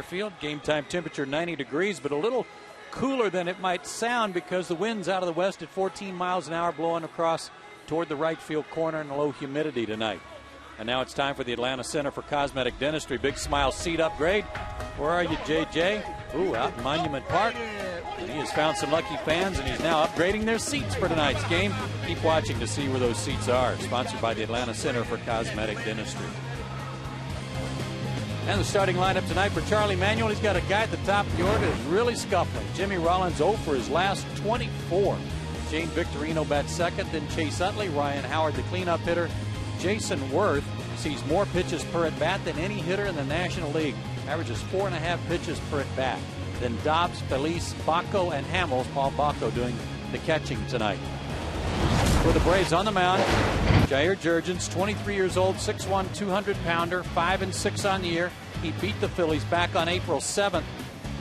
Field. Game time temperature 90 degrees, but a little cooler than it might sound because the wind's out of the west at 14 miles an hour blowing across toward the right field corner and low humidity tonight. And now it's time for the Atlanta Center for Cosmetic Dentistry. Big Smile seat upgrade. Where are you, JJ? Ooh, out in Monument Park. And he has found some lucky fans, and he's now upgrading their seats for tonight's game. Keep watching to see where those seats are. Sponsored by the Atlanta Center for Cosmetic Dentistry. And the starting lineup tonight for Charlie Manuel. He's got a guy at the top of the order that's really scuffling. Jimmy Rollins 0 for his last 24. Shane Victorino bats second, then Chase Utley. Ryan Howard, the cleanup hitter. Jason Worth sees more pitches per at bat than any hitter in the National League. Averages 4.5 pitches per at bat. Then Dobbs, Felice, Bacco, and Hamels. Paul Bacco doing the catching tonight. For the Braves on the mound, Jair Jurgens, 23 years old, 6'1", 200-pounder, 5-6 on the year. He beat the Phillies back on April 7th.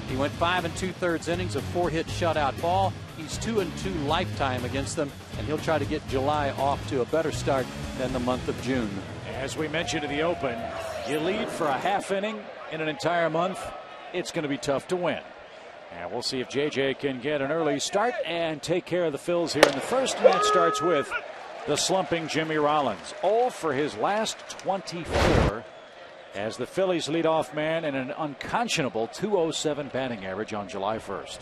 He went 5 2/3 innings of 4-hit shutout ball. He's 2-2 lifetime against them, and he'll try to get July off to a better start than the month of June. As we mentioned in the open, you lead for a half inning in an entire month, it's going to be tough to win. And we'll see if JJ can get an early start and take care of the Phils here in the first. And that starts with the slumping Jimmy Rollins. 0 for his last 24 as the Phillies leadoff man and an unconscionable 207 batting average on July 1st.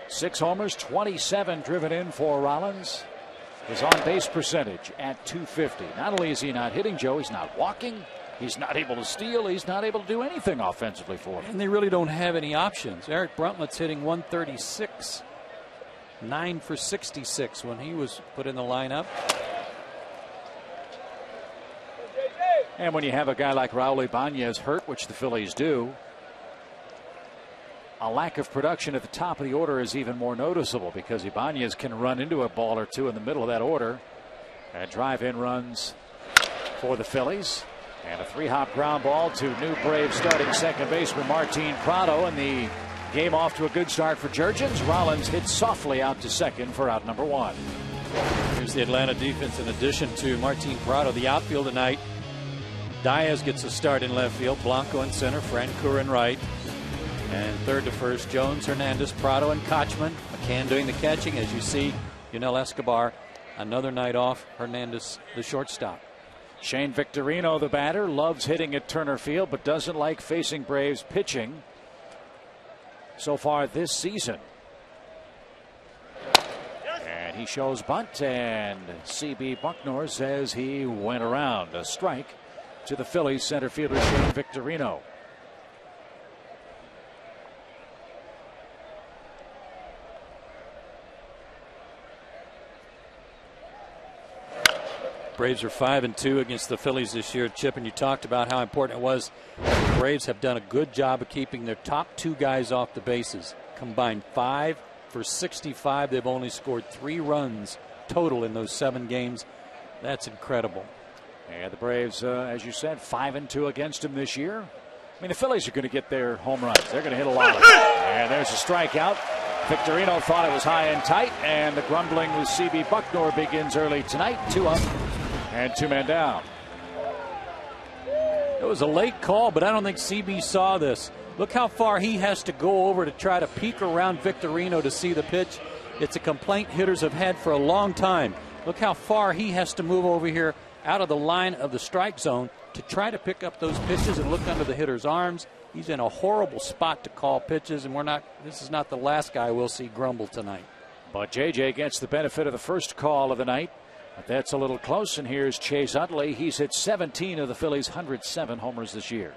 Six homers, 27 driven in for Rollins. His on-base percentage at .250. Not only is he not hitting, Joe, he's not walking. He's not able to steal. He's not able to do anything offensively for him. And they really don't have any options. Eric Bruntlett's hitting 136. 9 for 66 when he was put in the lineup. And when you have a guy like Raul Ibanez hurt, which the Phillies do, a lack of production at the top of the order is even more noticeable because Ibanez can run into a ball or two in the middle of that order. And drive-in runs for the Phillies. And a 3-hop ground ball to new Braves starting second baseman Martin Prado. And the game off to a good start for Jurgens. Rollins hits softly out to second for out number 1. Here's the Atlanta defense in addition to Martin Prado. The outfield tonight, Diaz gets a start in left field. Blanco in center. Francoeur in right. And third to first, Jones, Hernandez, Prado, and Kochman. McCann doing the catching. As you see, Yunel Escobar, another night off. Hernandez, the shortstop. Shane Victorino, the batter, loves hitting at Turner Field, but doesn't like facing Braves pitching so far this season. And he shows bunt, and C.B. Bucknor says he went around. A strike to the Phillies center fielder Shane Victorino. Braves are 5-2 against the Phillies this year. Chip, and you talked about how important it was. The Braves have done a good job of keeping their top 2 guys off the bases. Combined 5 for 65. They've only scored 3 runs total in those 7 games. That's incredible. And the Braves, as you said, 5-2 against them this year. I mean, the Phillies are going to get their home runs. They're going to hit a lot of them. And there's a strikeout. Victorino thought it was high and tight, and the grumbling with C.B. Bucknor begins early tonight. 2 up. And 2 men down. It was a late call, but I don't think CB saw this. Look how far he has to go over to try to peek around Victorino to see the pitch. It's a complaint hitters have had for a long time. Look how far he has to move over here out of the line of the strike zone to try to pick up those pitches and look under the hitter's arms. He's in a horrible spot to call pitches, and this is not the last guy we'll see grumble tonight. But JJ gets the benefit of the first call of the night. But that's a little close, and here's Chase Utley. He's hit 17 of the Phillies' 107 homers this year.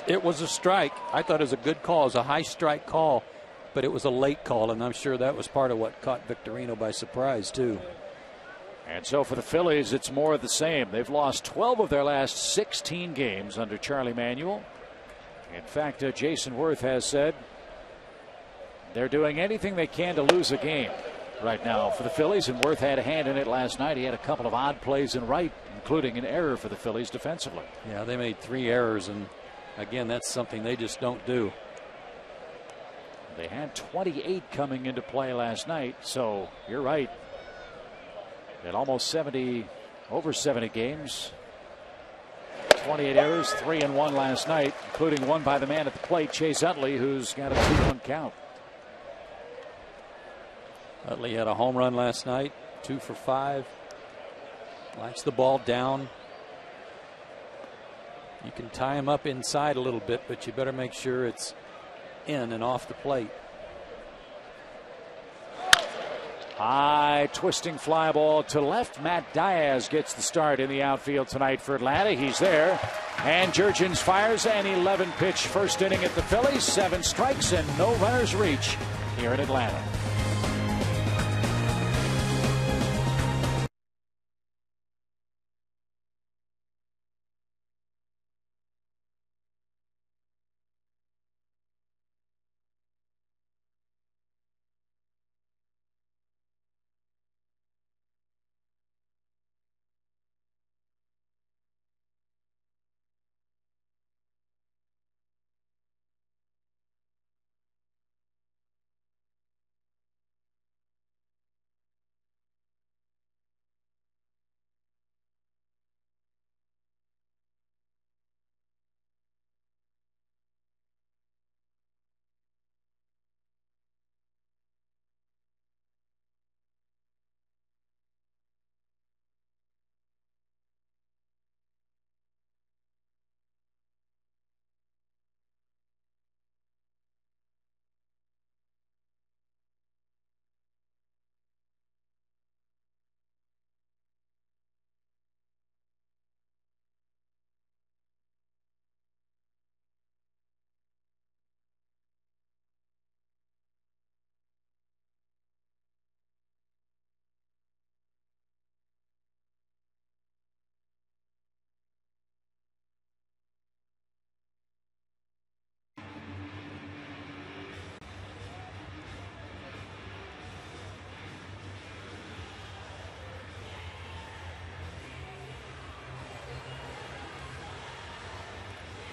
It was a strike. I thought it was a good call. It was a high strike call, but it was a late call, and I'm sure that was part of what caught Victorino by surprise, too. And so for the Phillies, it's more of the same. They've lost 12 of their last 16 games under Charlie Manuel. In fact, Jason Worth has said they're doing anything they can to lose a game right now for the Phillies, and Worth had a hand in it last night. He had a couple of odd plays in right, including an error for the Phillies defensively. Yeah, they made 3 errors, and again, that's something they just don't do. They had 28 coming into play last night, so you're right. At almost 70, over 70 games, 28 errors, 3-1 last night, including one by the man at the plate, Chase Utley, who's got a 2-1 count. Utley had a home run last night, 2 for 5. Likes the ball down. You can tie him up inside a little bit, but you better make sure it's in and off the plate. High twisting fly ball to left. Matt Diaz gets the start in the outfield tonight for Atlanta. He's there. And Jurgens fires an 11-pitch first inning at the Phillies. 7 strikes and no runners reach here in Atlanta.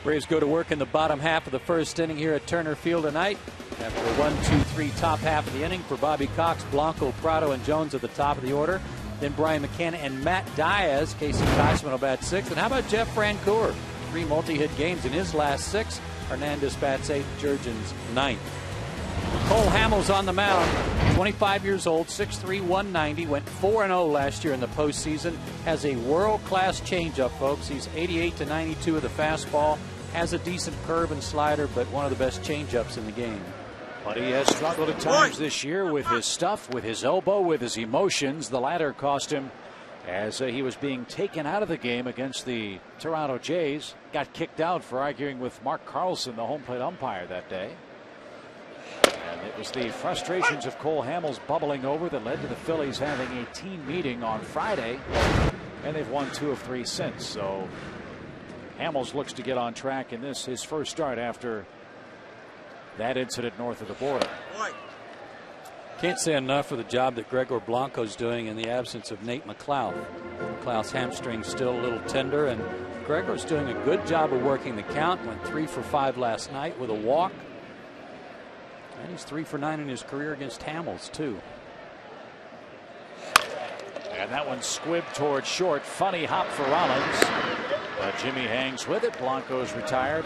Braves go to work in the bottom half of the first inning here at Turner Field tonight. After a 1-2-3 top half of the inning for Bobby Cox, Blanco, Prado, and Jones at the top of the order. Then Brian McKenna and Matt Diaz. Casey Kotchman will bat 6th. And how about Jeff Francoeur? 3 multi-hit games in his last 6. Hernandez bats 8th, Jurgens 9th. Cole Hamels on the mound, 25 years old, 6'3", 190, went 4-0 last year in the postseason. Has a world-class changeup, folks. He's 88-92 of the fastball. Has a decent curve and slider, but one of the best changeups in the game. But he has struggled at times this year with his stuff, with his elbow, with his emotions. The latter cost him as he was being taken out of the game against the Toronto Jays. Got kicked out for arguing with Mark Carlson, the home plate umpire, that day. And it was the frustrations of Cole Hamels bubbling over that led to the Phillies having a team meeting on Friday. And they've won 2 of 3 since. So Hamels looks to get on track in this, his first start after that incident north of the border. Can't say enough for the job that Gregor Blanco's doing in the absence of Nate McLeod. McLeod's hamstring's still a little tender, and Gregor's doing a good job of working the count. Went 3 for 5 last night with a walk. And he's 3 for 9 in his career against Hamels, too. And that one squibbed towards short. Funny hop for Rollins. But Jimmy hangs with it. Blanco's retired.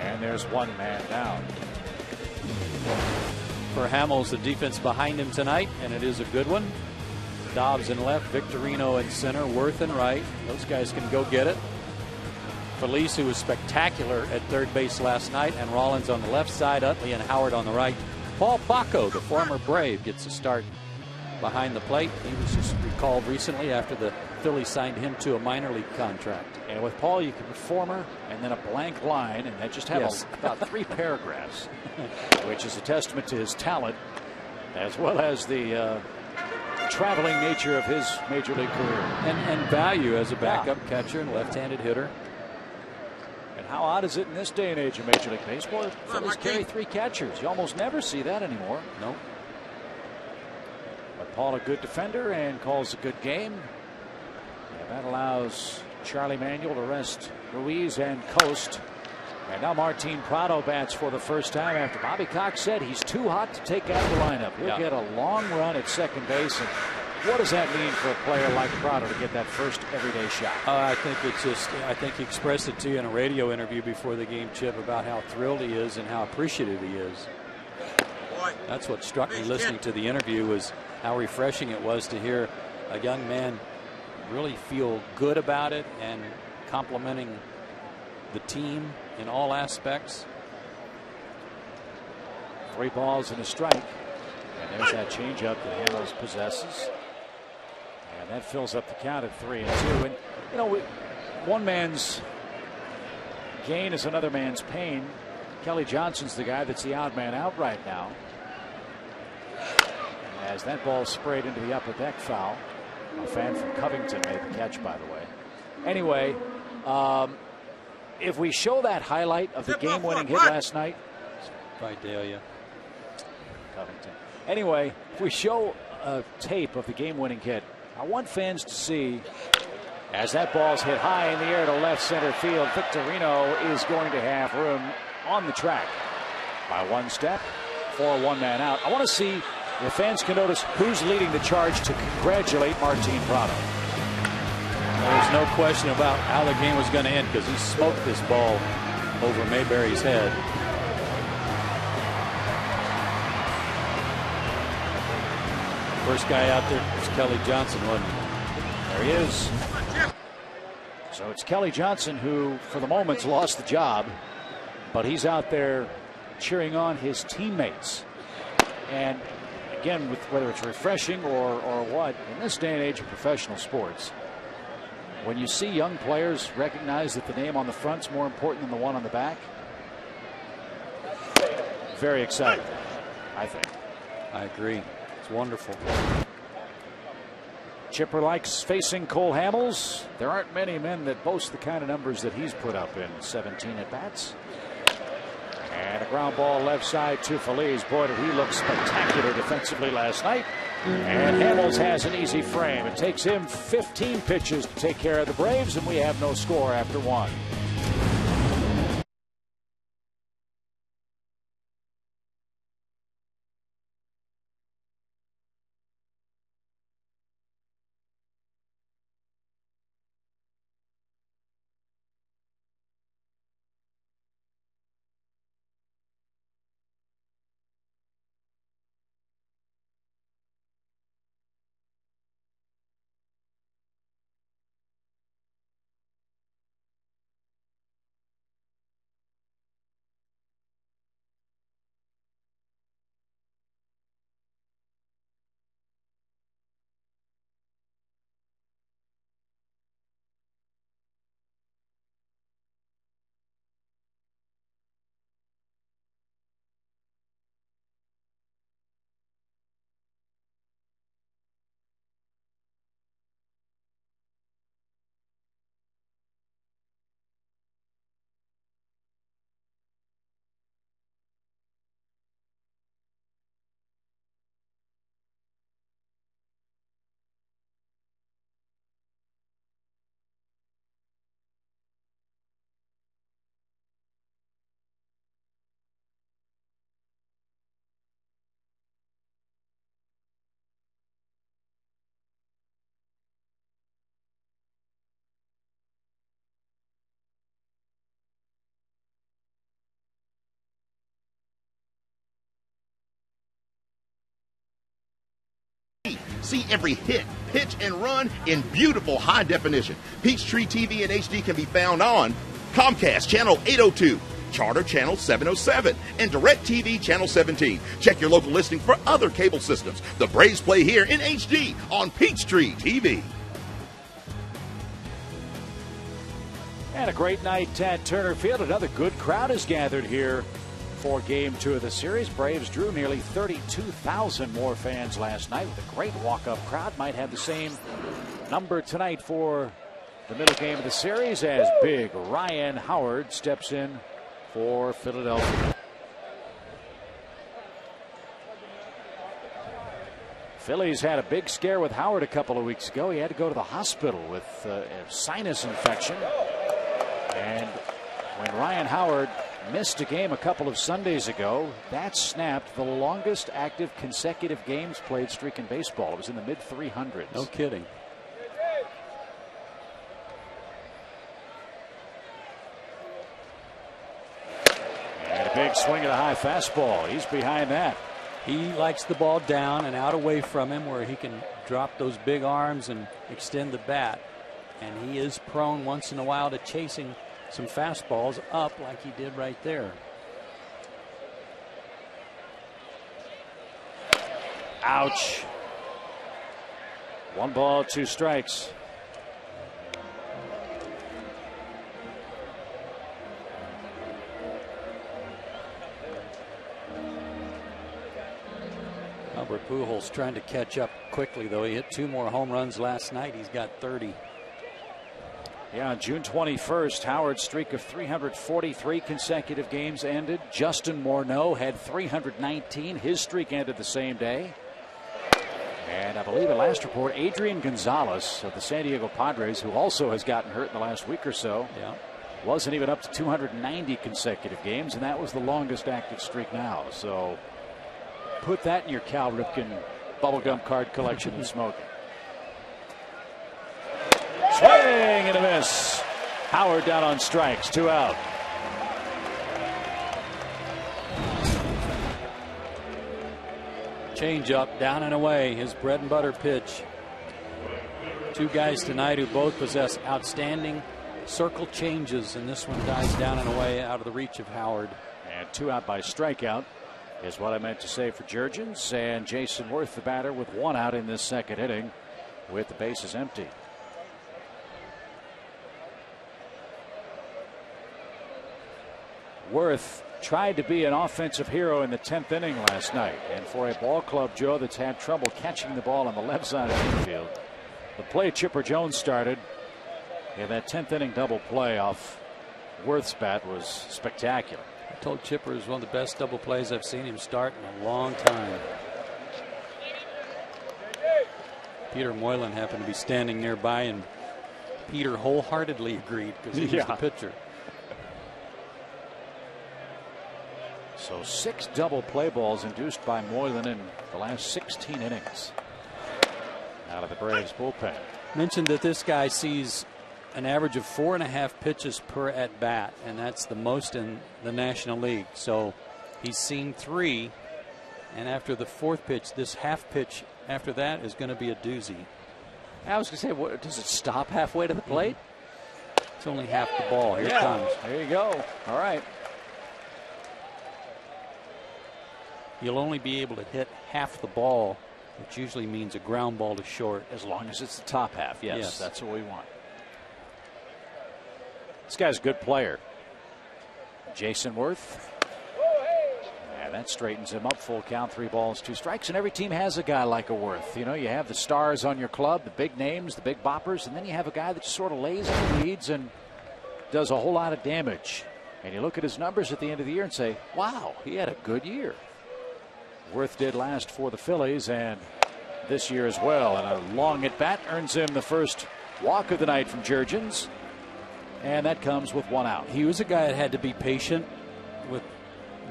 And there's one man down. For Hamels, the defense behind him tonight, and it is a good one. Dobbs in left, Victorino in center, Worth in right. Those guys can go get it. Phillies, who was spectacular at third base last night, and Rollins on the left side, Utley and Howard on the right. Paul Bacco, the former Brave, gets a start behind the plate. He was just recalled recently after the Phillies signed him to a minor league contract. And with Paul, you can put former and then a blank line, and that just have about 3 paragraphs, which is a testament to his talent as well as the traveling nature of his major league career. And value as a backup catcher and left-handed hitter. And how odd is it in this day and age of Major League Baseball? Phillies carry 3 catchers. You almost never see that anymore. No. But Paul, a good defender, and calls a good game. And that allows Charlie Manuel to rest Ruiz and Coast. And now Martin Prado bats for the first time after Bobby Cox said he's too hot to take out of the lineup. He'll get a long run at second base. And what does that mean for a player like Prado to get that first everyday shot? I think it's just, I think he expressed it to you in a radio interview before the game, Chip, about how thrilled he is and how appreciative he is. That's what struck me listening to the interview, was how refreshing it was to hear a young man really feel good about it and complimenting the team in all aspects. 3 balls and a strike. And there's that changeup that Hamels possesses. And that fills up the count at 3-2. And, you know, one man's gain is another man's pain. Kelly Johnson's the guy that's the odd man out right now. As that ball sprayed into the upper deck foul. A fan from Covington made the catch, by the way. Anyway, if we show that highlight of the game-winning hit last night. Vidalia. Covington. Anyway, if we show a tape of the game-winning hit, I want fans to see, as that ball's hit high in the air to left center field, Victorino is going to have room on the track by 1 step for a 1-man out. I want to see if fans can notice who's leading the charge to congratulate Martin Prado. There's no question about how the game was going to end, because he smoked this ball over Mayberry's head. First guy out there was Kelly Johnson, wasn't he? There he is. So it's Kelly Johnson who, for the moment's lost the job, but he's out there cheering on his teammates. And again, with whether it's refreshing or what, in this day and age of professional sports, when you see young players recognize that the name on the front's more important than the one on the back, very exciting, I think. I agree. It's wonderful. Chipper likes facing Cole Hamels. There aren't many men that boast the kind of numbers that he's put up in 17 at-bats. And a ground ball left side to Phillies. Boy, did he look spectacular defensively last night. And Hamels has an easy frame. It takes him 15 pitches to take care of the Braves, and we have no score after 1. See every hit, pitch, and run in beautiful high definition. Peachtree TV and HD can be found on Comcast Channel 802, Charter Channel 707, and DirecTV Channel 17. Check your local listing for other cable systems. The Braves play here in HD on Peachtree TV. And a great night at Turner Field. Another good crowd has gathered here for Game 2 of the series. Braves drew nearly 32,000 more fans last night with a great walk-up crowd. Might have the same number tonight for the middle game of the series as big Ryan Howard steps in for Philadelphia. Phillies had a big scare with Howard a couple of weeks ago. He had to go to the hospital with a sinus infection. And When Ryan Howard missed a game a couple of Sundays ago, that snapped the longest active consecutive games played streak in baseball. It was in the mid-300s. No kidding. And a big swing at a high fastball. He's behind that. He likes the ball down and out away from him where he can drop those big arms and extend the bat. And he is prone once in a while to chasing some fastballs up like he did right there. Ouch. 1 ball, 2 strikes. Albert Pujols trying to catch up quickly, though. He hit 2 more home runs last night. He's got 30. Yeah, on June 21st, Howard's streak of 343 consecutive games ended. Justin Morneau had 319. His streak ended the same day. And I believe at last report, Adrian Gonzalez of the San Diego Padres, who also has gotten hurt in the last week or so, wasn't even up to 290 consecutive games, and that was the longest active streak now. So put that in your Cal Ripken bubblegum card collection and smoke it. Swing and a miss. Howard down on strikes, 2 out. Change up, down and away, his bread and butter pitch. 2 guys tonight who both possess outstanding circle changes, and this one dies down and away out of the reach of Howard. And 2 out by strikeout is what I meant to say for Jurgens. And Jason Worth, the batter, with 1 out in this second inning with the bases empty. Worth tried to be an offensive hero in the 10th inning last night. And for a ball club, Joe, that's had trouble catching the ball on the left side of the infield, the play Chipper Jones started in that 10th inning double play off Worth's bat was spectacular. I told Chipper it was one of the best double plays I've seen him start in a long time. Peter Moylan happened to be standing nearby, and Peter wholeheartedly agreed because he was the pitcher. So 6 double play balls induced by Moylan in the last 16 innings out of the Braves bullpen. Mentioned that this guy sees an average of 4.5 pitches per at bat, and that's the most in the National League. So he's seen 3, and after the 4th pitch, this half pitch after that is going to be a doozy. I was going to say, what, does it stop halfway to the plate? It's only half the ball. Here it comes. There you go. All right. You'll only be able to hit half the ball, which usually means a ground ball to short. As long as it's the top half, yes. That's what we want. This guy's a good player. Jason Worth. And that straightens him up. Full count, 3 balls, 2 strikes. And every team has a guy like a Worth. You know, you have the stars on your club, the big names, the big boppers, and then you have a guy that just sort of lays in the weeds and does a whole lot of damage. And you look at his numbers at the end of the year and say, wow, he had a good year. Worth did last for the Phillies and this year as well. And a long at bat earns him the first walk of the night from Jurgens. And that comes with 1 out. He was a guy that had to be patient with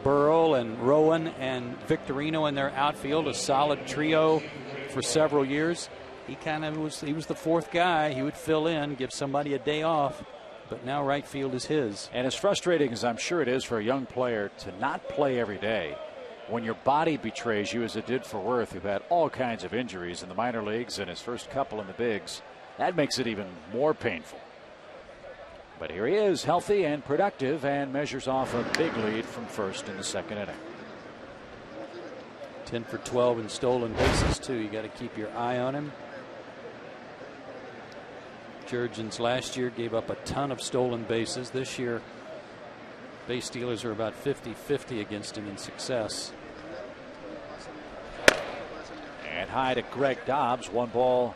Burrell and Rowan and Victorino in their outfield, a solid trio for several years. He was the 4th guy. He would fill in, give somebody a day off. But now right field is his. And as frustrating as I'm sure it is for a young player to not play every day, when your body betrays you, as it did for Worth, who had all kinds of injuries in the minor leagues and his first couple in the bigs, that makes it even more painful. But here he is, healthy and productive, and measures off a big lead from first in the second inning. 10 for 12 in stolen bases, too. You got to keep your eye on him. Jurgens last year gave up a ton of stolen bases. This year, base stealers are about 50-50 against him in success. And high to Greg Dobbs. 1 ball,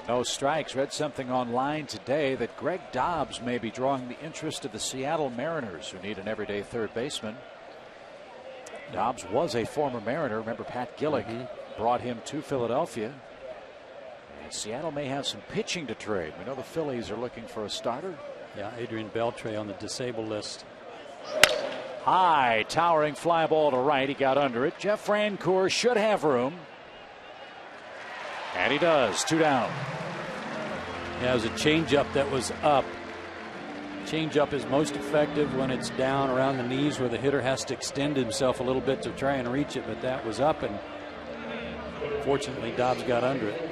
no strikes. Read something online today that Greg Dobbs may be drawing the interest of the Seattle Mariners, who need an everyday third baseman. Dobbs was a former Mariner. Remember, Pat Gillick brought him to Philadelphia. And Seattle may have some pitching to trade. We know the Phillies are looking for a starter. Yeah, Adrian Beltre on the disabled list. High, towering fly ball to right. He got under it. Jeff Francoeur should have room. And he does. 2 down. Yeah, it was a changeup that was up. Changeup is most effective when it's down around the knees where the hitter has to extend himself a little bit to try and reach it, but that was up, and fortunately Dobbs got under it.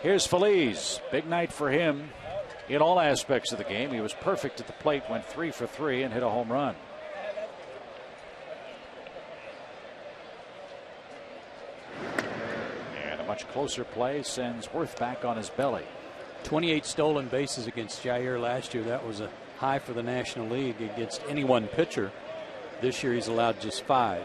Here's Phillies. Big night for him in all aspects of the game. He was perfect at the plate, went 3 for 3 and hit a home run. Much closer play sends Worth back on his belly. 28 stolen bases against Jair last year. That was a high for the National League against any one pitcher. This year he's allowed just 5.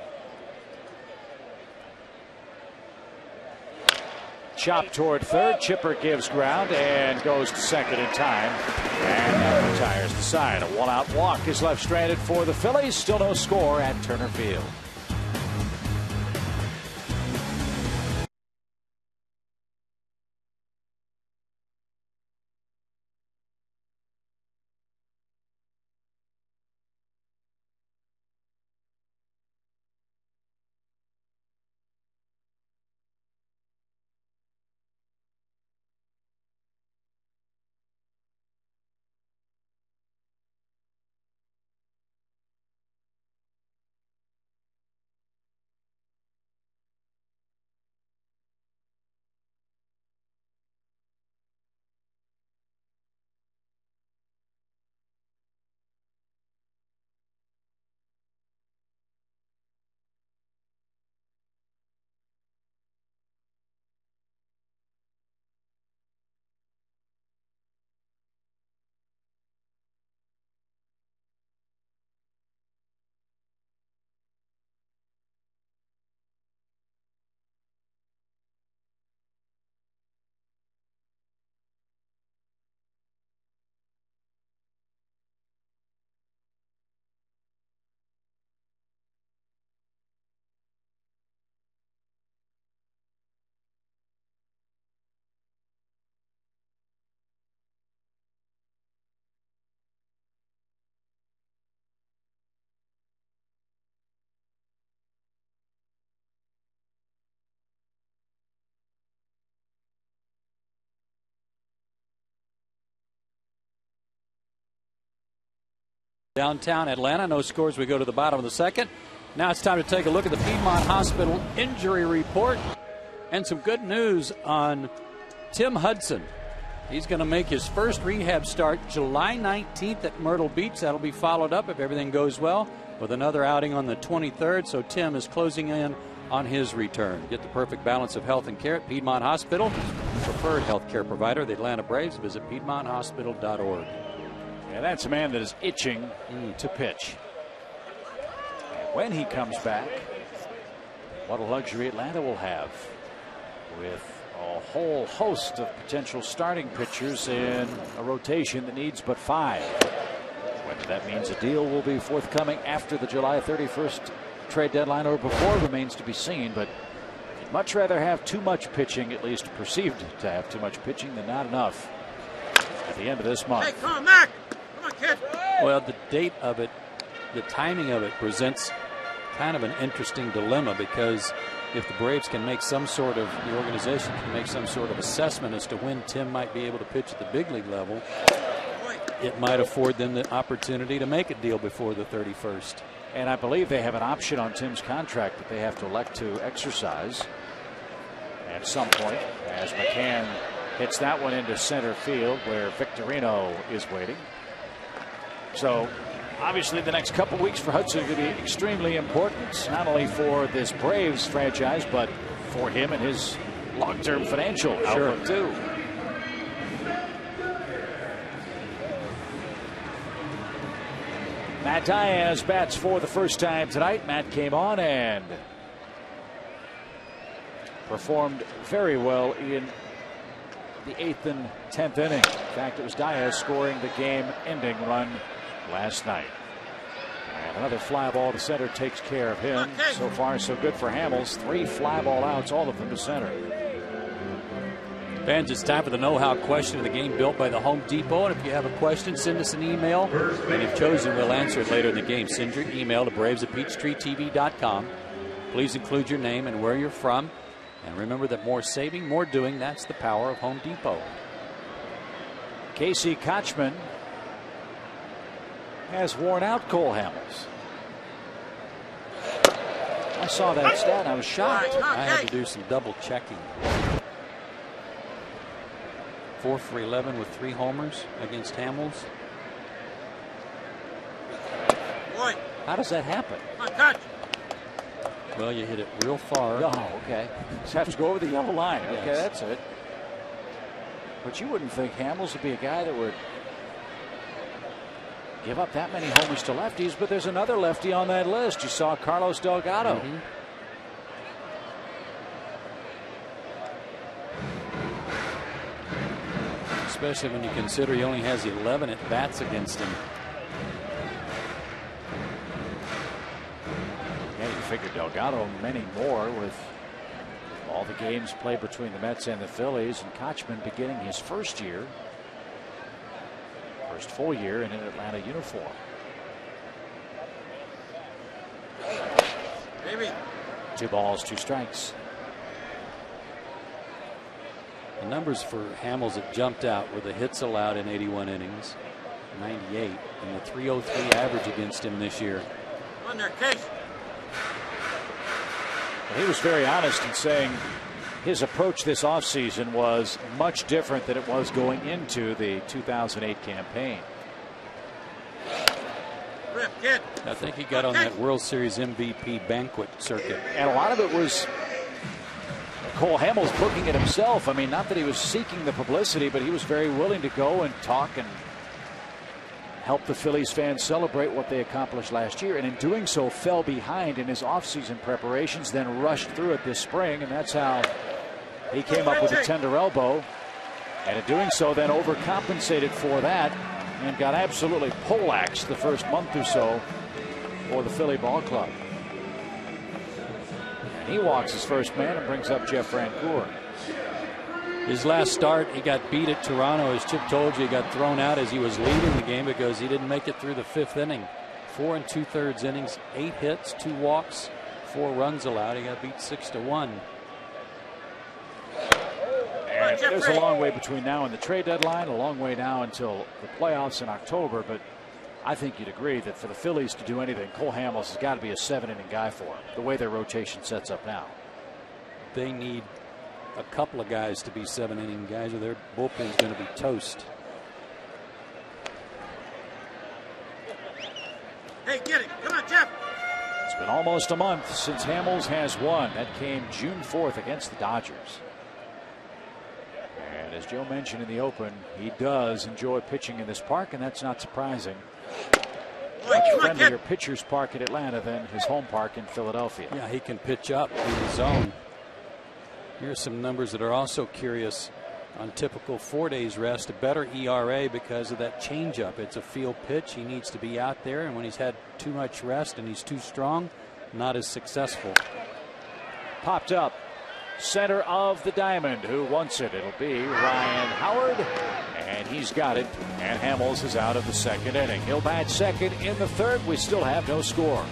Chop toward third. Chipper gives ground and goes to second in time. And that retires the side. A 1-out walk is left stranded for the Phillies. Still no score at Turner Field. Downtown Atlanta, no scores. We go to the bottom of the second. Now it's time to take a look at the Piedmont Hospital injury report and some good news on Tim Hudson. He's going to make his first rehab start July 19th at Myrtle Beach. That'll be followed up, if everything goes well, with another outing on the 23rd. So Tim is closing in on his return. Get the perfect balance of health and care at Piedmont Hospital, preferred health care provider of the Atlanta Braves. Visit piedmonthospital.org. And that's a man that is itching to pitch. And when he comes back, what a luxury Atlanta will have with a whole host of potential starting pitchers in a rotation that needs but 5. Whether that means a deal will be forthcoming after the July 31st trade deadline or before remains to be seen, but you'd much rather have too much pitching, at least perceived to have too much pitching, than not enough at the end of this month. Hey, come on, Mac! Come on, kid! Well, the date of it, the timing of it presents kind of an interesting dilemma, because if the Braves can make some sort of, the organization can make some sort of assessment as to when Tim might be able to pitch at the big league level, it might afford them the opportunity to make a deal before the 31st. And I believe they have an option on Tim's contract that they have to elect to exercise at some point, as McCann hits that one into center field where Victorino is waiting. So obviously the next couple weeks for Hudson are going to be extremely important, not only for this Braves franchise, but for him and his long-term financial outlook too. Matt Diaz bats for the first time tonight. Matt came on and performed very well in the 8th and 10th inning. In fact, it was Diaz scoring the game-ending run last night. And another fly ball to center takes care of him. So far, so good for Hamels. 3 fly ball outs, all of them to center. Fans, it's time for the know-how question of the game built by the Home Depot. And if you have a question, send us an email. And if chosen, we'll answer it later in the game. Send your email to braves@peachtreetv.com. Please include your name and where you're from. And remember that more saving, more doing, that's the power of Home Depot. Casey Kochman has worn out Cole Hamels. I saw that stat and I was shocked. I had to do some double checking. 4 for 11 with 3 homers against Hamels. How does that happen? Well, you hit it real far. Oh, okay. Just have to go over the yellow line. Okay, Yes. that's it. But you wouldn't think Hamels would be a guy that would give up that many homers to lefties, but there's another lefty on that list. You saw Carlos Delgado. Mm-hmm. Especially when you consider he only has 11 at bats against him. Yeah, you figure Delgado many more with all the games played between the Mets and the Phillies, and Kochman beginning his first full year in an Atlanta uniform. Baby. 2 balls, 2 strikes. The numbers for Hamels that jumped out were the hits allowed in 81 innings, 98, and the 303 average against him this year. On their case. He was very honest in saying his approach this offseason was much different than it was going into the 2008 campaign. Rip, kid. I think he got on that World Series MVP banquet circuit. And a lot of it was Cole Hamels booking it himself. I mean, not that he was seeking the publicity, but he was very willing to go and talk and help the Phillies fans celebrate what they accomplished last year, and in doing so fell behind in his offseason preparations, then rushed through it this spring, and that's how he came up with a tender elbow, and in doing so then overcompensated for that and got absolutely poleaxed the first month or so for the Philly ball club. And he walks his first man and brings up Jeff Francoeur. His last start, he got beat at Toronto. As Chip told you, he got thrown out as he was leading the game because he didn't make it through the 5th inning. 4 2/3 innings, 8 hits, 2 walks, 4 runs allowed. He got beat 6-1. And there's a long way between now and the trade deadline, a long way now until the playoffs in October. But I think you'd agree that for the Phillies to do anything, Cole Hamels has got to be a 7-inning guy for him, the way their rotation sets up now. They need a couple of guys to be 7-inning guys, or their bullpen's going to be toast. Hey, get it. Come on, Jeff. It's been almost a month since Hamels has won. That came June 4th against the Dodgers. And as Joe mentioned in the open, he does enjoy pitching in this park, and that's not surprising. Much friendlier pitcher's park in Atlanta than his home park in Philadelphia. Yeah, he can pitch up in the zone. Here's some numbers that are also curious. On typical 4 days rest, a better ERA because of that changeup. It's a field pitch. He needs to be out there, and when he's had too much rest and he's too strong, not as successful. Popped up center of the diamond. Who wants it? It'll be Ryan Howard, and he's got it. And Hamels is out of the 2nd inning. He'll bat second in the 3rd. We still have no score.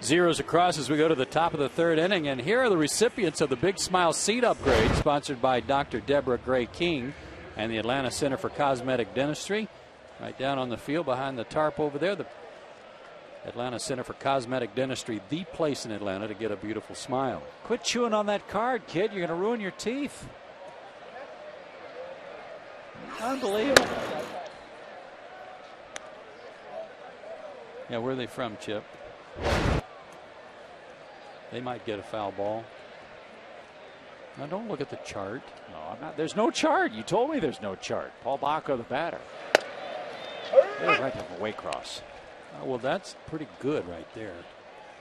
Zeros across as we go to the top of the third inning. And here are the recipients of the Big Smile Seat Upgrade, sponsored by Dr. Deborah Gray King and the Atlanta Center for Cosmetic Dentistry. Right down on the field behind the tarp over there, the Atlanta Center for Cosmetic Dentistry, the place in Atlanta to get a beautiful smile. Quit chewing on that card, kid. You're going to ruin your teeth. Unbelievable. Yeah, where are they from, Chip? They might get a foul ball. Now, don't look at the chart. No, I'm not. There's no chart. You told me there's no chart. Paul Baco, the batter. They're right to the way cross. Oh, well, that's pretty good right there.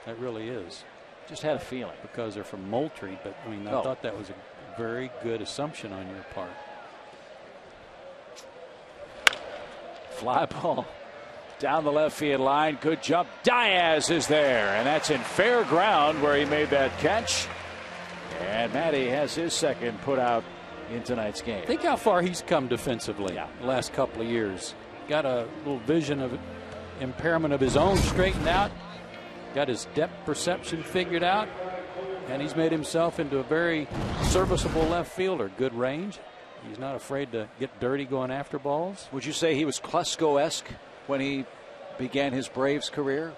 That really is. Just had a feeling. Because they're from Moultrie, but I mean, I thought that was a very good assumption on your part. Fly ball down the left field line. Good jump. Diaz is there, and that's in fair ground where he made that catch. And Matty has his second put out in tonight's game. Think how far he's come defensively the last couple of years. Got a little vision of impairment of his own straightened out. Got his depth perception figured out. And he's made himself into a very serviceable left fielder. Good range. He's not afraid to get dirty going after balls. Would you say he was Klesko-esque when he began his Braves career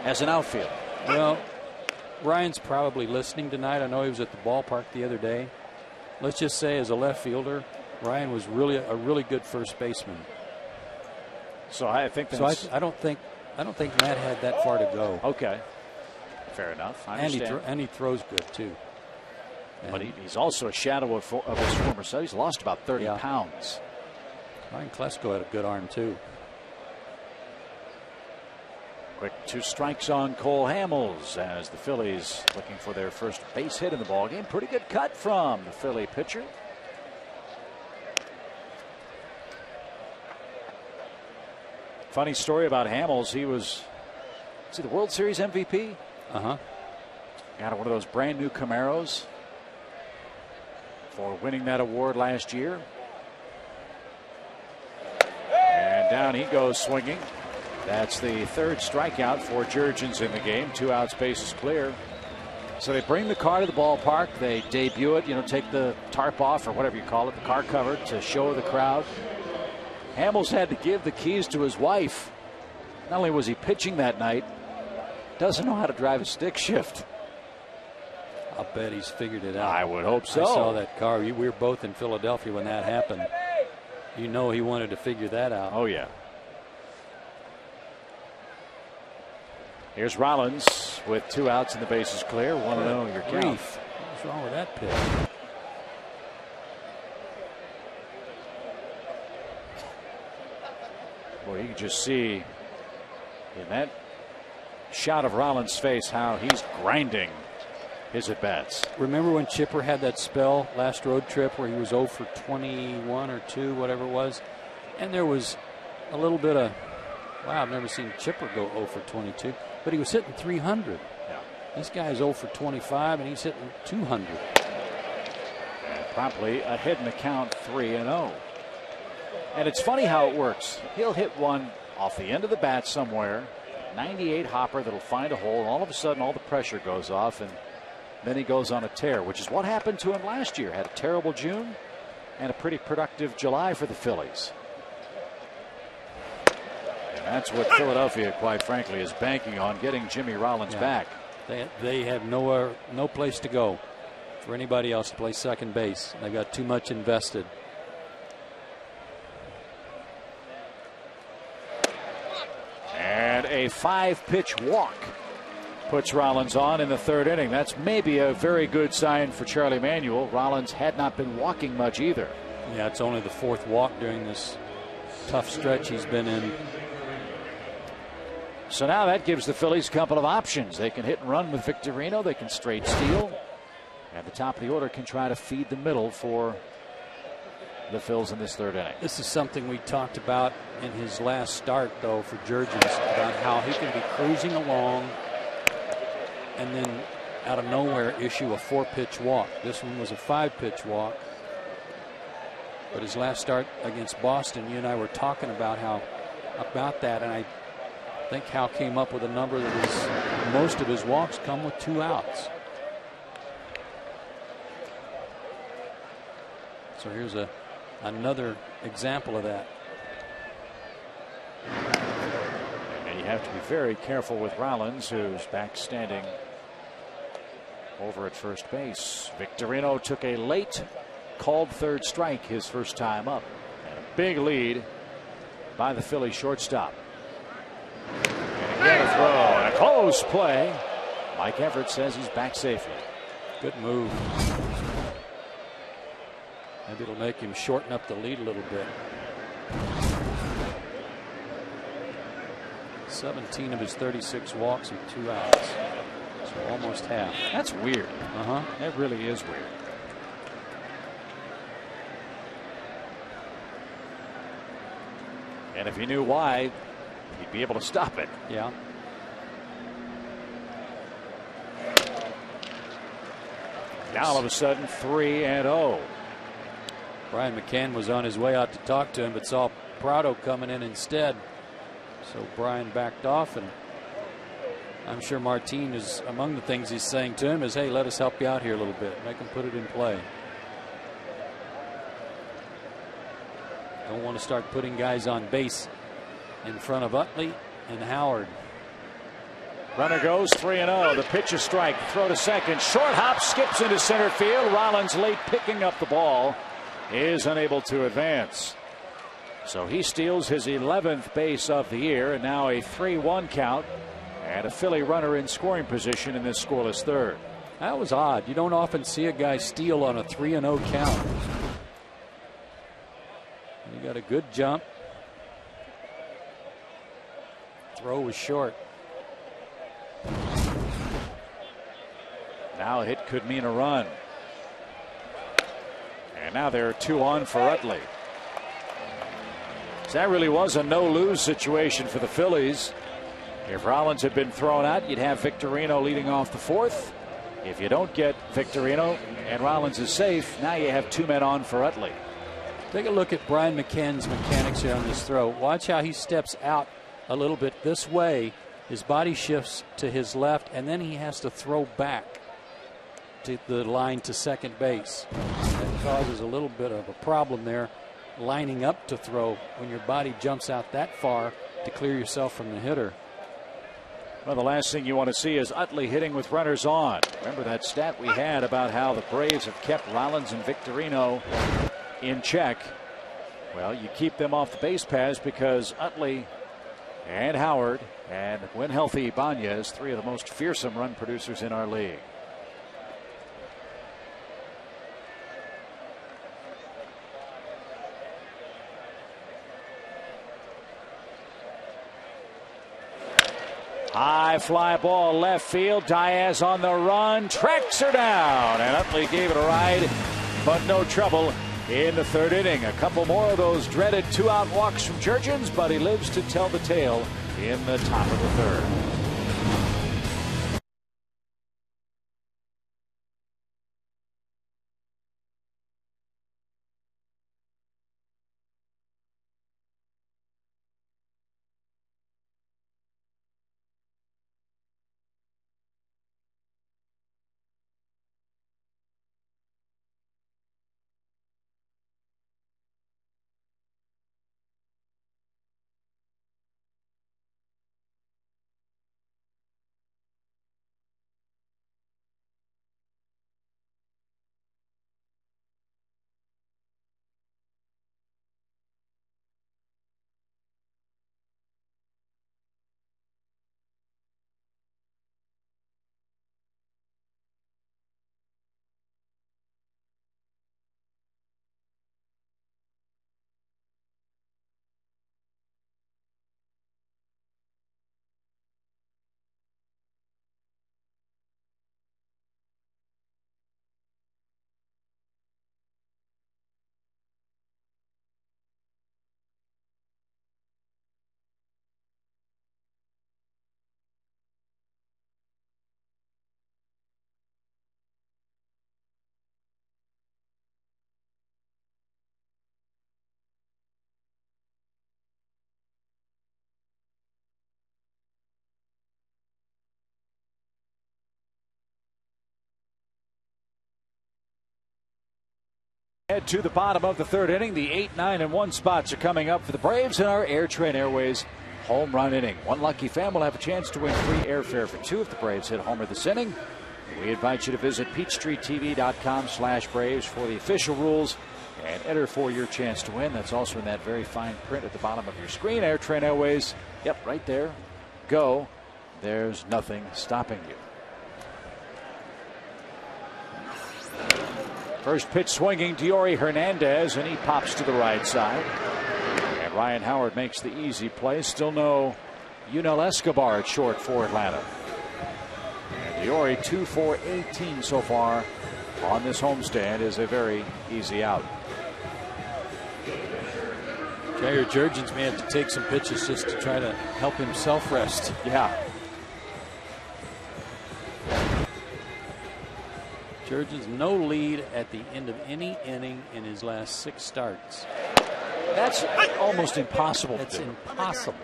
as an outfielder? Well, Ryan's probably listening tonight. I know he was at the ballpark the other day. Let's just say as a left fielder, Ryan was really a really good first baseman. So I think that's... So I don't think Matt had that far to go. Okay. Fair enough. I understand. And he throws good too. But he's also a shadow of his former self. He's lost about 30 pounds. Ryan Klesko had a good arm too. Quick 2 strikes on Cole Hamels as the Phillies looking for their first base hit in the ballgame. Pretty good cut from the Philly pitcher. Funny story about Hamels. He was the World Series MVP? Uh-huh. Got one of those brand new Camaros for winning that award last year. And down he goes swinging. That's the third strikeout for Jurgens in the game. 2 outs, bases clear. So they bring the car to the ballpark. They debut it, take the tarp off or whatever you call it, the car cover, to show the crowd. Hamels had to give the keys to his wife. Not only was he pitching that night, doesn't know how to drive a stick shift. I'll bet he's figured it out. I would hope so. I saw that car. We were both in Philadelphia when that happened. He wanted to figure that out. Oh, yeah. Here's Rollins with 2 outs and the bases clear. 1-0 your count. What's wrong with that pitch? Boy, you can just see in that shot of Rollins' face how he's grinding his at-bats. Remember when Chipper had that spell last road trip where he was 0 for 21 or 2, whatever it was? And there was a little bit of, wow, I've never seen Chipper go 0 for 22. But he was hitting 300. Yeah. This guy's 0 for 25, and he's hitting 200. And promptly ahead in the count, 3-0. And it's funny how it works. He'll hit one off the end of the bat somewhere, 98 hopper that'll find a hole, and all of a sudden all the pressure goes off, and then he goes on a tear, which is what happened to him last year. Had a terrible June and a pretty productive July for the Phillies. And that's what Philadelphia, quite frankly, is banking on, getting Jimmy Rollins back. They have no place to go for anybody else to play second base. They've got too much invested. And a 5-pitch walk puts Rollins on in the third inning. That's maybe a very good sign for Charlie Manuel. Rollins had not been walking much either. Yeah, it's only the 4th walk during this tough stretch he's been in. So now that gives the Phillies a couple of options. They can hit and run with Victorino. They can straight steal. And the top of the order can try to feed the middle for the Phils in this third inning. This is something we talked about in his last start, though, for Jurgens, about how he can be cruising along and then out of nowhere issue a 4-pitch walk. This one was a 5-pitch walk. But his last start against Boston, you and I were talking about that, and I think Hal came up with a number that is most of his walks come with 2 outs. So here's another example of that. And you have to be very careful with Rollins, who's back standing over at first base. Victorino took a late called third strike his first time up. And a big lead by the Philly shortstop. And again a throw and a close play. Mike Everett says he's back safely. Good move. Maybe it'll make him shorten up the lead a little bit. 17 of his 36 walks with 2 outs. So almost half. That's weird. That really is weird. And if he knew why, he'd be able to stop it. Yeah. Now all of a sudden 3-0. Brian McCann was on his way out to talk to him, but saw Prado coming in instead. So Brian backed off, and I'm sure Martin is among the things he's saying to him is, hey, let us help you out here a little bit. Make him put it in play. Don't want to start putting guys on base in front of Utley and Howard. Runner goes 3-0. The pitch is strike. Throw to second. Short hop, skips into center field. Rollins late picking up the ball. Is unable to advance. So he steals his 11th base of the year, and now a 3-1 count and a Philly runner in scoring position in this scoreless third. That was odd. You don't often see a guy steal on a 3-0 count. He got a good jump. Throw was short. Now a hit could mean a run. And now there are 2 on for Utley. So that really was a no-lose situation for the Phillies. If Rollins had been thrown out, you'd have Victorino leading off the 4th. If you don't get Victorino and Rollins is safe, now you have 2 men on for Utley. Take a look at Brian McCann's mechanics here on this throw. Watch how he steps out a little bit this way. His body shifts to his left, and then he has to throw back to the line to second base. That causes a little bit of a problem there, lining up to throw when your body jumps out that far to clear yourself from the hitter. Well, the last thing you want to see is Utley hitting with runners on. Remember that stat we had about how the Braves have kept Rollins and Victorino in check. Well, you keep them off the base paths because Utley and Howard, and when healthy, Ibanez, 3 of the most fearsome run producers in our league. High fly ball left field. Diaz on the run, tracks her down, and Utley gave it a ride, but no trouble in the 3rd inning. A couple more of those dreaded 2-out walks from Jurgens, but he lives to tell the tale in the top of the 3rd. Head to the bottom of the third inning. The 8, 9, and 1 spots are coming up for the Braves in our Airtrain Airways home run inning. One lucky fan will have a chance to win free airfare for 2 if the Braves hit a homer this inning. We invite you to visit PeachTreeTV.com/Braves for the official rules and enter for your chance to win. That's also in that very fine print at the bottom of your screen. Airtrain Airways. Yep, right there. Go. There's nothing stopping you. First pitch swinging, Hernandez, and he pops to the right side. And Ryan Howard makes the easy play. Still no Yunel Escobar at short for Atlanta. And Diori 2 for 18 so far on this homestand is a very easy out. Jair Jurgens may have to take some pitches just to try to help himself rest. Yeah. Jurgens no lead at the end of any inning in his last 6 starts. That's almost impossible. That's impossible.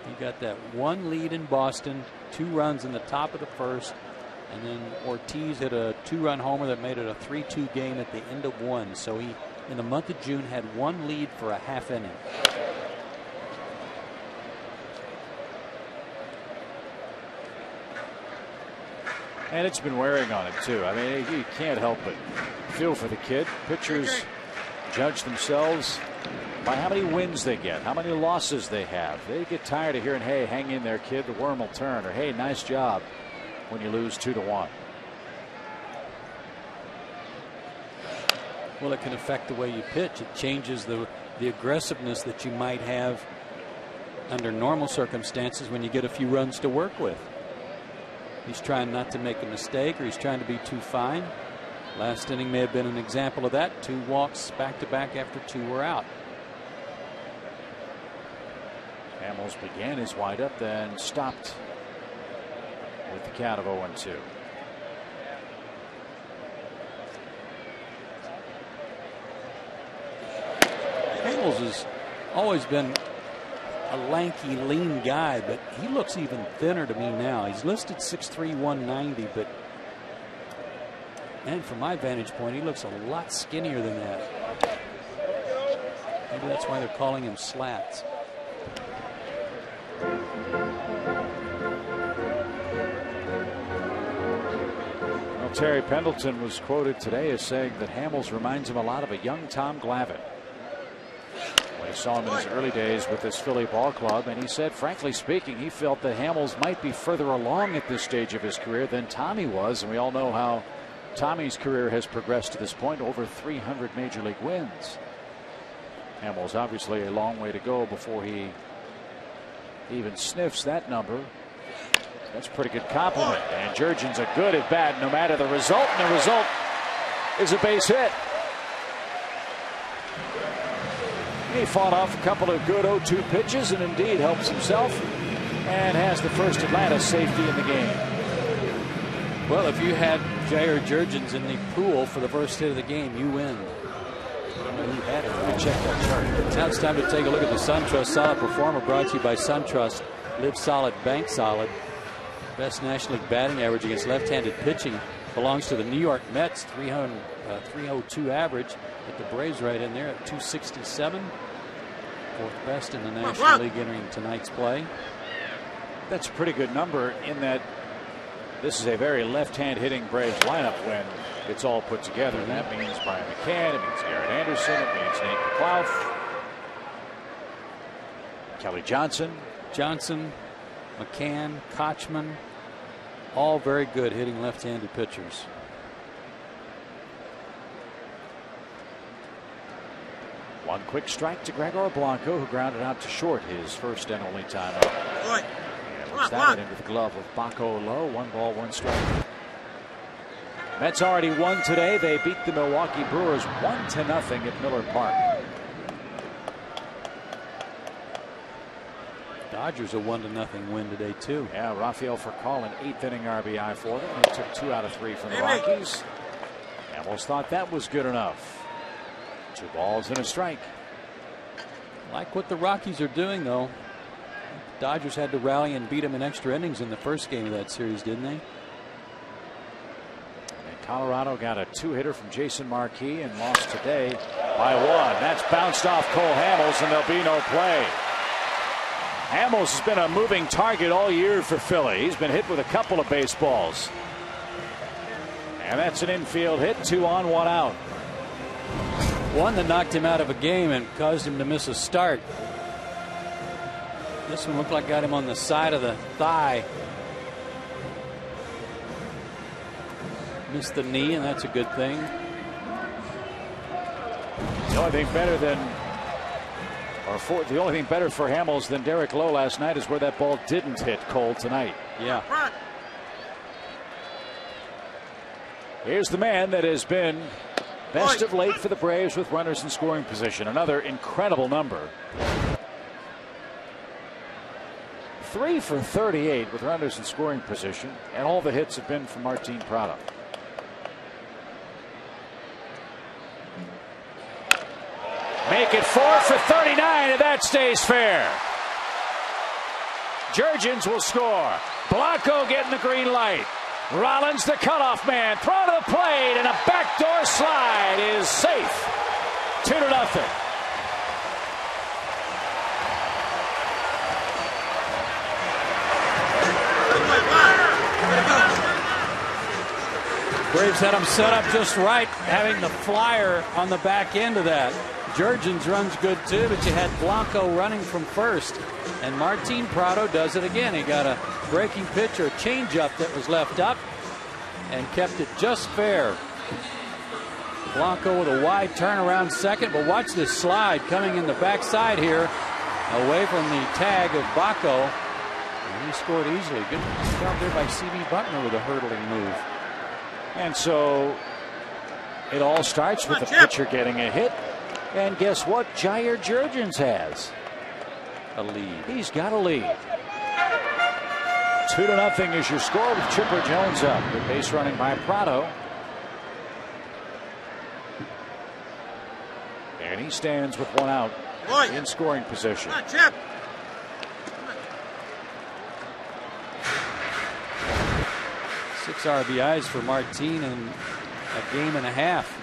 He got that 1 lead in Boston, 2 runs in the top of the first, and then Ortiz hit a 2-run homer that made it a 3-2 game at the end of 1. So he, in the month of June, had 1 lead for a half inning. And it's been wearing on him, too. I mean, you can't help but feel for the kid. Pitchers judge themselves by how many wins they get, how many losses they have. They get tired of hearing, hey, hang in there, kid, the worm will turn, or hey, nice job, when you lose 2-1. Well, it can affect the way you pitch. It changes the aggressiveness that you might have under normal circumstances when you get a few runs to work with. He's trying not to make a mistake, or he's trying to be too fine. Last inning may have been an example of that. 2 walks back to back after 2 were out. Hamels began his windup, then stopped with the count of 0-2. Hamels has always been a lanky, lean guy, but he looks even thinner to me now. He's listed 6'3", 190, but man, from my vantage point, he looks a lot skinnier than that. Maybe that's why they're calling him Slats. Well, Terry Pendleton was quoted today as saying that Hamels reminds him a lot of a young Tom Glavine. I saw him in his early days with this Philly ball club, and he said, frankly speaking, he felt that Hamels might be further along at this stage of his career than Tommy was, and we all know how Tommy's career has progressed to this point, over 300 major league wins. Hamels obviously a long way to go before he even sniffs that number. That's a pretty good compliment, and Jurgens a good at bat no matter the result, and the result is a base hit. He fought off a couple of good 0-2 pitches and indeed helps himself and has the first Atlanta safety in the game. Well, if you had Jair Jurgens in the pool for the first hit of the game, you win. I don't know who had it. Check that chart. Now it's time to take a look at the SunTrust Solid Performer, brought to you by SunTrust. Live solid, bank solid. Best National League batting average against left-handed pitching belongs to the New York Mets, 302 average. But the Braves right in there at 267. 4th best in the National League entering tonight's play. That's a pretty good number in that this is a very left-hand hitting Braves lineup when it's all put together. And that means Brian McCann, it means Garrett Anderson, it means Nate McLeod, Kelly Johnson, McCann, Kochman, all very good hitting left-handed pitchers. One quick strike to Gregor Blanco, who grounded out to short his first and only time up. And was that into the glove of Baco Low. 1 ball, 1 strike. Mets already won today. They beat the Milwaukee Brewers 1-0 at Miller Park. Dodgers a 1-0 win today too. Yeah, Rafael Furcal an 8th inning RBI for them. He took 2 out of 3 from the Rockies. Hamels thought that was good enough. 2 balls and a strike. Like what the Rockies are doing, though. Dodgers had to rally and beat them in extra innings in the first game of that series, didn't they? They Colorado got a 2-hitter from Jason Marquis and lost today by 1. That's bounced off Cole Hamels, and there'll be no play. Hamels has been a moving target all year for Philly. He's been hit with a couple of baseballs. And that's an infield hit. 2 on, 1 out. One that knocked him out of a game and caused him to miss a start. This one looked like got him on the side of the thigh. Missed the knee, and that's a good thing. The only thing better than, the only thing better for Hamels than Derek Lowe last night is where that ball didn't hit Cole tonight. Yeah. Here's the man that has been best of late for the Braves with runners in scoring position. Another incredible number. 3 for 38 with runners in scoring position, and all the hits have been from Martin Prado. Make it 4 for 39, and that stays fair. Jurgens will score. Blanco getting the green light. Rollins, the cutoff man, throw to the plate, and a backdoor slide is safe. 2-0. Braves had him set up just right, having the flyer on the back end of that. Jurgens runs good too, but you had Blanco running from first, and Martin Prado does it again. He got a breaking pitch or a changeup that was left up and kept it just fair. Blanco with a wide turnaround second, but watch this slide coming in the backside here, away from the tag of Baco, and he scored easily. Good job there by C.B. Buckner with a hurdling move. And so it all starts with the pitcher getting a hit. And guess what? Jair Jurgens has a lead. He's got a lead. 2-0 is your score with Chipper Jones up. Good base running by Prado. And he stands with 1 out in scoring position. 6 RBIs for Martin in a game and a half.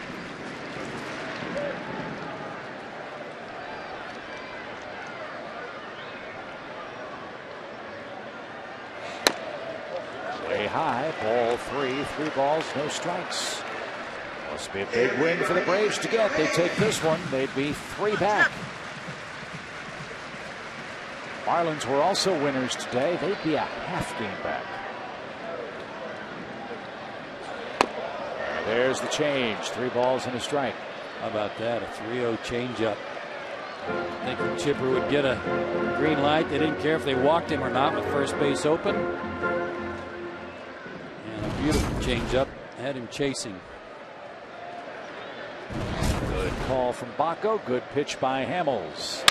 Way high, ball 3, 3 balls, no strikes. Must be a big win for the Braves to get. They take this one, they'd be 3 back. Marlins were also winners today. They'd be a half game back. There's the change. 3 balls and a strike. How about that? A 3-0 changeup. Thinking Chipper would get a green light. They didn't care if they walked him or not with first base open. And a beautiful changeup. Had him chasing. Good call from Baco. Good pitch by Hamels.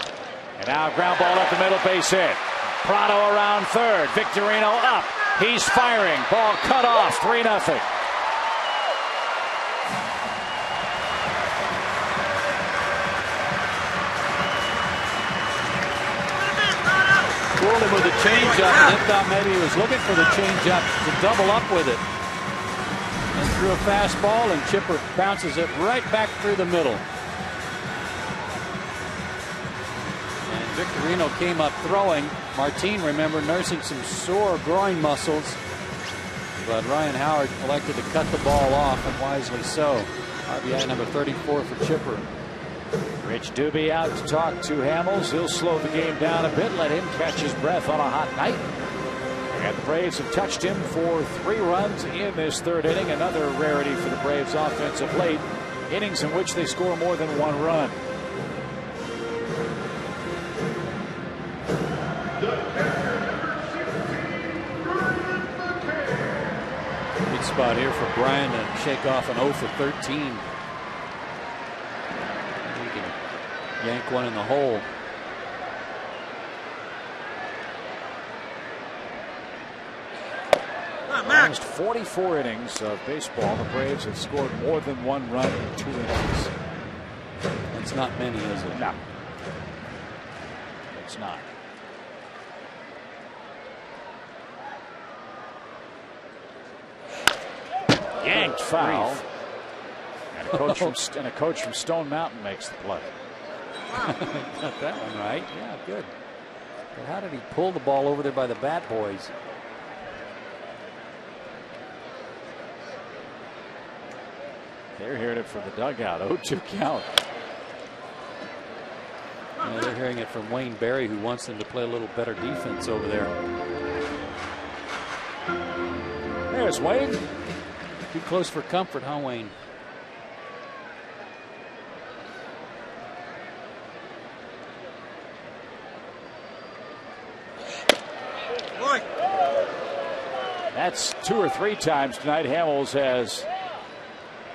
And now ground ball up the middle, base hit. Prado around third. Victorino up. He's firing. Ball cut off. 3-0. Fooled him with a changeup, and then thought maybe he was looking for the changeup to double up with it. And threw a fastball, and Chipper bounces it right back through the middle. And Victorino came up throwing. Martin, remember, nursing some sore groin muscles. But Ryan Howard elected to cut the ball off, and wisely so. RBI number 34 for Chipper. Rich Doobie out to talk to Hamels. He'll slow the game down a bit, let him catch his breath on a hot night. And the Braves have touched him for 3 runs in this 3rd inning. Another rarity for the Braves offense of late. Innings in which they score more than 1 run. Good spot here for Brian to shake off an 0 for 13. Yank one in the hole. Last 44 innings of baseball, the Braves have scored more than 1 run in 2 innings. It's not many, is it? No. It's not. Yanked foul. And a coach from Stone Mountain makes the play. Got that one right. Yeah, good. But how did he pull the ball over there by the bat boys? They're hearing it from the dugout. 0-2 count. Yeah, they're hearing it from Wayne Berry, who wants them to play a little better defense over there. There's Wayne. Too close for comfort, huh, Wayne? That's 2 or 3 times tonight Hamels has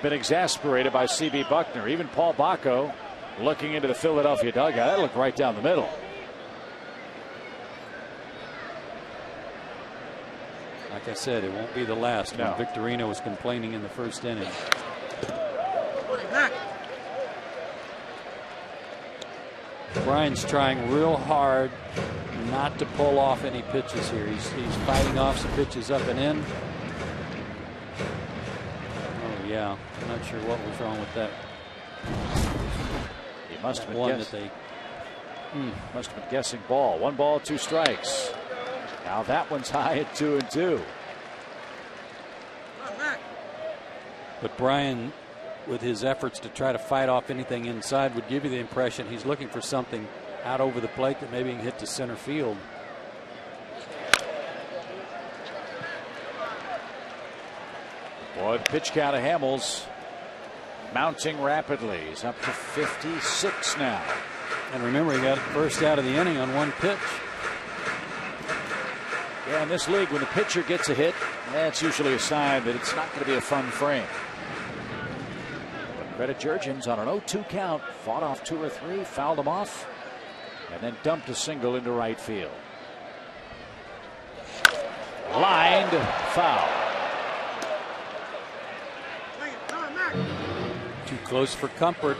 been exasperated by C.B. Buckner. Even Paul Bacco looking into the Philadelphia dugout. That looked right down the middle. Like I said, it won't be the last. No. When Victorino was complaining in the first inning. Brian's trying real hard not to pull off any pitches here. He's fighting off some pitches up and in. Oh yeah, I'm not sure what was wrong with that. He must have been one guessing. that they Must have been guessing ball. 1 ball, 2 strikes. Now that one's high at 2-2. But Brian, with his efforts to try to fight off anything inside, would give you the impression he's looking for something out over the plate that maybe he can hit to center field. Boy, the pitch count of Hamels mounting rapidly. He's up to 56 now. And remember, he got first out of the inning on 1 pitch. Yeah, in this league, when the pitcher gets a hit, that's usually a sign that it's not going to be a fun frame. But credit Jurgens on an 0-2 count. Fought off 2 or 3, fouled him off, and then dumped a single into right field. Lined foul. Too close for comfort.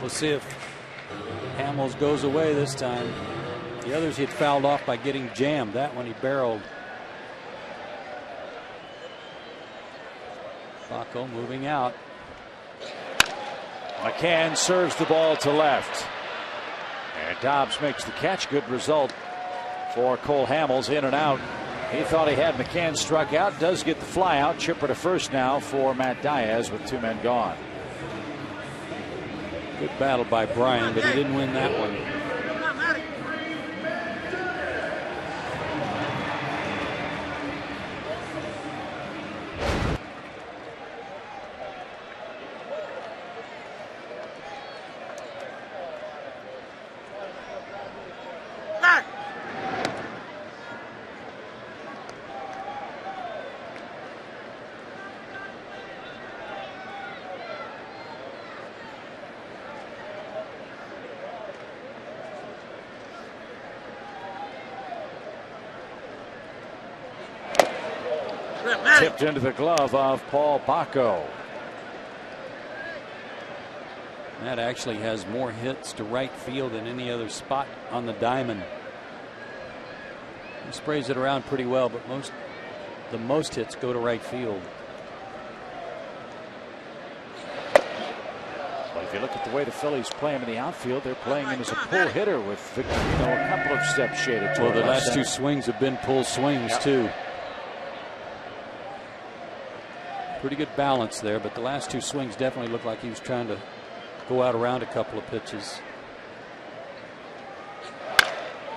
We'll see if Hamels goes away this time. The others he had fouled off by getting jammed. That one he barreled. Bacco moving out. McCann serves the ball to left. And Dobbs makes the catch. Good result for Cole Hamels, in and out. He thought he had McCann struck out. Does get the fly out. Chipper to first now for Matt Diaz with 2 men gone. Good battle by Brian, but he didn't win that one. Tipped into the glove of Paul Bacco. Matt actually has more hits to right field than any other spot on the diamond. He sprays it around pretty well, but the most hits go to right field. But if you look at the way the Phillies play him in the outfield, they're playing him as a pull hitter with Victorino a couple of steps shaded toward Well, the last left 2 center. swings have been pull swings, too. Pretty good balance there, but the last 2 swings definitely looked like he was trying to go out around a couple of pitches.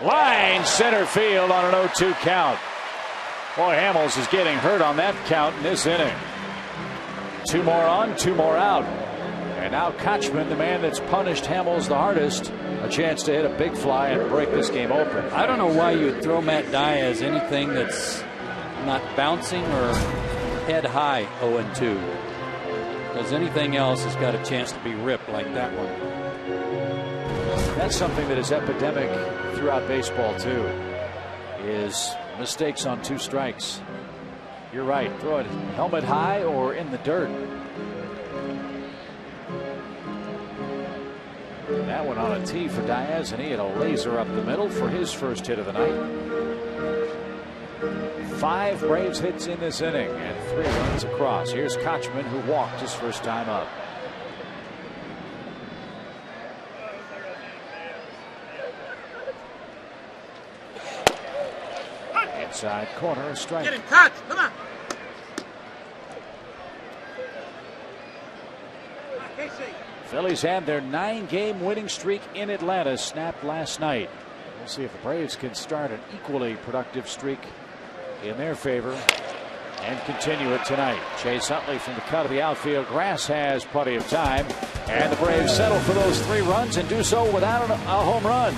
Line center field on an 0-2 count. Boy, Hamels is getting hurt on that count in this inning. 2 more on, 2 more out. And now Kochman, the man that's punished Hamels the hardest, a chance to hit a big fly and break this game open. I don't know why you would throw Matt Diaz anything that's not bouncing or head high 0-2. Because anything else has got a chance to be ripped like that one. That's something that is epidemic throughout baseball too, is mistakes on 2 strikes. You're right, throw it helmet high or in the dirt. That one on a tee for Diaz, and he had a laser up the middle for his first hit of the night. 5 Braves hits in this inning and 3 runs across. Here's Kochman, who walked his first time up. Inside corner, a strike. Get him, Koch. Come on. Phillies had their 9-game winning streak in Atlanta snapped last night. We'll see if the Braves can start an equally productive streak in their favor and continue it tonight. Chase Utley from the cut of the outfield grass has plenty of time, and the Braves settle for those 3 runs and do so without a home run.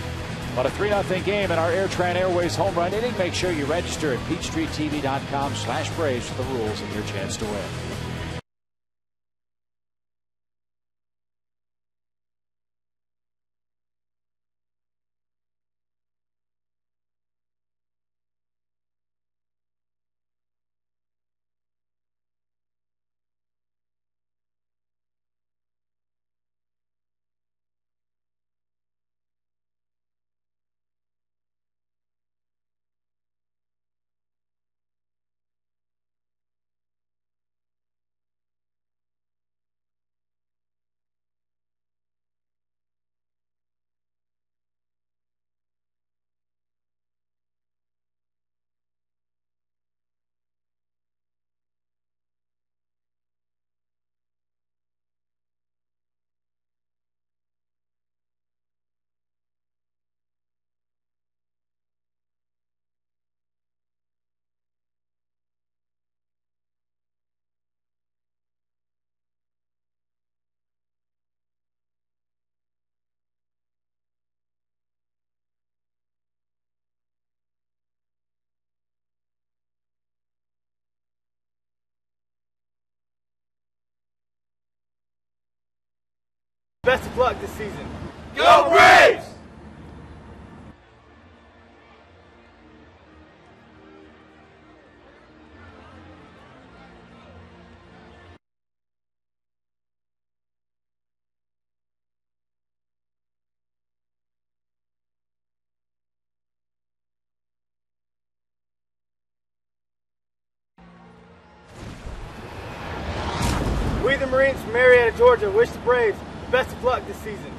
But a 3-0 game in our Airtran Airways home run inning. Make sure you register at PeachTreeTV.com/Braves for the rules and your chance to win. Best of luck this season. Go Braves! We the Marines from Marietta, Georgia wish the Braves the best of luck this season.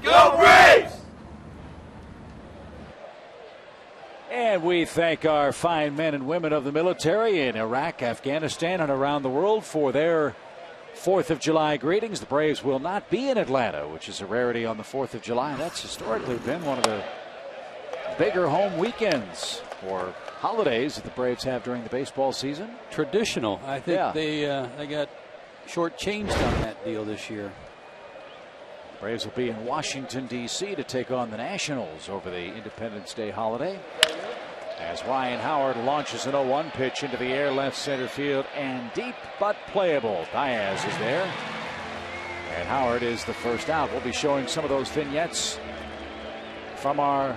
Go Braves! And we thank our fine men and women of the military in Iraq, Afghanistan, and around the world for their 4th of July greetings. The Braves will not be in Atlanta, which is a rarity on the 4th of July. That's historically been one of the bigger home weekends or holidays that the Braves have during the baseball season. Traditional. I think Yeah. they got shortchanged on that deal this year. Braves will be in Washington, D.C. to take on the Nationals over the Independence Day holiday. As Ryan Howard launches an 0-1 pitch into the air, left center field, and deep but playable. Diaz is there. And Howard is the first out. We'll be showing some of those vignettes from our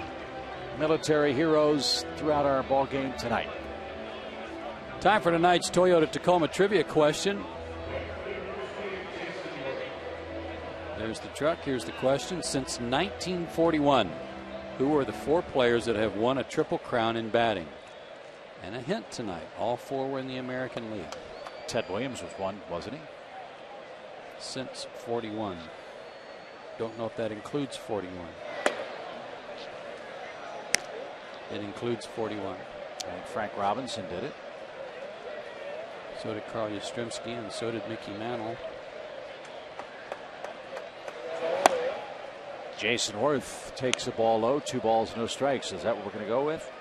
military heroes throughout our ball game tonight. Time for tonight's Toyota Tacoma trivia question. There's the truck. Here's the question. Since 1941, who are the 4 players that have won a Triple Crown in batting? And a hint tonight. All 4 were in the American League. Ted Williams was one, wasn't he? Since 41. Don't know if that includes 41. It includes 41. And Frank Robinson did it. So did Carl Yastrzemski, and so did Mickey Mantle. Jason Worth takes the ball low, 2 balls, no strikes. Is that what we're going to go with?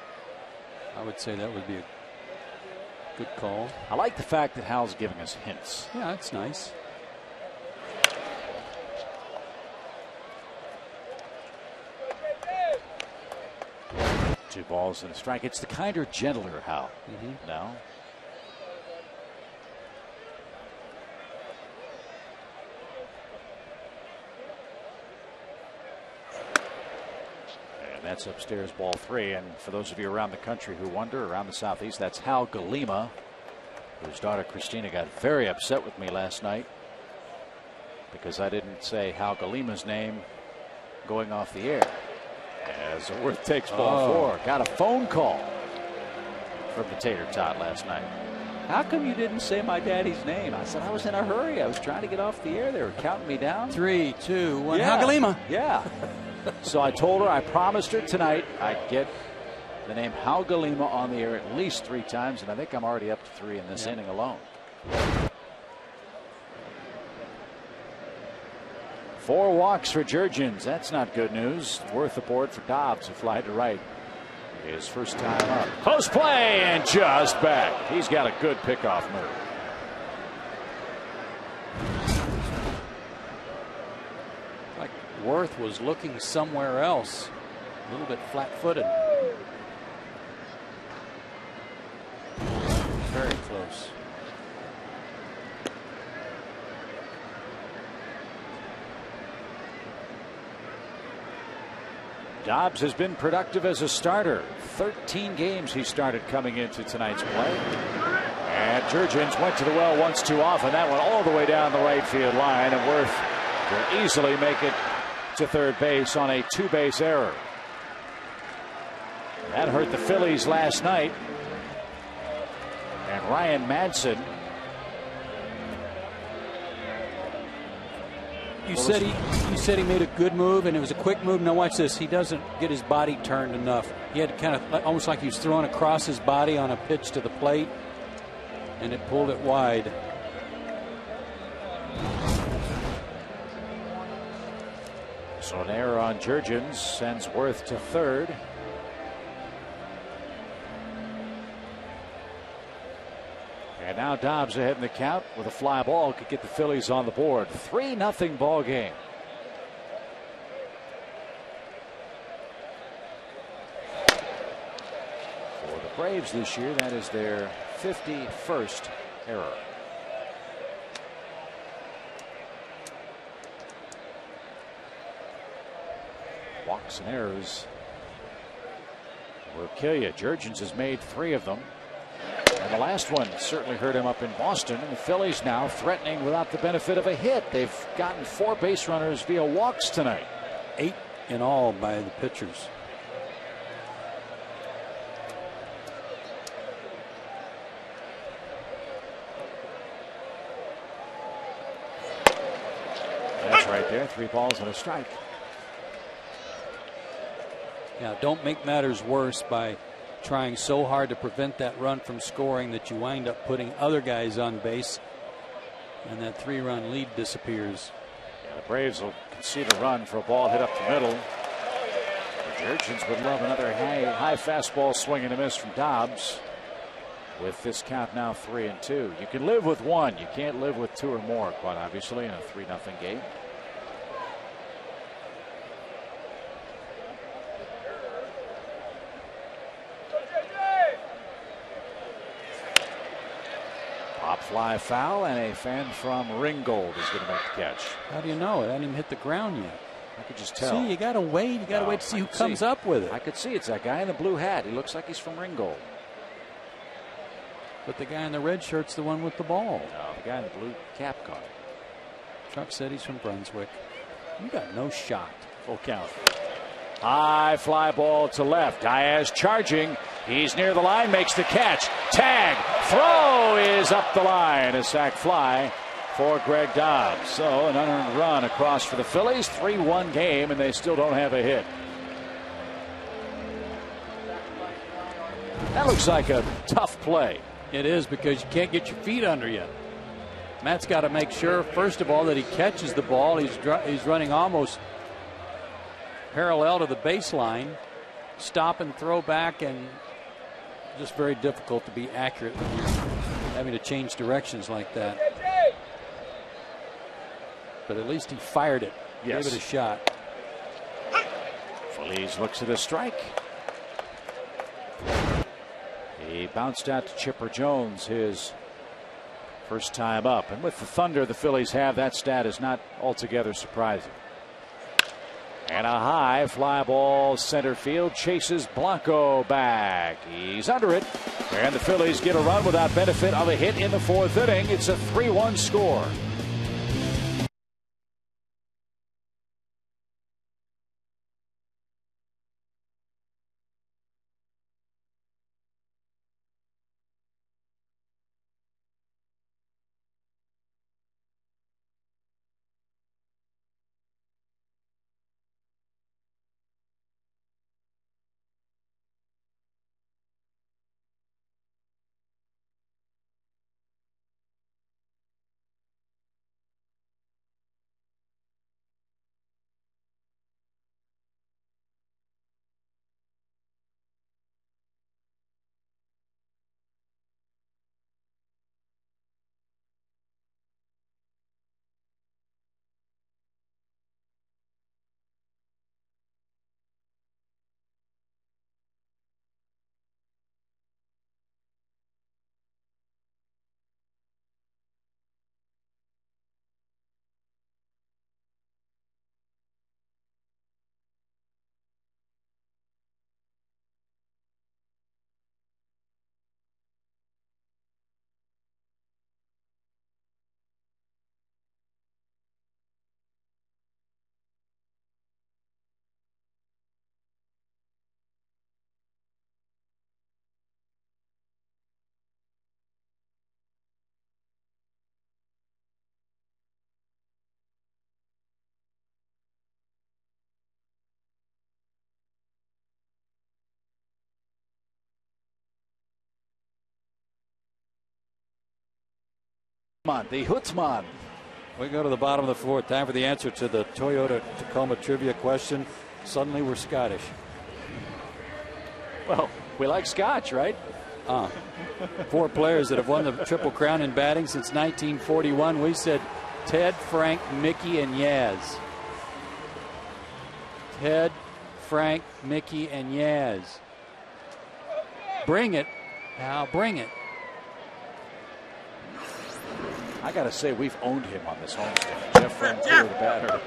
I would say that would be a good call. I like the fact that Hal's giving us hints. Yeah, that's nice. Two balls and a strike. It's the kinder, gentler Hal. No. That's upstairs, ball 3. And for those of you around the country who wonder, around the Southeast, that's Hal Galima, whose daughter Christina got very upset with me last night because I didn't say Hal Galima's name going off the air. As Worth takes ball 4. Got a phone call from the tater tot last night. How come you didn't say my daddy's name? I said I was in a hurry. I was trying to get off the air. They were counting me down. 3, 2, 1. Yeah. Hagalima. Yeah. So I told her, I promised her tonight I'd get the name Hagalima on the air at least 3 times, and I think I'm already up to 3 in this inning alone. 4 walks for Jurgens. That's not good news. Worth aboard for Dobbs, who fly to right. His first time up. Close play and just back. He's got a good pickoff move. Like Worth was looking somewhere else. A little bit flat-footed. Very close. Dobbs has been productive as a starter. 13 games he started coming into tonight's play. And Jurgens went to the well once too often. That one all the way down the right field line, and Worth will easily make it to third base on a 2-base error. That hurt the Phillies last night. And Ryan Madsen. You said he made a good move, and it was a quick move. Now watch this. He doesn't get his body turned enough. He had kind of almost like he was throwing across his body on a pitch to the plate, and it pulled it wide. So an error on Jurgens sends Worth to third. And now Dobbs ahead in the count with a fly ball could get the Phillies on the board. 3-0 ball game. For the Braves this year, that is their 51st error. Walks and errors will kill you. Jurgens has made 3 of them. And the last one certainly hurt him up in Boston. And the Phillies now threatening without the benefit of a hit. They've gotten 4 base runners via walks tonight. 8 in all by the pitchers. That's right there. 3 balls and a strike. Now, don't make matters worse by trying so hard to prevent that run from scoring that you wind up putting other guys on base, and that 3-run lead disappears. Yeah, the Braves will concede a run for a ball hit up the middle. The Jurgens would love another high fastball swing and a miss from Dobbs. With this count now 3-2. You can live with 1. You can't live with 2 or more, quite obviously, in a 3-0 game. Pop fly foul, and a fan from Ringgold is going to make the catch. How do you know? It hasn't even hit the ground yet. I could just tell. See, you got to wait. You got to wait to see who comes up with it. I could see it's that guy in the blue hat. He looks like he's from Ringgold. But the guy in the red shirt's the one with the ball. No, the guy in the blue cap caught it. Chuck said he's from Brunswick. You got no shot. Full count. High fly ball to left. Diaz charging. He's near the line, makes the catch. Tag. Throw is up the line. A sac fly for Greg Dobbs. So an unearned run across for the Phillies. 3-1 game, and they still don't have a hit. That looks like a tough play. It is, because you can't get your feet under you. Matt's got to make sure, first of all, that he catches the ball. He's running almost parallel to the baseline. Stop and throw back, and just very difficult to be accurate when you're having to change directions like that. But at least he fired it. Yes. Gave it a shot. Phillies looks at a strike. He bounced out to Chipper Jones his first time up. And with the Thunder the Phillies have, that stat is not altogether surprising. And a high fly ball center field chases Blanco back. He's under it. And the Phillies get a run without benefit of a hit in the 4th inning. It's a 3-1 score. The Hutzman. We go to the bottom of the fourth. Time for the answer to the Toyota Tacoma trivia question. Suddenly we're Scottish. Well, we like Scotch, right? 4 players that have won the Triple Crown in batting since 1941. We said Ted, Frank, Mickey, and Yaz. Ted, Frank, Mickey, and Yaz. Bring it. Now bring it. I got to say, we've owned him on this homestand. Jeff Francoeur, the batter.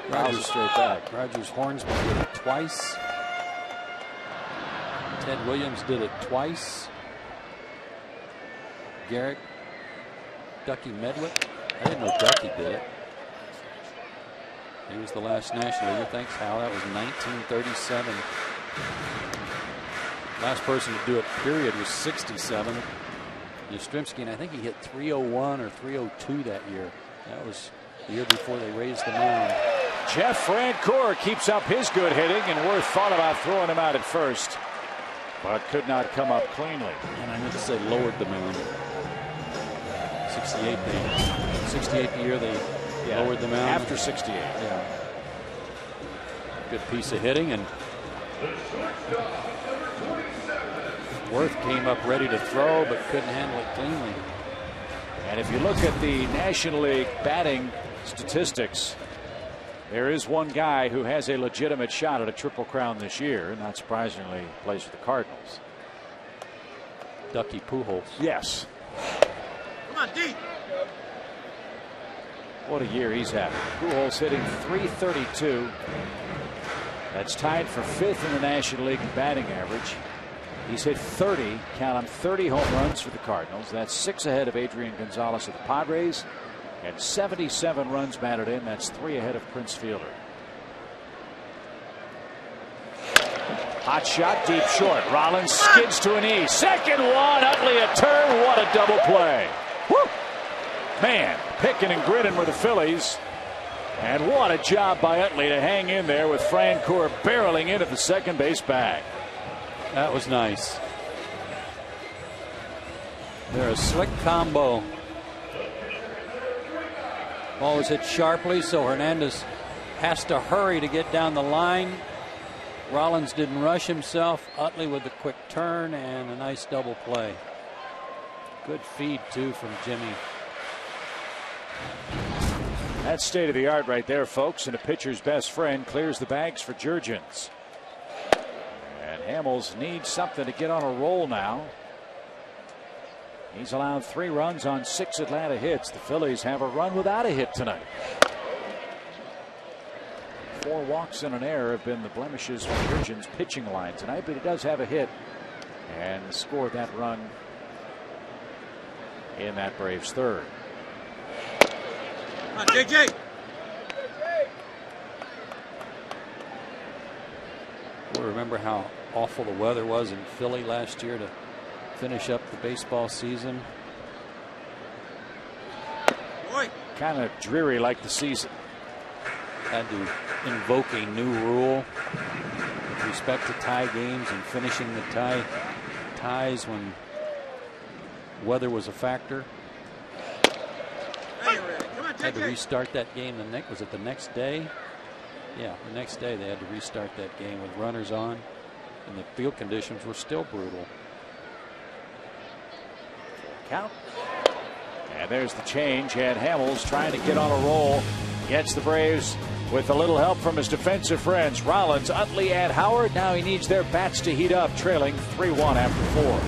Rogers straight back. Rogers Hornsby did it twice. Ted Williams did it twice. Garrick, Ducky Medwick. I didn't know Ducky did it. He was the last National Leaguer. Thanks, Hal. That was 1937. Last person to do it, period, was 67. Yastrzemski, and I think he hit 301 or 302 that year. That was the year before they raised the mound. Jeff Francoeur keeps up his good hitting, and Worth thought about throwing him out at first, but could not come up cleanly. And I meant to say lowered the mound. 68 the year they lowered the mound. After 68. Yeah. Good piece of hitting, and Worth came up ready to throw but couldn't handle it cleanly. And if you look at the National League batting statistics, there is one guy who has a legitimate shot at a Triple Crown this year, and not surprisingly plays for the Cardinals. Ducky Pujols. Yes. Come on, D. What a year he's having. Pujols hitting .332. That's tied for 5th in the National League in batting average. He's hit 30, count on 30 home runs for the Cardinals. That's 6 ahead of Adrian Gonzalez of the Padres, and 77 runs batted in. That's 3 ahead of Prince Fielder. Hot shot, deep short. Rollins skids to a knee. Second one, Utley a turn. What a double play. Woo! Man, picking and grinning with the Phillies. And what a job by Utley to hang in there with Francoeur barreling into the second base bag. That was nice. They're a slick combo. Ball was hit sharply, so Hernandez has to hurry to get down the line. Rollins didn't rush himself. Utley with the quick turn and a nice double play. Good feed, too, from Jimmy. That's state of the art right there, folks. And a pitcher's best friend clears the bags for Jurgens. And Hamels needs something to get on a roll now. He's allowed 3 runs on 6 Atlanta hits. The Phillies have a run without a hit tonight. 4 walks and an error have been the blemishes for Jurgens' pitching line tonight, but he does have a hit and scored that run in that Braves third. Come on, JJ. We'll remember how awful the weather was in Philly last year to finish up the baseball season. Boy. Kind of dreary like the season. Had to invoke a new rule with respect to tie games and finishing the ties when weather was a factor. Hey, come on, Had to JJ. restart that game was it the next day? Yeah, the next day they had to restart that game with runners on, and the field conditions were still brutal. Count. And there's the change, and Hamels trying to get on a roll. Gets the Braves with a little help from his defensive friends. Rollins, Utley, and Howard. Now he needs their bats to heat up, trailing 3-1 after 4.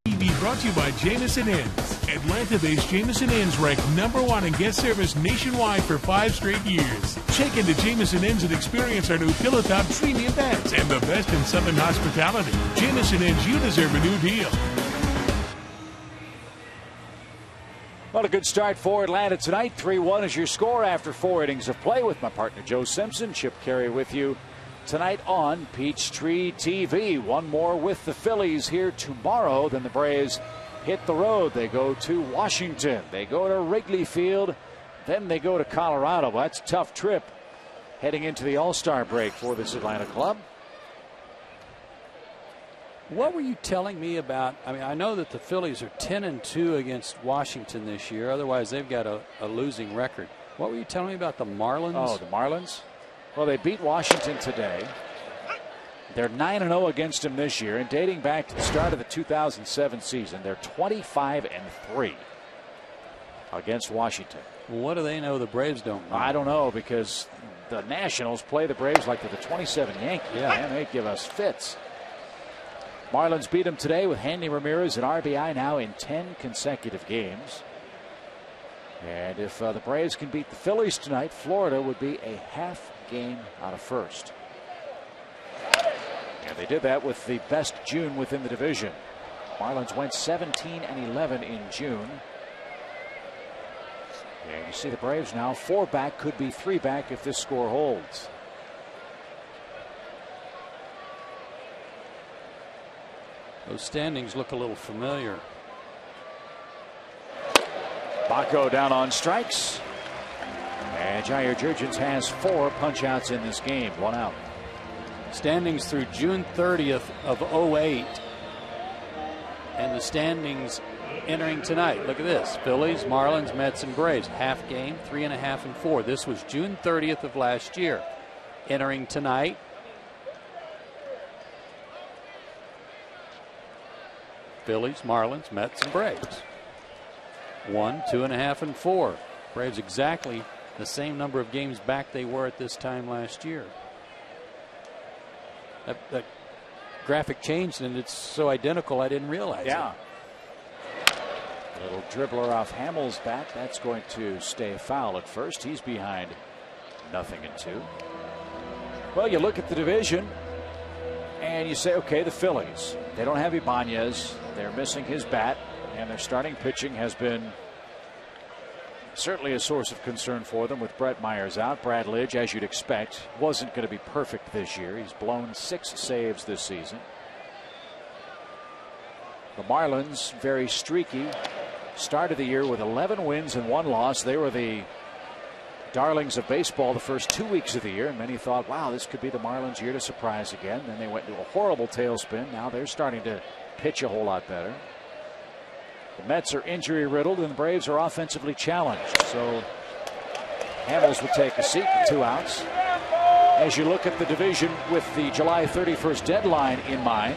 TV brought to you by Jameson Inns. Atlanta-based Jameson Inns ranked #1 in guest service nationwide for 5 straight years. Check into Jameson Inns and experience our new pillow top premium beds and the best in Southern hospitality. Jameson Inns, you deserve a new deal. Well, a good start for Atlanta tonight. 3-1 is your score after 4 innings of play with my partner Joe Simpson. Chip Carey with you tonight on Peachtree TV. One more with the Phillies here tomorrow. Then the Braves hit the road. They go to Washington. They go to Wrigley Field. Then they go to Colorado. Well, that's a tough trip heading into the All-Star break for this Atlanta club. What were you telling me about? I mean, I know that the Phillies are 10-2 against Washington this year. Otherwise, they've got a losing record. What were you telling me about the Marlins? Oh, the Marlins? Well, they beat Washington today. They're 9-0 against him this year, and dating back to the start of the 2007 season, they're 25-3 against Washington. Well, what do they know the Braves don't know? I don't know, because the Nationals play the Braves like they're the 27 Yankees. Yeah. And they give us fits. Marlins beat them today with Hanley Ramirez at RBI now in 10 consecutive games. And if the Braves can beat the Phillies tonight, Florida would be a half game out of first. And they did that with the best June within the division. Marlins went 17-11 in June. And you see the Braves now 4 back, could be 3 back if this score holds. Those standings look a little familiar. Baco down on strikes. And Jair Jurgens has 4 punch-outs in this game. 1 out. Standings through June 30th of 08. And the standings entering tonight. Look at this. Phillies, Marlins, Mets, and Braves. Half game, 3.5 and 4. This was June 30th of last year. Entering tonight. Phillies, Marlins, Mets, and Braves. 1, 2.5, and 4. Braves exactly the same number of games back they were at this time last year. That graphic changed, and it's so identical I didn't realize it. Little dribbler off Hamels' bat. That's going to stay foul at first. He's behind 0-2. Well, you look at the division and you say, okay, the Phillies. They don't have Ibanez. They're missing his bat, and their starting pitching has been certainly a source of concern for them with Brett Myers out. Brad Lidge, as you'd expect, wasn't going to be perfect this year. He's blown 6 saves this season. The Marlins, very streaky, started the year with 11 wins and 1 loss. They were the darlings of baseball the first 2 weeks of the year, and many thought, wow, this could be the Marlins' year to surprise again. Then they went into a horrible tailspin. Now they're starting to pitch a whole lot better. The Mets are injury riddled, and the Braves are offensively challenged. So Hamels would take a seat with 2 outs. As you look at the division with the July 31st deadline in mind,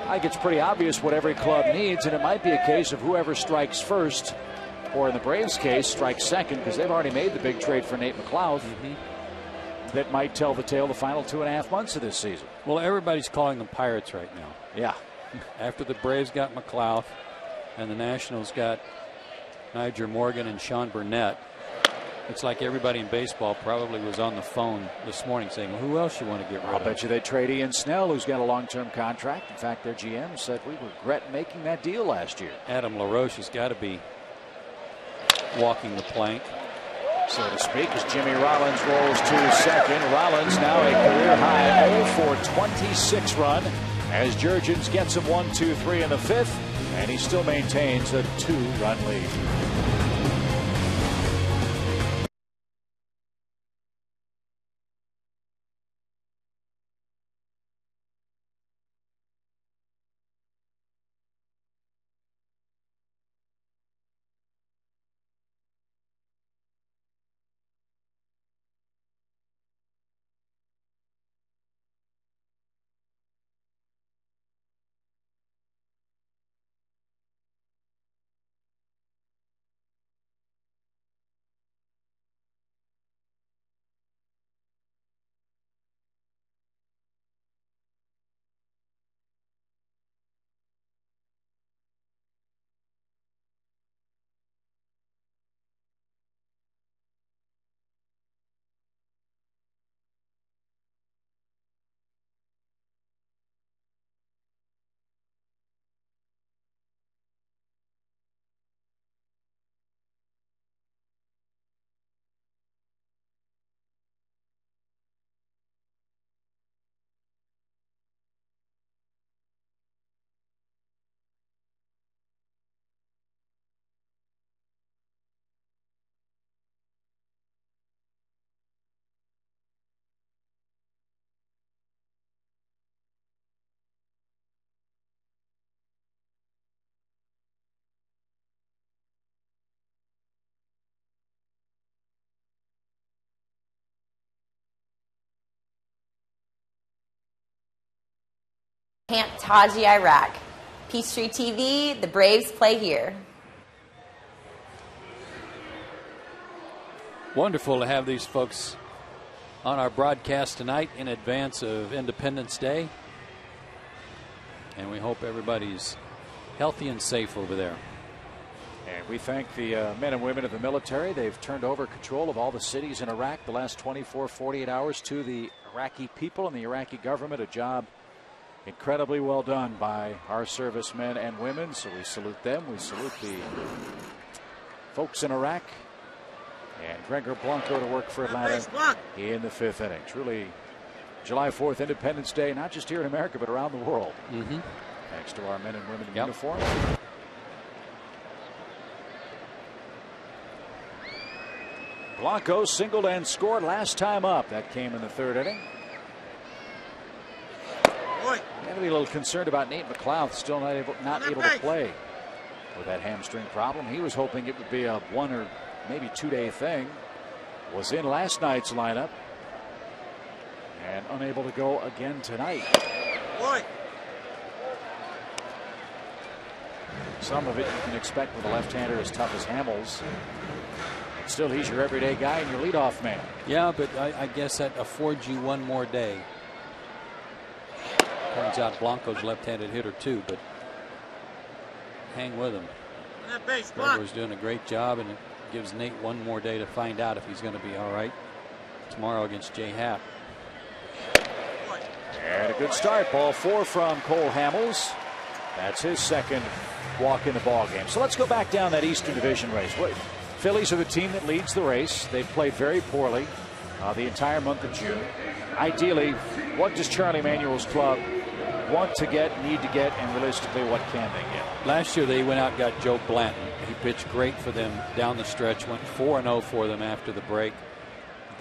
I think it's pretty obvious what every club needs, and it might be a case of whoever strikes first, or in the Braves' case, strikes second, because they've already made the big trade for Nate McLeod. That might tell the tale the final 2.5 months of this season. Well, everybody's calling them Pirates right now. Yeah. After the Braves got McLeod and the Nationals got Niger Morgan and Sean Burnett, it's like everybody in baseball probably was on the phone this morning saying, well, who else you want to get rid of? I'll bet you they trade Ian Snell, who's got a long-term contract. In fact, their GM said we regret making that deal last year. Adam LaRoche has got to be walking the plank, so to speak, as Jimmy Rollins rolls to second. Rollins now a career high 0 for 26 run as Jurgens gets him 1-2-3 in the 5th, and he still maintains a 2-run lead. Camp Taji, Iraq. Peachtree TV, the Braves play here. Wonderful to have these folks on our broadcast tonight in advance of Independence Day. And we hope everybody's healthy and safe over there. And we thank the men and women of the military. They've turned over control of all the cities in Iraq the last 24, 48 hours to the Iraqi people and the Iraqi government. A job incredibly well done by our servicemen and women. So we salute them. We salute the folks in Iraq. And Gregor Blanco to work for Atlanta in the 5th inning. Truly July 4th, Independence Day, not just here in America, but around the world. Thanks to our men and women in uniform. Blanco singled and scored last time up. That came in the 3rd inning. Got to be a little concerned about Nate McLeod still not able to play with that hamstring problem. He was hoping it would be a 1 or maybe 2-day thing. Was in last night's lineup and unable to go again tonight. Some of it you can expect with a left-hander as tough as Hamels. Still, he's your everyday guy and your leadoff man. Yeah, but I guess that affords you one more day. Turns out Blanco's left-handed hitter too, but hang with him. Gregor's doing a great job, and it gives Nate one more day to find out if he's going to be all right tomorrow against Jay Happ. And a good start. Ball 4 from Cole Hamels. That's his 2nd walk in the ball game. So let's go back down that Eastern Division race. Phillies are the team that leads the race. They've played very poorly the entire month of June. Ideally, what does Charlie Manuel's club want to get, need to get, and realistically, what can they get? Last year, they went out and got Joe Blanton. He pitched great for them down the stretch, went 4-0 for them after the break.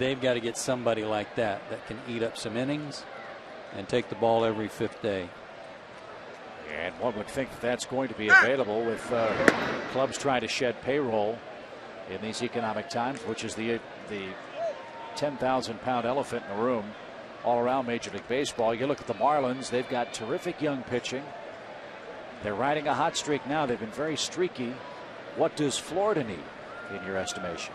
They've got to get somebody like that can eat up some innings and take the ball every 5th day. And one would think that's going to be available with clubs trying to shed payroll in these economic times, which is the 10,000-pound elephant in the room all around Major League Baseball. You look at the Marlins, they've got terrific young pitching. They're riding a hot streak now. They've been very streaky. What does Florida need, in your estimation?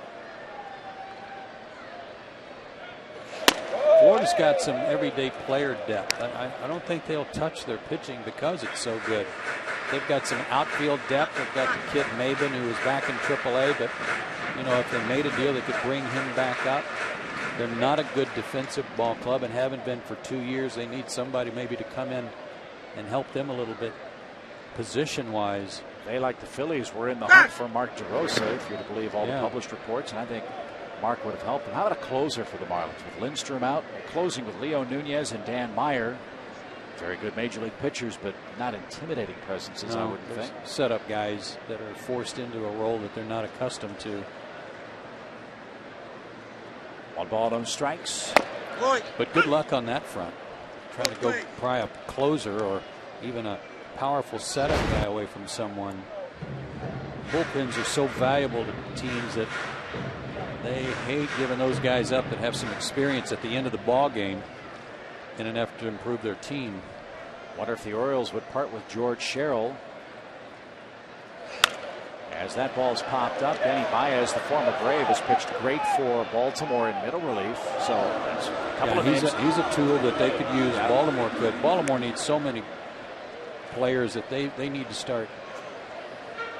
Florida's got some everyday player depth. I don't think they'll touch their pitching because it's so good. They've got some outfield depth. They've got the kid Maben, who is back in AAA, but you know, if they made a deal, they could bring him back up. They're not a good defensive ball club and haven't been for 2 years. They need somebody maybe to come in and help them a little bit position-wise. They, like the Phillies, were in the hunt for Mark DeRosa, if you're to believe all the published reports, and I think Mark would have helped them. How about a closer for the Marlins with Lindstrom out, closing with Leo Nunez and Dan Meyer? Very good Major League pitchers, but not intimidating presences, I wouldn't think. Setup guys that are forced into a role that they're not accustomed to. 1 ball, no strikes. But good luck on that front. Trying to go pry a closer or even a powerful setup guy away from someone. Bullpens are so valuable to teams that they hate giving those guys up that have some experience at the end of the ball game in an effort to improve their team. Wonder if the Orioles would part with George Sherrill. As that ball's popped up, Benny Baez, the former Brave, has pitched great for Baltimore in middle relief. So that's a couple of names. He's a tool that they could use. Baltimore could. Baltimore needs so many players that they need to start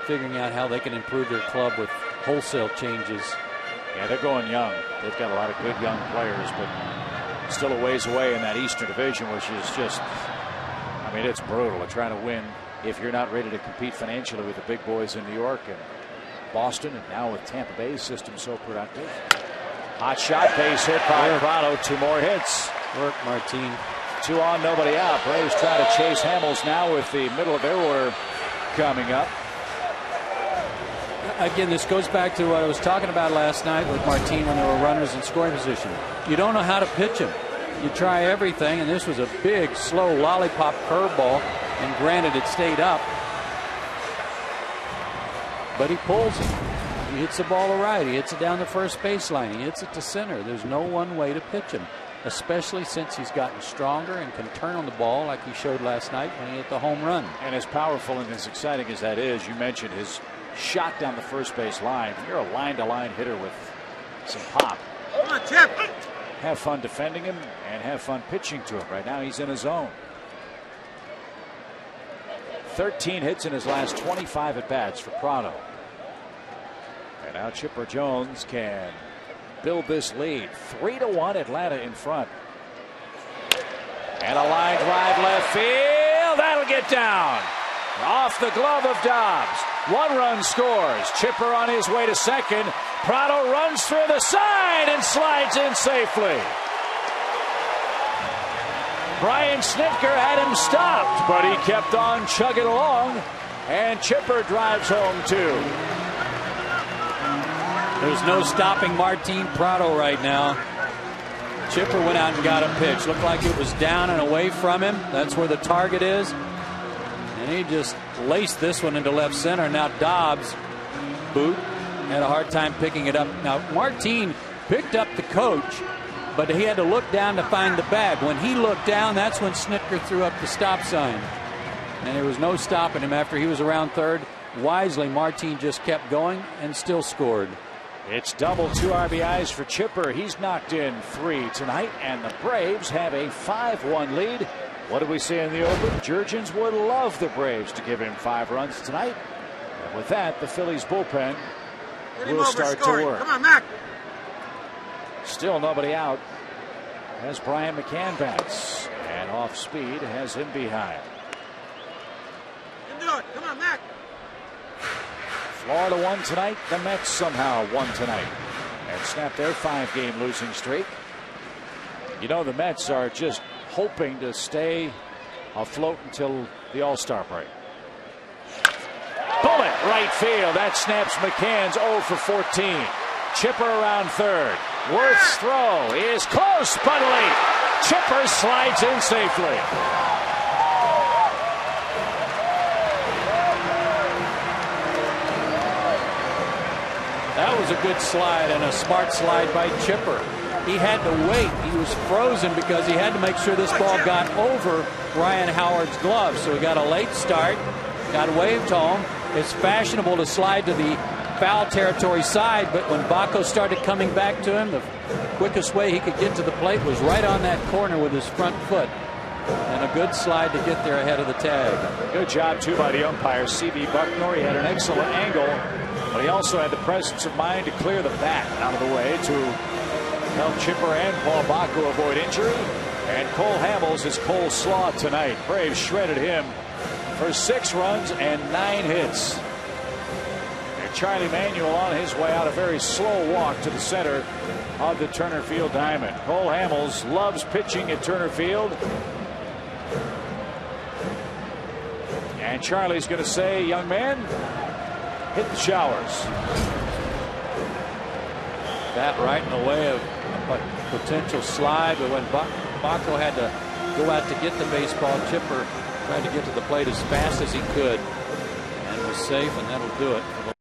figuring out how they can improve their club with wholesale changes. Yeah, they're going young. They've got a lot of good young players, but still a ways away in that Eastern Division, which is just, I mean, it's brutal. They're trying to win if you're not ready to compete financially with the big boys in New York and Boston, and now with Tampa Bay's system so productive. Hot shot, base hit by Prado. 2 more hits. Work, Martin. 2 on, nobody out. Braves trying to chase Hamels now with the middle of their order coming up. Again, this goes back to what I was talking about last night with Martin when there were runners in scoring position. You don't know how to pitch him. You try everything, and this was a big, slow lollipop curveball, and granted it stayed up. But he pulls it. He hits the ball right. He hits it down the first baseline. He hits it to center. There's no one way to pitch him. especially since he's gotten stronger and can turn on the ball like he showed last night when he hit the home run. And as powerful and as exciting as that is, you mentioned his shot down the first base line. You're a line-to-line hitter with some pop. Come on, Chip. Have fun defending him and have fun pitching to him. Right now he's in his zone. 13 hits in his last 25 at-bats for Prado. And now Chipper Jones can build this lead. 3-1 Atlanta in front. And a line drive left field. That'll get down. Off the glove of Dobbs. 1 run scores. Chipper on his way to second. Prado runs through the side and slides in safely. Brian Snitker had him stopped, but he kept on chugging along, and Chipper drives home 2. There's no stopping Martin Prado right now. Chipper went out and got a pitch. Looked like it was down and away from him. That's where the target is. And he just laced this one into left center. Now Dobbs, boot, had a hard time picking it up. Now Martin picked up the coach, but he had to look down to find the bag. When he looked down, that's when Snitker threw up the stop sign. And there was no stopping him after he was around third. Wisely, Martin just kept going and still scored. It's double 2 RBIs for Chipper. He's knocked in 3 tonight, and the Braves have a 5-1 lead. What did we say in the open? Jurgens would love the Braves to give him 5 runs tonight. And with that, the Phillies bullpen will start to work. Come on, Mac. Still nobody out as Brian McCann bats, and off speed has him behind. You can do it. Come on, Mac. Florida won tonight. The Mets somehow won tonight and snapped their 5-game losing streak. You know, the Mets are just hoping to stay afloat until the All-Star break. Bullet right field. That snaps McCann's 0 for 14. Chipper around third. Worth's throw is close but late. Chipper slides in safely. That was a good slide and a smart slide by Chipper. He had to wait. He was frozen because he had to make sure this ball got over Ryan Howard's glove. So he got a late start, got waved home. It's fashionable to slide to the foul territory side, but when Baco started coming back to him, the quickest way he could get to the plate was right on that corner with his front foot. And a good slide to get there ahead of the tag. Good job, too, by the umpire, C.B. Bucknor. He had an excellent angle, but he also had the presence of mind to clear the bat out of the way to help Chipper and Paul Baco avoid injury. And Cole Hamels is Cole Slaw tonight. Braves shredded him for 6 runs and 9 hits. And Charlie Manuel on his way out, a very slow walk to the center of the Turner Field diamond. Cole Hamels loves pitching at Turner Field. And Charlie's going to say, young man, hit the showers. That right in the way of a potential slide, but when Baco had to go out to get the baseball, Chipper tried to get to the plate as fast as he could and was safe, and that'll do it for the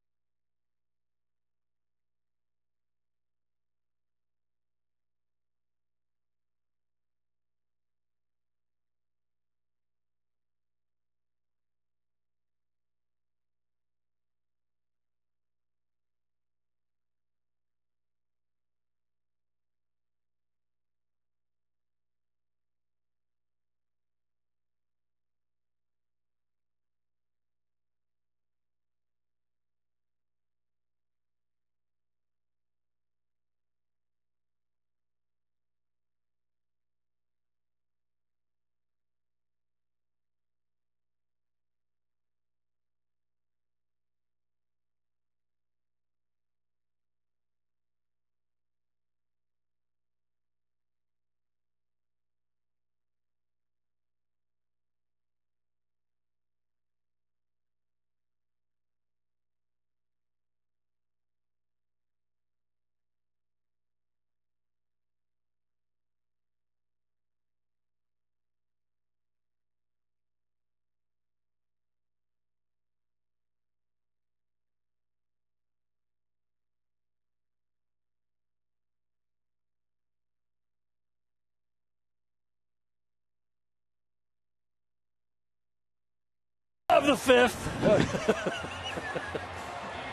of the fifth.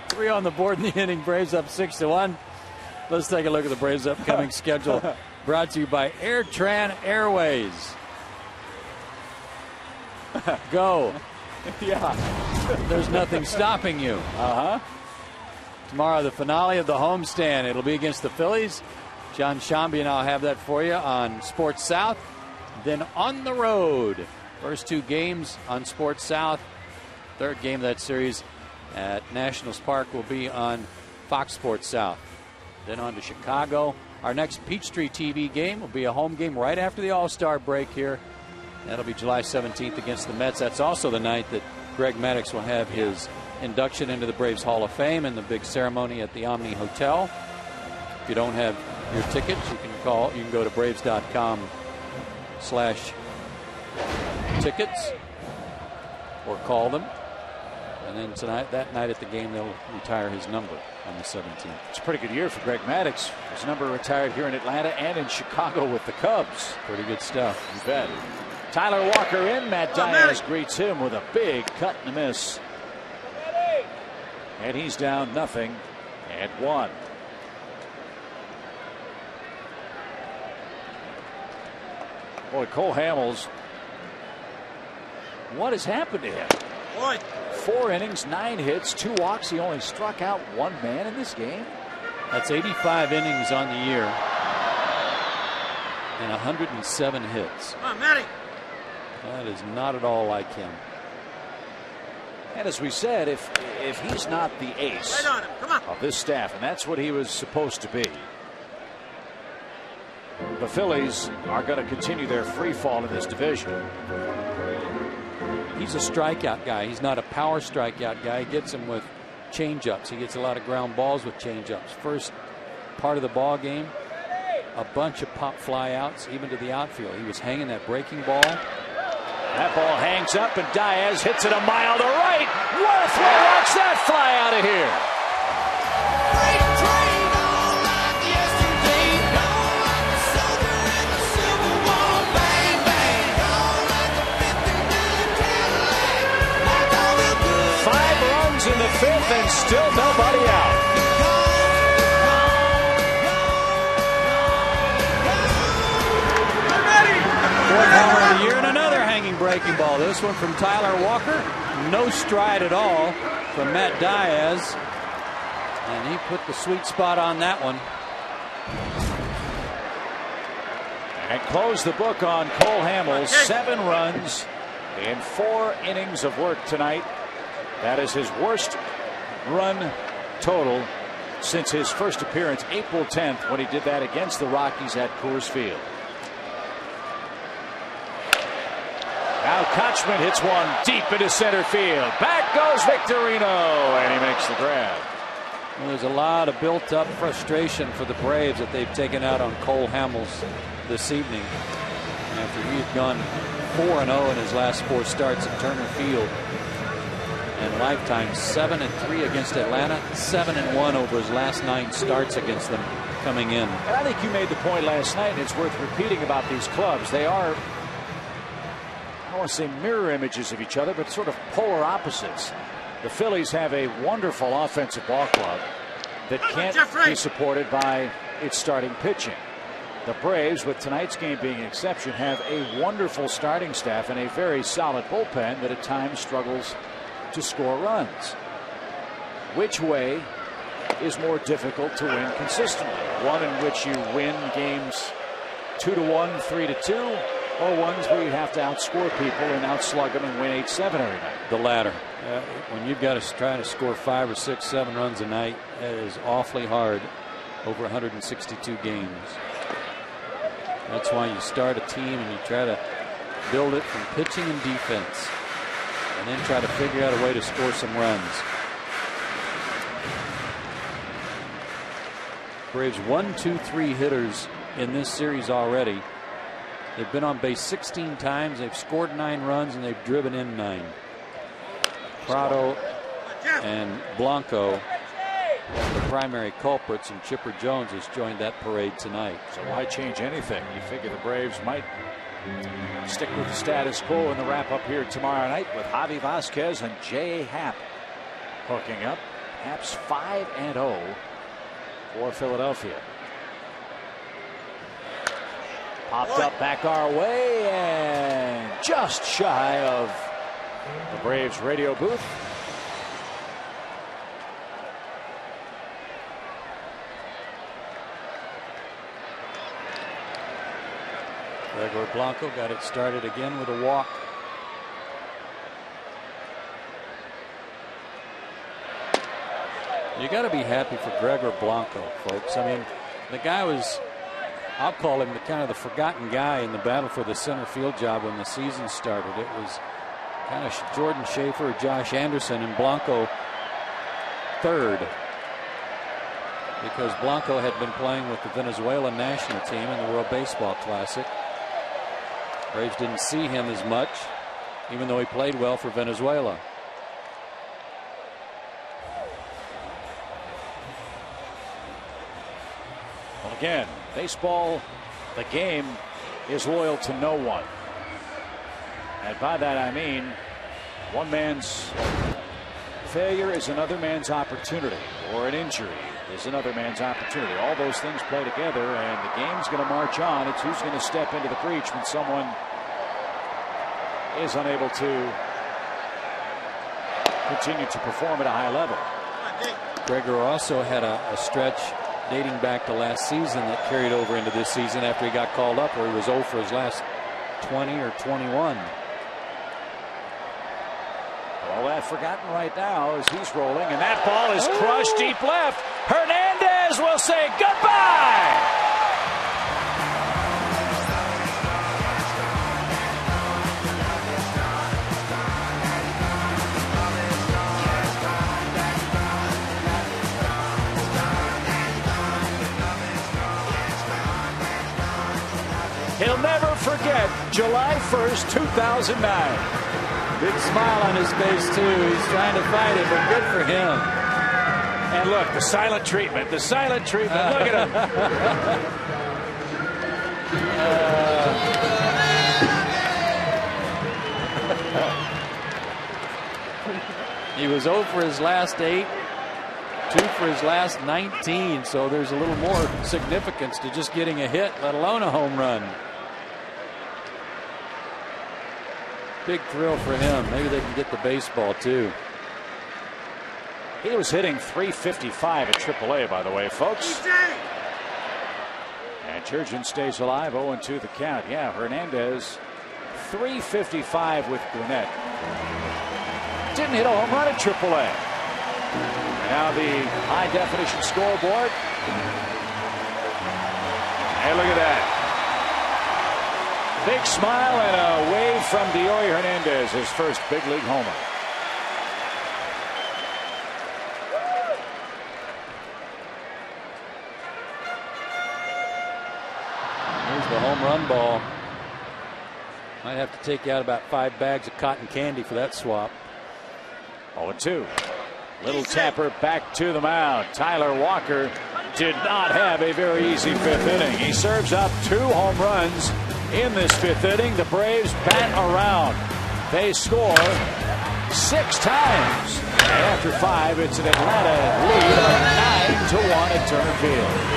3 on the board in the inning. Braves up 6-1. Let's take a look at the Braves' upcoming schedule. Brought to you by AirTran Airways. Go. Yeah. There's nothing stopping you. Tomorrow, the finale of the homestand. It'll be against the Phillies. John Shambi and I'll have that for you on Sports South. Then on the road. First 2 games on Sports South. Third game of that series at Nationals Park will be on Fox Sports South. Then on to Chicago. Our next Peachtree TV game will be a home game right after the All-Star break here. That'll be July 17th against the Mets. That's also the night that Greg Maddux will have his induction into the Braves Hall of Fame and the big ceremony at the Omni Hotel. If you don't have your tickets, you can go to Braves.com/tickets or call them. And then that night at the game, they'll retire his number on the 17th. It's a pretty good year for Greg Maddux. His number retired here in Atlanta and in Chicago with the Cubs. Pretty good stuff. You bet. Tyler Walker in. Matt Diaz greets him with a big cut and a miss. And he's down 0-1. Boy, Cole Hamels. What has happened to him? 4 innings, 9 hits, 2 walks. He only struck out 1 man in this game. That's 85 innings on the year and 107 hits. Come on, Matty. That is not at all like him. And as we said, if he's not the ace Right on him. Come on. of this staff, and that's what he was supposed to be, the Phillies are going to continue their free fall in this division. He's a strikeout guy. He's not a power strikeout guy. He gets them with changeups. He gets a lot of ground balls with changeups. First part of the ball game, a bunch of pop fly outs, even to the outfield. He was hanging that breaking ball. That ball hangs up, and Diaz hits it a mile to right. What a throw! Watch that fly out of here. In the 5th and still nobody out. Fourth homer of the year and another hanging breaking ball. This one from Tyler Walker. No stride at all from Matt Diaz. And he put the sweet spot on that one. And close the book on Cole Hamels. 7 runs in 4 innings of work tonight. That is his worst run total since his first appearance April 10th when he did that against the Rockies at Coors Field. Now Kochman hits one deep into center field. Back goes Victorino, and he makes the grab. Well, there's a lot of built-up frustration for the Braves that they've taken out on Cole Hamels this evening. After he had gone 4-0 in his last 4 starts at Turner Field. And lifetime 7-3 against Atlanta, 7-1 over his last 9 starts against them coming in. And I think you made the point last night, and it's worth repeating about these clubs. They are, I don't want to say mirror images of each other, but sort of polar opposites. The Phillies have a wonderful offensive ball club that can't be supported by its starting pitching. The Braves, with tonight's game being an exception, have a wonderful starting staff and a very solid bullpen that at times struggles to score runs. Which way is more difficult to win consistently? One in which you win games 2-1, 3-2, or ones where you have to outscore people and outslug them and win 8-7 every night? The latter. When you've got to try to score 5 or 6, 7 runs a night, that is awfully hard over 162 games. That's why you start a team and you try to build it from pitching and defense, and then try to figure out a way to score some runs. Braves 1, 2, 3 hitters in this series already. They've been on base 16 times. They've scored 9 runs and they've driven in 9. Prado and Blanco, the primary culprits, and Chipper Jones has joined that parade tonight. So why change anything? You figure the Braves might Stick with the status quo in the wrap-up here tomorrow night with Javi Vasquez and Jay Happ hooking up. Happ's 5-0 for Philadelphia. Popped up back our way and just shy of the Braves radio booth. Gregor Blanco got it started again with a walk. You got to be happy for Gregor Blanco, folks. I mean, the guy was, I'll call him the kind of the forgotten guy in the battle for the center field job when the season started. It was kind of Jordan Schaefer or Josh Anderson and Blanco third, because Blanco had been playing with the Venezuelan national team in the World Baseball Classic. Braves didn't see him as much, even though he played well for Venezuela. Well, again, baseball, the game is loyal to no one. And by that I mean one man's failure is another man's opportunity, or an injury is another man's opportunity. All those things play together, and the game's going to march on. It's who's going to step into the breach when someone is unable to continue to perform at a high level. Gregor also had a stretch dating back to last season that carried over into this season after he got called up, where he was 0 for his last 20 or 21. All that forgotten right now as he's rolling, and that ball is crushed deep left. Hernandez will say goodbye. He'll never forget July 1st, 2009. Big smile on his face, too. He's trying to fight it, but good for him. And look, the silent treatment. The silent treatment. Look at him. He was 0 for his last 8, 2 for his last 19, so there's a little more significance to just getting a hit, let alone a home run. Big thrill for him. Maybe they can get the baseball too. He was hitting .355 at AAA, by the way, folks. And Turgeon stays alive. 0-2 the count. Yeah, Hernandez .355 with Gwinnett. Didn't hit a home run at AAA. Now the high definition scoreboard. Hey, look at that. Big smile and a wave from Dioy Hernandez, his first big league homer. Here's the home run ball. Might have to take you out about 5 bags of cotton candy for that swap. 0-2. Little tapper back to the mound. Tyler Walker did not have a very easy 5th inning. He serves up 2 home runs in this 5th inning. The Braves bat around. They score 6 times. And after 5, it's an Atlanta lead of 9-1 at Turner Field.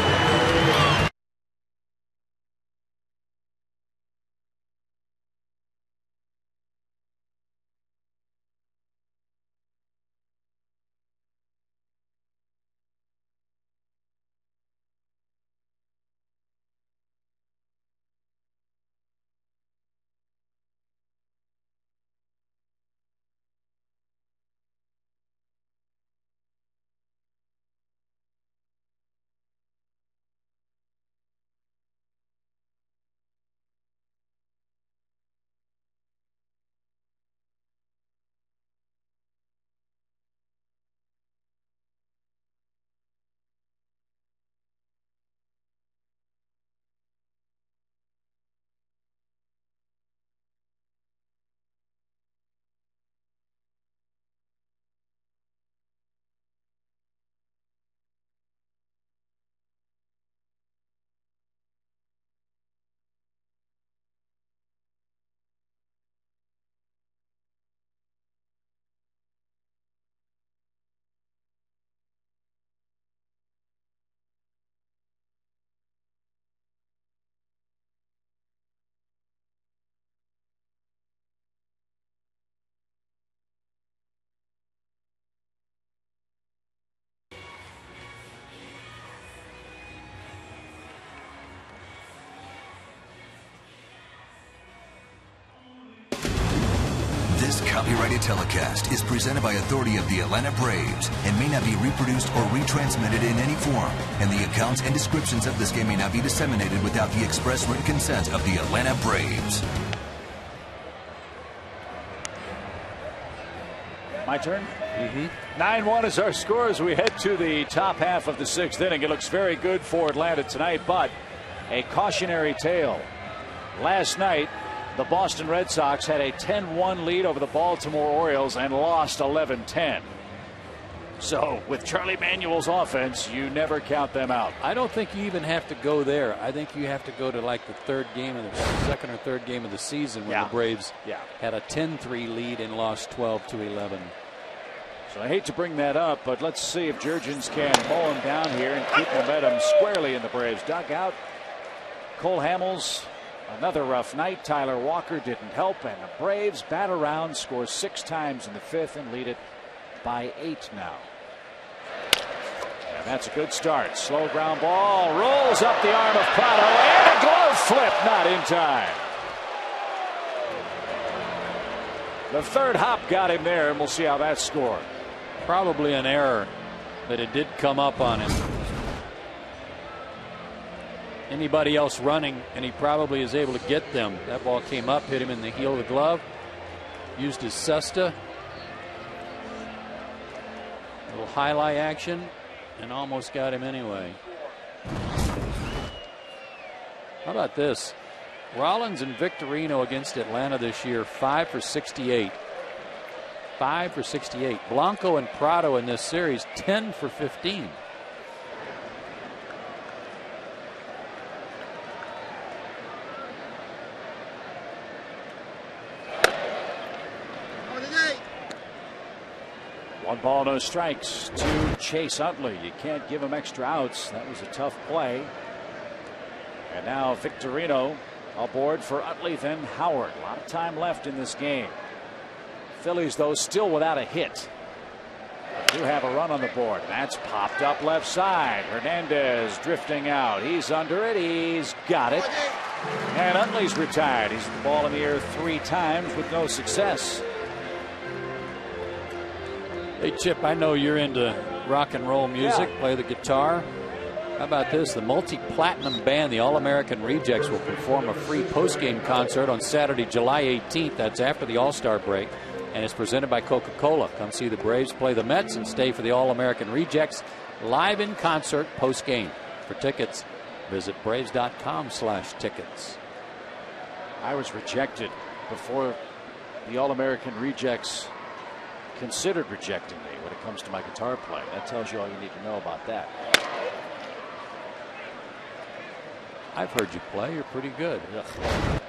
This copyrighted telecast is presented by authority of the Atlanta Braves and may not be reproduced or retransmitted in any form, and the accounts and descriptions of this game may not be disseminated without the express written consent of the Atlanta Braves. My turn? 9-1 is our score as we head to the top half of the 6th inning. It looks very good for Atlanta tonight, but a cautionary tale. Last night, the Boston Red Sox had a 10-1 lead over the Baltimore Orioles and lost 11-10. So, with Charlie Manuel's offense, you never count them out. I don't think you even have to go there. I think you have to go to like the second or third game of the season when the Braves had a 10-3 lead and lost 12-11. So I hate to bring that up, but let's see if Jurgens can mow him down here and keep momentum squarely in the Braves dugout. Cole Hamels, another rough night. Tyler Walker didn't help, and the Braves bat around, score 6 times in the 5th, and lead it by 8 now. And that's a good start. Slow ground ball, rolls up the arm of Prado, and a glove flip, not in time. The third hop got him there, and we'll see how that's scored. Probably an error, but it did come up on him. Anybody else running, and he probably is able to get them. That ball came up, hit him in the heel of the glove, used his cesta. A little highlight action, and almost got him anyway. How about this? Rollins and Victorino against Atlanta this year, 5 for 68. 5 for 68. Blanco and Prado in this series, 10 for 15. One ball, no strikes to Chase Utley. You can't give him extra outs. That was a tough play. And now Victorino aboard for Utley, then Howard. A lot of time left in this game. Phillies, though, still without a hit. They do have a run on the board. That's popped up left side. Hernandez drifting out. He's under it. He's got it. And Utley's retired. He's hit the ball in the air 3 times with no success. Hey, Chip, I know you're into rock and roll music. Play the guitar. How about this? The multi-platinum band, the All-American Rejects, will perform a free post-game concert on Saturday, July 18th. That's after the All-Star break, and it's presented by Coca-Cola. Come see the Braves play the Mets and stay for the All-American Rejects live in concert post-game. For tickets, visit Braves.com/tickets. I was rejected before the All-American Rejects considered rejecting me when it comes to my guitar playing. That tells you all you need to know about that. I've heard you play. You're pretty good. Ugh.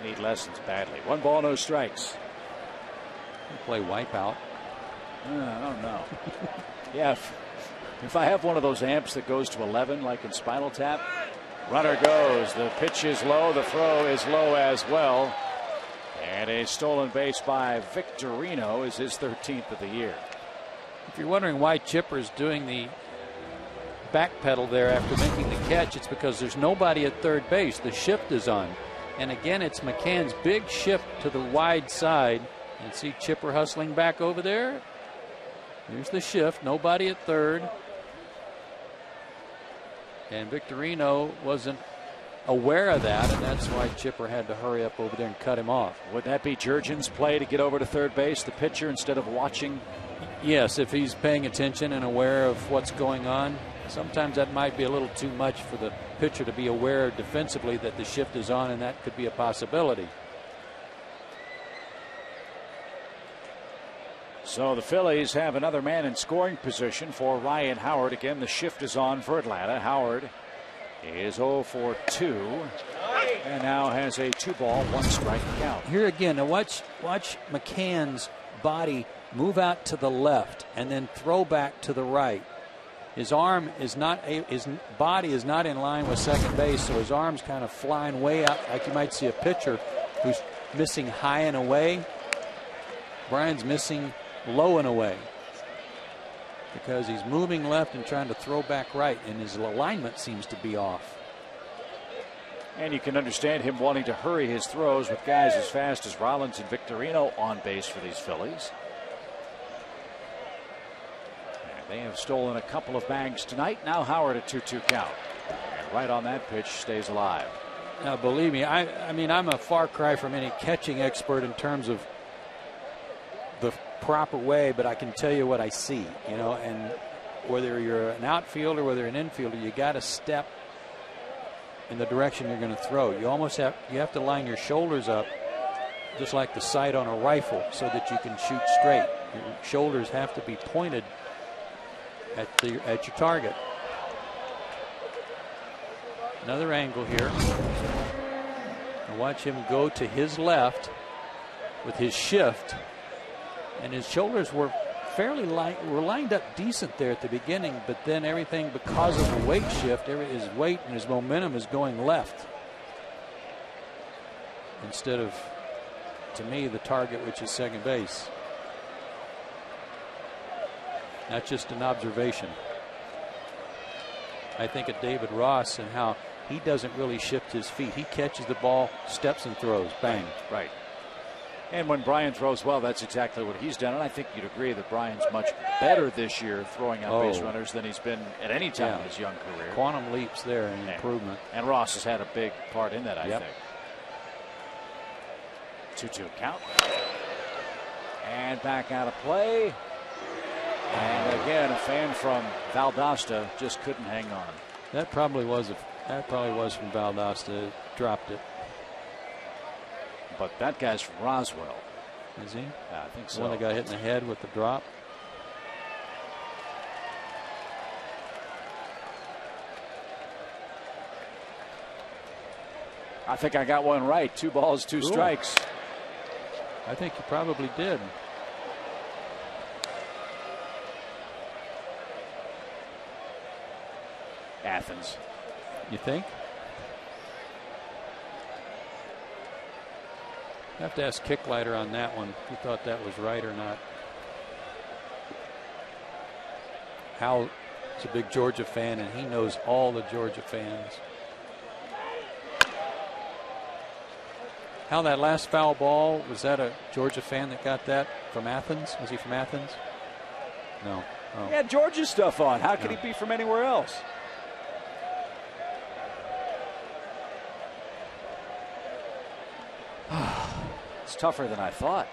Need lessons badly. 1 ball, no strikes. You play Wipeout. I don't know. Yeah, if I have one of those amps that goes to 11 like in Spinal Tap, runner goes. The pitch is low. The throw is low as well. And a stolen base by Victorino is his 13th of the year. If you're wondering why Chipper's doing the back pedal there after making the catch, it's because there's nobody at third base. The shift is on. And again, it's McCann's big shift to the wide side. And see Chipper hustling back over there. Here's the shift. Nobody at third. And Victorino wasn't aware of that, and that's why Chipper had to hurry up over there and cut him off. Would that be Jurgens' play to get over to third base, the pitcher, instead of watching? Yes, if he's paying attention and aware of what's going on. Sometimes that might be a little too much for the pitcher to be aware defensively that the shift is on, and that could be a possibility. So the Phillies have another man in scoring position for Ryan Howard. Again, the shift is on for Atlanta. Howard is 0 for 2 and now has a 2-ball, 1-strike count. Here again, now watch McCann's body move out to the left and then throw back to the right. His arm is not, his body is not in line with second base, so his arm's kind of flying way out, like you might see a pitcher who's missing high and away. Brian's missing low and away because he's moving left and trying to throw back right, and his alignment seems to be off. And you can understand him wanting to hurry his throws with guys as fast as Rollins and Victorino on base for these Phillies. And they have stolen a couple of bags tonight. Now Howard at 2-2 count. And right on that pitch, stays alive. Now, believe me, I mean, I'm a far cry from any catching expert in terms of the proper way, but I can tell you what I see, you know, and whether you're an outfielder, whether an infielder, you got to step in the direction you're going to throw. You almost have to line your shoulders up just like the sight on a rifle so that you can shoot straight. Your shoulders have to be pointed at your target. Another angle here. And watch him go to his left with his shift, and his shoulders were lined up decent there at the beginning, but then everything, because of the weight shift, his weight and his momentum is going left instead of, to me, the target, which is second base. Not just an observation. I think of David Ross and how he doesn't really shift his feet. He catches the ball, steps and throws. Bang. Right. And when Brian throws well, that's exactly what he's done. And I think you'd agree that Brian's much better this year throwing out base runners than he's been at any time in his young career. Quantum leaps there in improvement. And Ross has had a big part in that, I think. 2-2 count. And back out of play. And again, a fan from Valdosta just couldn't hang on. That probably was from Valdosta. Dropped it. But that guy's from Roswell. Is he? Yeah, I think so. The one that got hit in the head with the drop. I think I got one right. 2 balls, 2 strikes. I think you probably did. Athens. You think? I have to ask Kicklighter on that one. If he thought that was right or not. Hal is a big Georgia fan, and he knows all the Georgia fans. Hal, that last foul ball, was that a Georgia fan that got that from Athens? Was he from Athens? No. Oh. He had Georgia stuff on. How could he be from anywhere else? It's tougher than I thought.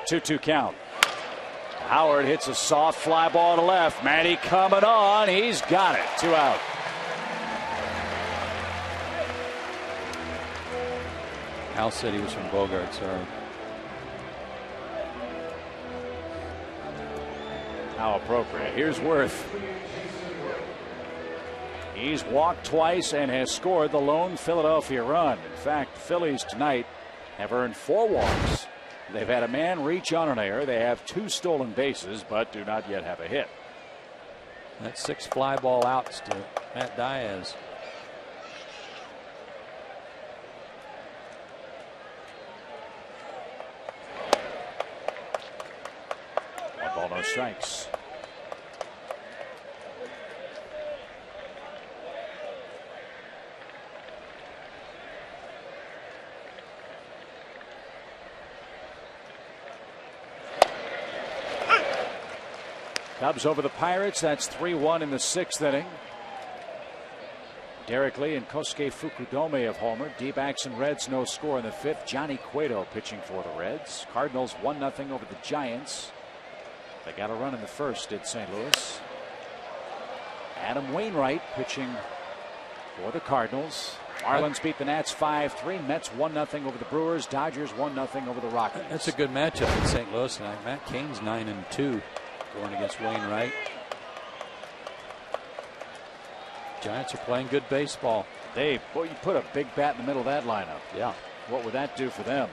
Two count. Howard hits a soft fly ball to left. Manny coming on. He's got it. 2 out. Hal said he was from Bogart, sorry. How appropriate. Here's Worth. He's walked twice and has scored the lone Philadelphia run. In fact, Phillies tonight have earned 4 walks. They've had a man reach on an error. They have 2 stolen bases, but do not yet have a hit. That's 6 fly ball outs to Matt Diaz. One ball, no strikes. Cubs over the Pirates. That's 3-1 in the 6th inning. Derek Lee and Kosuke Fukudome have homered. D-backs and Reds no score in the 5th. Johnny Cueto pitching for the Reds. Cardinals 1-0 over the Giants. They got a run in the 1st at St. Louis. Adam Wainwright pitching for the Cardinals. Marlins beat the Nats 5-3. Mets 1-0 over the Brewers. Dodgers 1-0 over the Rockies. That's a good matchup in St. Louis tonight. Matt Cain's 9-2. Going against Wainwright. Giants are playing good baseball. Dave, boy, you put a big bat in the middle of that lineup. Yeah. What would that do for them?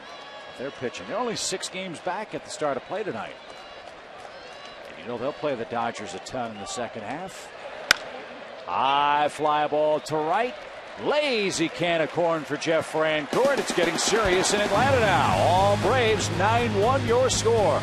They're pitching. They're only 6 games back at the start of play tonight. And you know they'll play the Dodgers a ton in the second half. High fly ball to right. Lazy can of corn for Jeff Francoeur. It's getting serious in Atlanta now. All Braves 9-1 your score.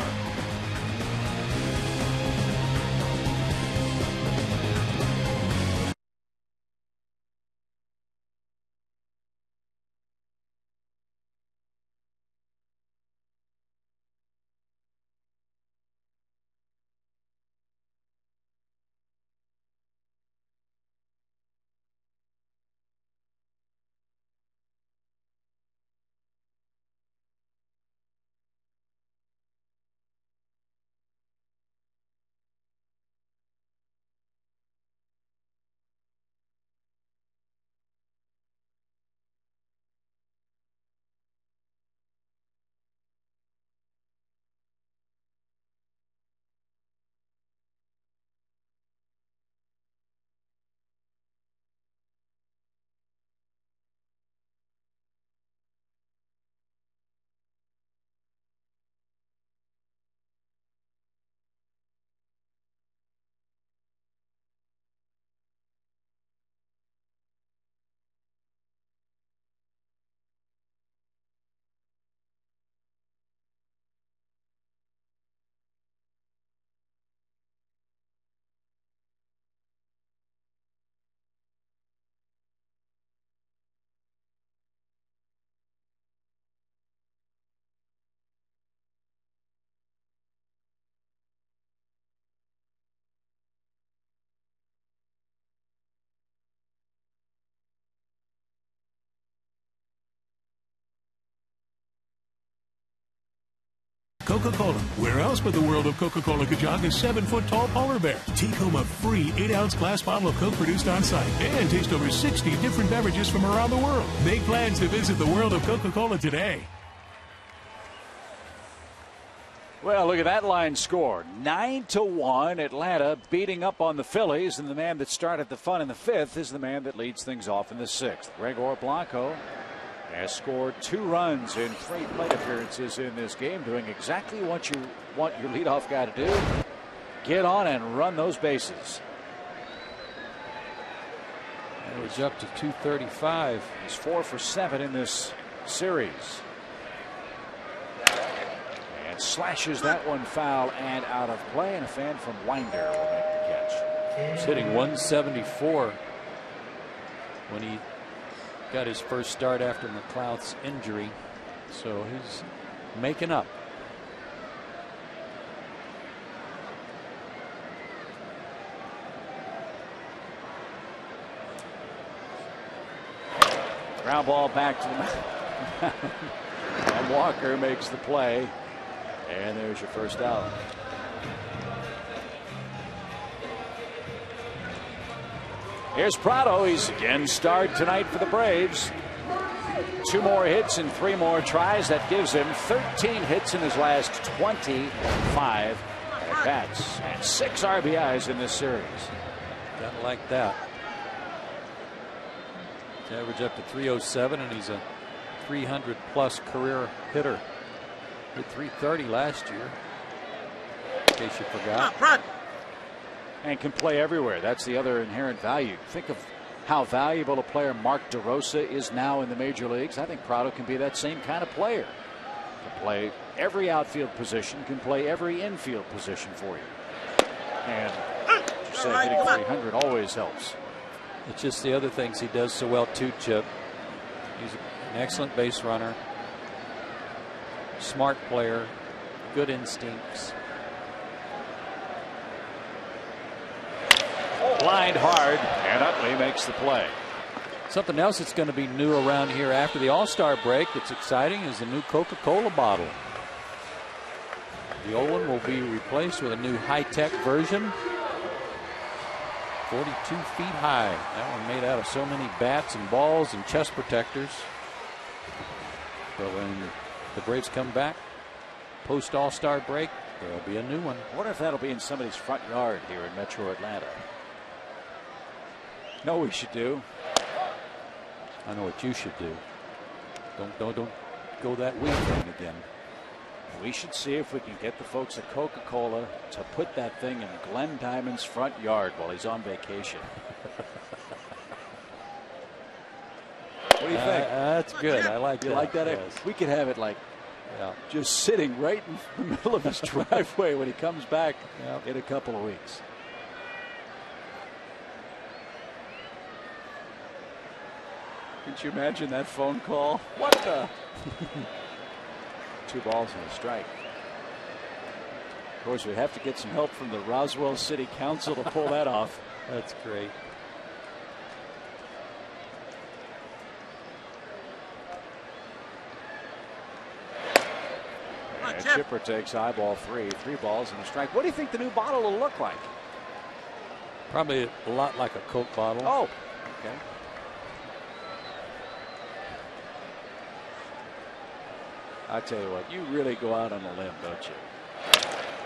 Coca-Cola. Where else but the world of Coca-Cola could jog a 7-foot-tall polar bear? Take home a free 8-ounce glass bottle of Coke produced on site and taste over 60 different beverages from around the world. Make plans to visit the world of Coca-Cola today. Well, look at that line score. 9-1. Atlanta beating up on the Phillies, and the man that started the fun in the 5th is the man that leads things off in the 6th. Gregor Blanco has scored 2 runs in 3 plate appearances in this game, doing exactly what you want your leadoff guy to do. Get on and run those bases. Average up to 235. He's 4 for 7 in this series. And slashes that one foul and out of play, and a fan from Winder will make the catch. He's hitting 174 when he got his first start after McLeod's injury, so he's making up. Ground ball back to the mound. And Walker makes the play, and there's your first out. Here's Prado. He's again starred tonight for the Braves. 2 more hits and 3 more tries. That gives him 13 hits in his last 25 at-bats and 6 RBIs in this series. Gotta like that. He's average up to 307, and he's a 300-plus career hitter. Hit 330 last year, in case you forgot. And can play everywhere. That's the other inherent value. Think of how valuable a player Mark DeRosa is now in the major leagues. I think Prado can be that same kind of player. Can play every outfield position, can play every infield position for you. And you say hitting 300 always helps. It's just the other things he does so well too, Chip. He's an excellent base runner, smart player, good instincts. Lined hard, and Utley makes the play. Something else that's going to be new around here after the All-Star break that's exciting is the new Coca-Cola bottle. The old one will be replaced with a new high-tech version. 42 feet high. That one made out of so many bats and balls and chest protectors. So when the Braves come back post All-Star break, there'll be a new one. I wonder if that'll be in somebody's front yard here in Metro Atlanta. Know what we should do? I know what you should do. Don't go that weak thing again. We should see if we can get the folks at Coca-Cola to put that thing in Glenn Diamond's front yard while he's on vacation. What do you think? That's good. I like that. You like that? Yes. We could have it like just sitting right in the middle of his driveway when he comes back in a couple of weeks. Could you imagine that phone call? What the? 2 balls and a strike. Of course, we have to get some help from the Roswell City Council to pull that off. That's great. And Chipper takes eyeball 3. 3 balls and a strike. What do you think the new bottle will look like? Probably a lot like a Coke bottle. Oh, okay. I tell you what, you really go out on a limb, don't you?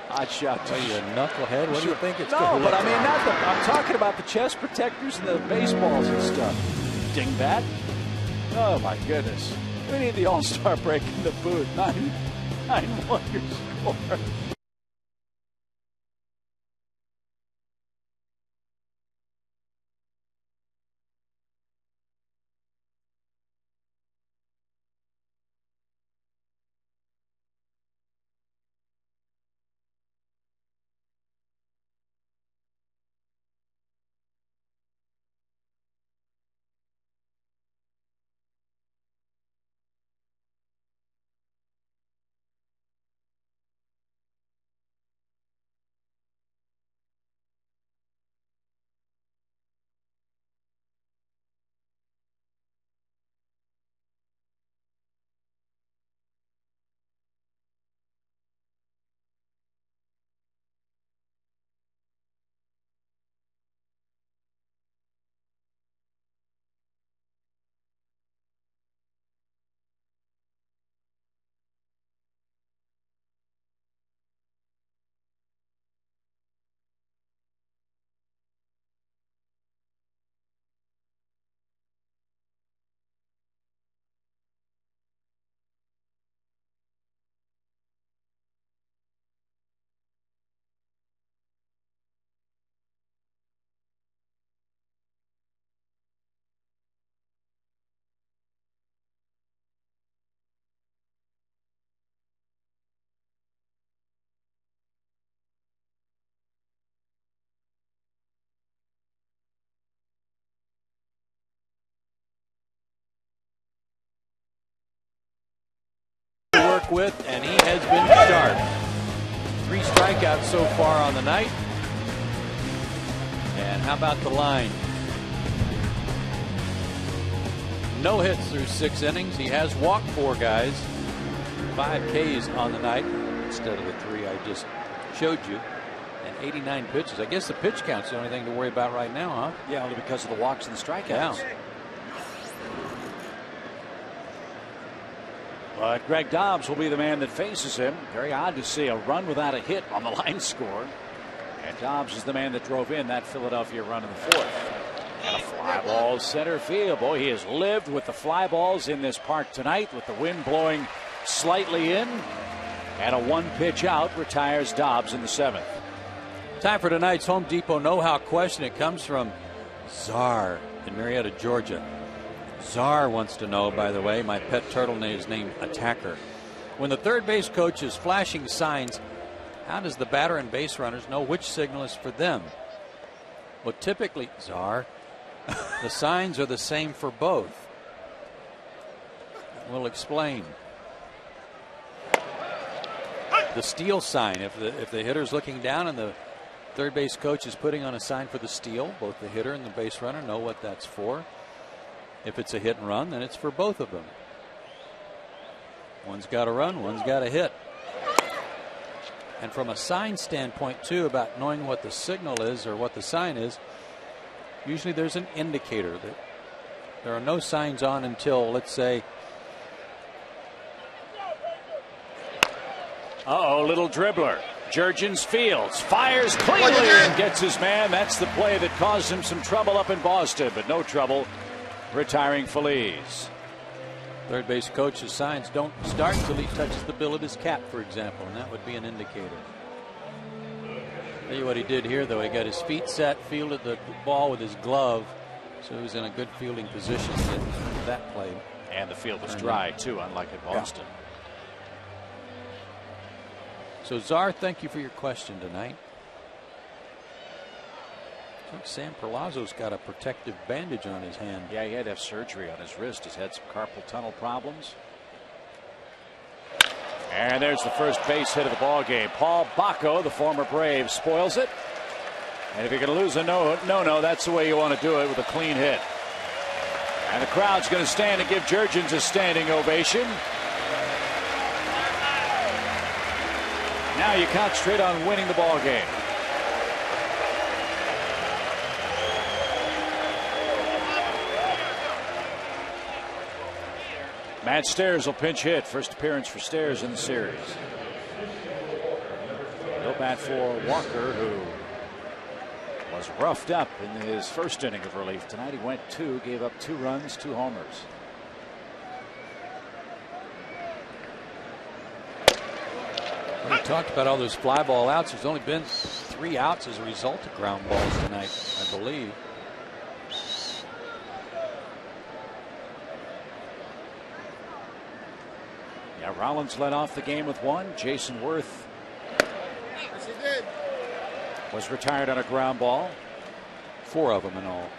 Hot shot to you, a knucklehead. What do you think it's going to No, look but I mean, like? not the. I'm talking about the chest protectors and the baseballs and stuff. Dingbat. Oh my goodness. We need the All-Star break in the booth. 9-1 your score. with, and he has been sharp. 3 strikeouts so far on the night. And how about the line? No hits through 6 innings. He has walked 4 guys. 5 Ks on the night instead of the 3 I just showed you. And 89 pitches. I guess the pitch count's the only thing to worry about right now, huh? Yeah, only because of the walks and the strikeouts. Yeah. But Greg Dobbs will be the man that faces him. Very odd to see a run without a hit on the line score. And Dobbs is the man that drove in that Philadelphia run in the 4th. And a fly ball center field. Boy, he has lived with the fly balls in this park tonight, with the wind blowing slightly in. And a 1-pitch out retires Dobbs in the 7th. Time for tonight's Home Depot know-how question. It comes from Czar in Marietta, Georgia. Czar wants to know, by the way, my pet turtle name is named Attacker. When the third base coach is flashing signs, how does the batter and base runners know which signal is for them? Well, typically, Czar, the signs are the same for both. We'll explain. The steal sign, if the hitter's looking down and the third base coach is putting on a sign for the steal, both the hitter and the base runner know what that's for. If it's a hit and run, then it's for both of them. One's got a run, one's got a hit. And from a sign standpoint, too, about knowing what the signal is or what the sign is, usually there's an indicator that there are no signs on until, let's say, little dribbler. Jurgens fields, fires cleanly, and gets his man. That's the play that caused him some trouble up in Boston, but no trouble retiring Phillies. Third base coach's signs don't start until he touches the bill of his cap, for example, and that would be an indicator. Tell you what he did here, though. He got his feet set, fielded the ball with his glove, so he was in a good fielding position to get that play. And the field was dry, too, unlike at Boston. Yeah. So, Czar, thank you for your question tonight. I think Sam Perlazzo's got a protective bandage on his hand. Yeah, he had to have surgery on his wrist. He's had some carpal tunnel problems. And there's the first base hit of the ball game. Paul Bacco, the former Brave, spoils it. And if you're going to lose a no, that's the way you want to do it, with a clean hit. And the crowd's going to stand and give Jurgens a standing ovation. Now you concentrate on winning the ball game. Matt Stairs will pinch hit. First appearance for Stairs in the series. No bat for Walker, who was roughed up in his first inning of relief tonight. He went 2, gave up 2 runs, 2 homers. We talked about all those fly ball outs. There's only been 3 outs as a result of ground balls tonight, I believe. Yeah, Rollins led off the game with 1. Jason Worth was retired on a ground ball. 4 of them in all.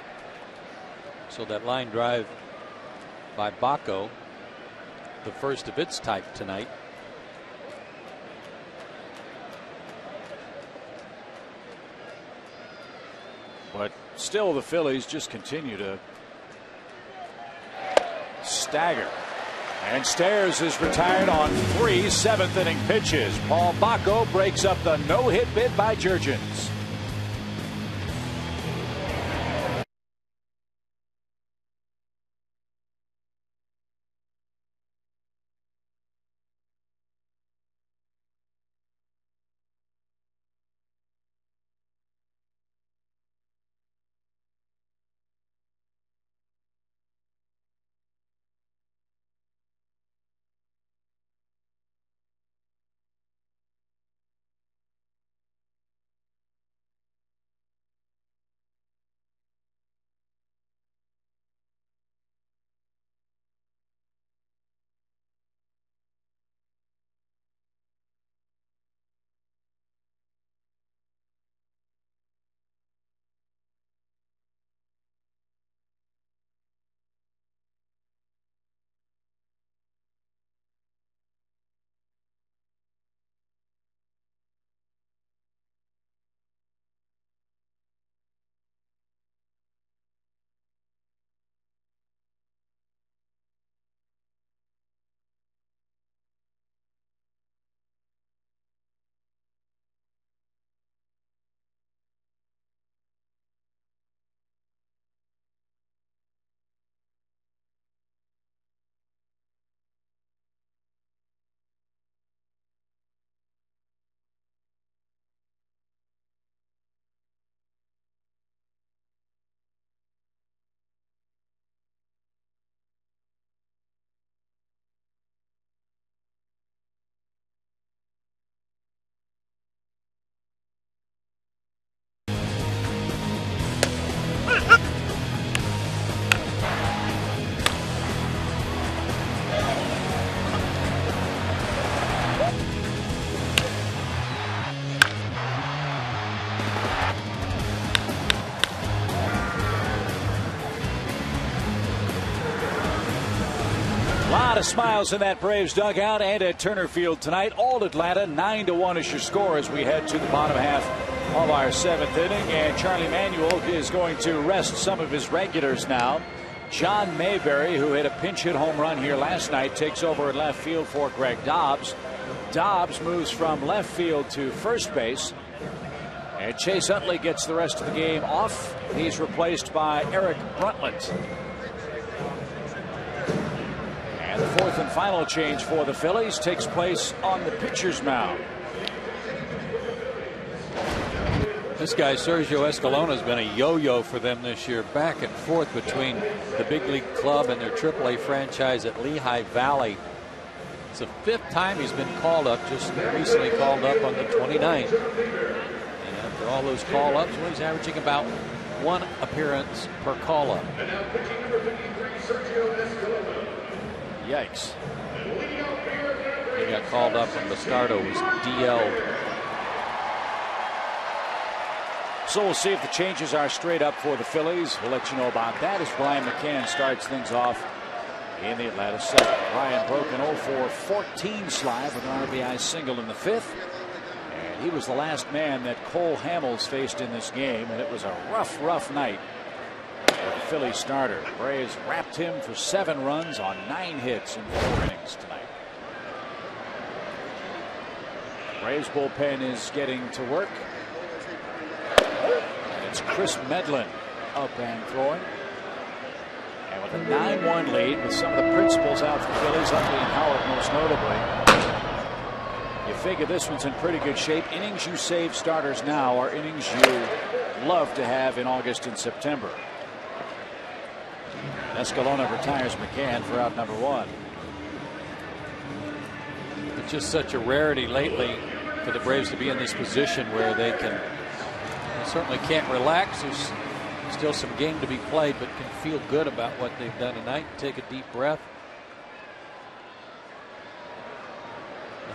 So that line drive by Bacco, the first of its type tonight. But still, the Phillies just continue to stagger. And Stairs is retired on 3 7th-inning pitches. Paul Bacco breaks up the no-hit bid by Jurgens. A lot of smiles in that Braves dugout and at Turner Field tonight. All Atlanta, 9-1 is your score as we head to the bottom half of our 7th inning. And Charlie Manuel is going to rest some of his regulars now. John Mayberry, who hit a pinch hit home run here last night, takes over at left field for Greg Dobbs. Dobbs moves from left field to first base. And Chase Utley gets the rest of the game off. He's replaced by Eric Bruntlett. And the 4th and final change for the Phillies takes place on the pitcher's mound. This guy, Sergio Escalona, has been a yo-yo for them this year, back and forth between the big league club and their AAA franchise at Lehigh Valley. It's the 5th time he's been called up, just recently called up on the 29th. And after all those call-ups, well, he's averaging about 1 appearance per call-up. Yikes. He got called up when Bastardo was DL'd. So we'll see if the changes are straight up for the Phillies. We'll let you know about that as Brian McCann starts things off in the Atlanta 7th. Brian broke an 0-for-14 slide with an RBI single in the 5th. And he was the last man that Cole Hamels faced in this game. And it was a rough night for the Phillies starter. Braves wrapped him for 7 runs on 9 hits in 4 innings tonight. Braves bullpen is getting to work. It's Chris Medlin up and throwing. And with a 9-1 lead with some of the principals out for the Phillies, Utley and Howard most notably, you figure this one's in pretty good shape. Innings you save starters now are innings you love to have in August and September. Escalona retires McCann for out number 1. It's just such a rarity lately for the Braves to be in this position where they certainly can't relax. There's still some game to be played, but can feel good about what they've done tonight. Take a deep breath.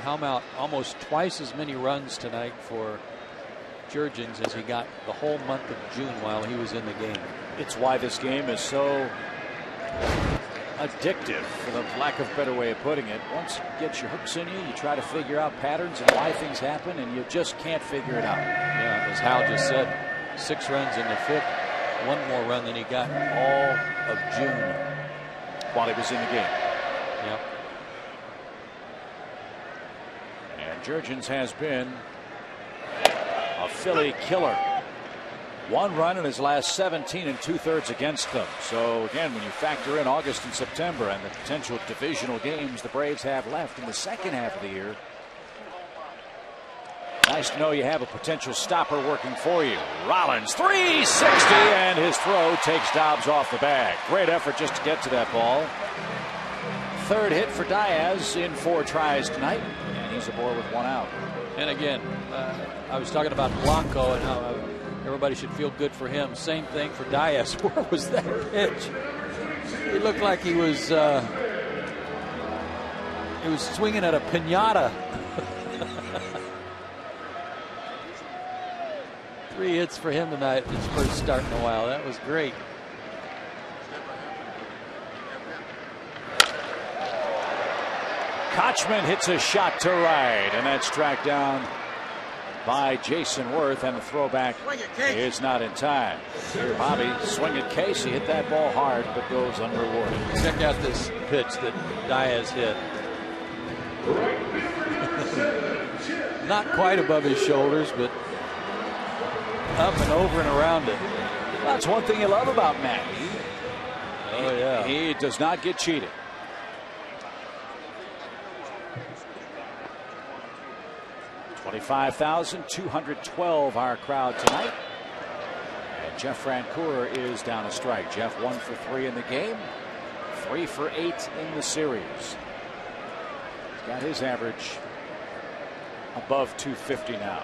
Helm out almost twice as many runs tonight for Jurgens as he got the whole month of June while he was in the game. It's why this game is so addictive, for the lack of a better way of putting it. Once it gets your hooks in you, you try to figure out patterns and why things happen, and you just can't figure it out. Yeah, as Hal just said, 6 runs in the 5th, 1 more run than he got all of June while he was in the game. Yep. And Jurgens has been a Philly killer. 1 run in his last 17 2/3 against them. So again, when you factor in August and September and the potential divisional games the Braves have left in the second half of the year, nice to know you have a potential stopper working for you. Rollins, 360, and his throw takes Dobbs off the bag. Great effort just to get to that ball. 3rd hit for Diaz in 4 tries tonight, and he's aboard with 1 out. And again, I was talking about Blanco and how everybody should feel good for him. Same thing for Diaz. Where was that pitch? He looked like he was swinging at a piñata. 3 hits for him tonight. His first start in a while. That was great. Kochman hits a shot to right, and that's tracked down by Jason Worth, and the throwback is not in time. Here, Bobby, swing at Case. He hit that ball hard, but goes unrewarded. Check out this pitch that Diaz hit. Not quite above his shoulders, but up and over and around it. Well, that's one thing you love about Matt. Yeah. He does not get cheated. $25,212 our crowd tonight. And Jeff Francoeur is down a strike. Jeff 1 for 3 in the game, 3 for 8 in the series. He's got his average above 250 now.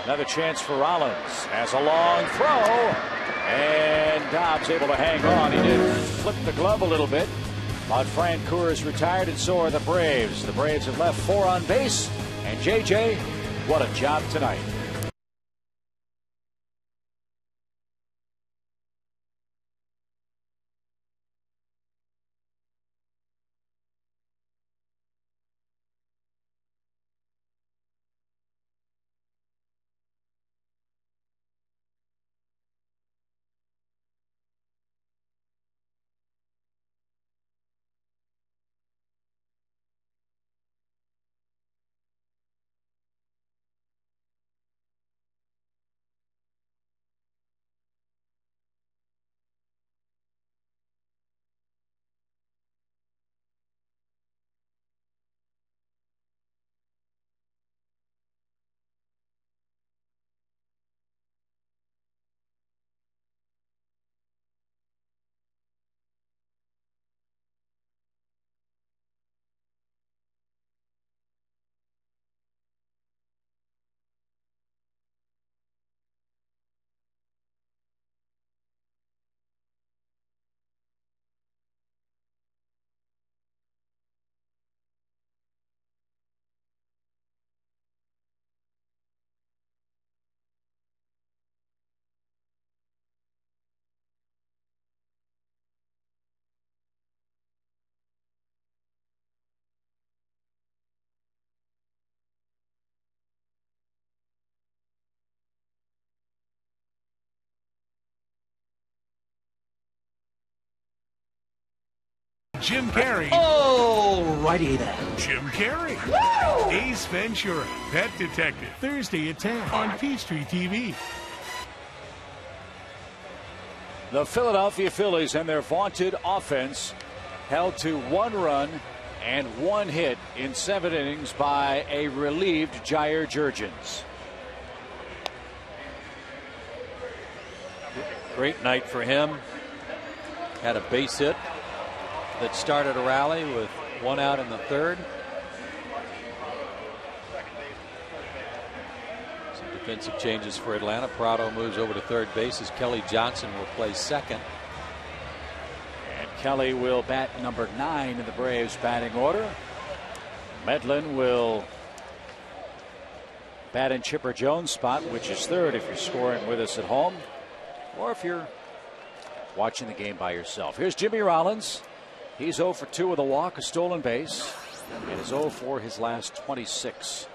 Another chance for Rollins. Has a long throw. And Dobbs able to hang on. He did flip the glove a little bit. But Francoeur is retired, and so are the Braves. The Braves have left 4 on base. And JJ, what a job tonight. Jim Carrey. Oh, righty then. Jim Carrey. Woo! Ace Ventura, Pet Detective. Thursday at 10 on Peachtree TV. The Philadelphia Phillies and their vaunted offense held to 1 run and 1 hit in 7 innings by a relieved Jair Jurgens. Great night for him. Had a base hit that started a rally with 1 out in the 3rd. Some defensive changes for Atlanta. Prado moves over to 3rd base as Kelly Johnson will play 2nd. And Kelly will bat number 9 in the Braves batting order. Medlin will bat in Chipper Jones' spot, which is 3rd if you're scoring with us at home, or if you're watching the game by yourself. Here's Jimmy Rollins. He's 0 for 2 with a walk, a stolen base, and is 0 for his last 26.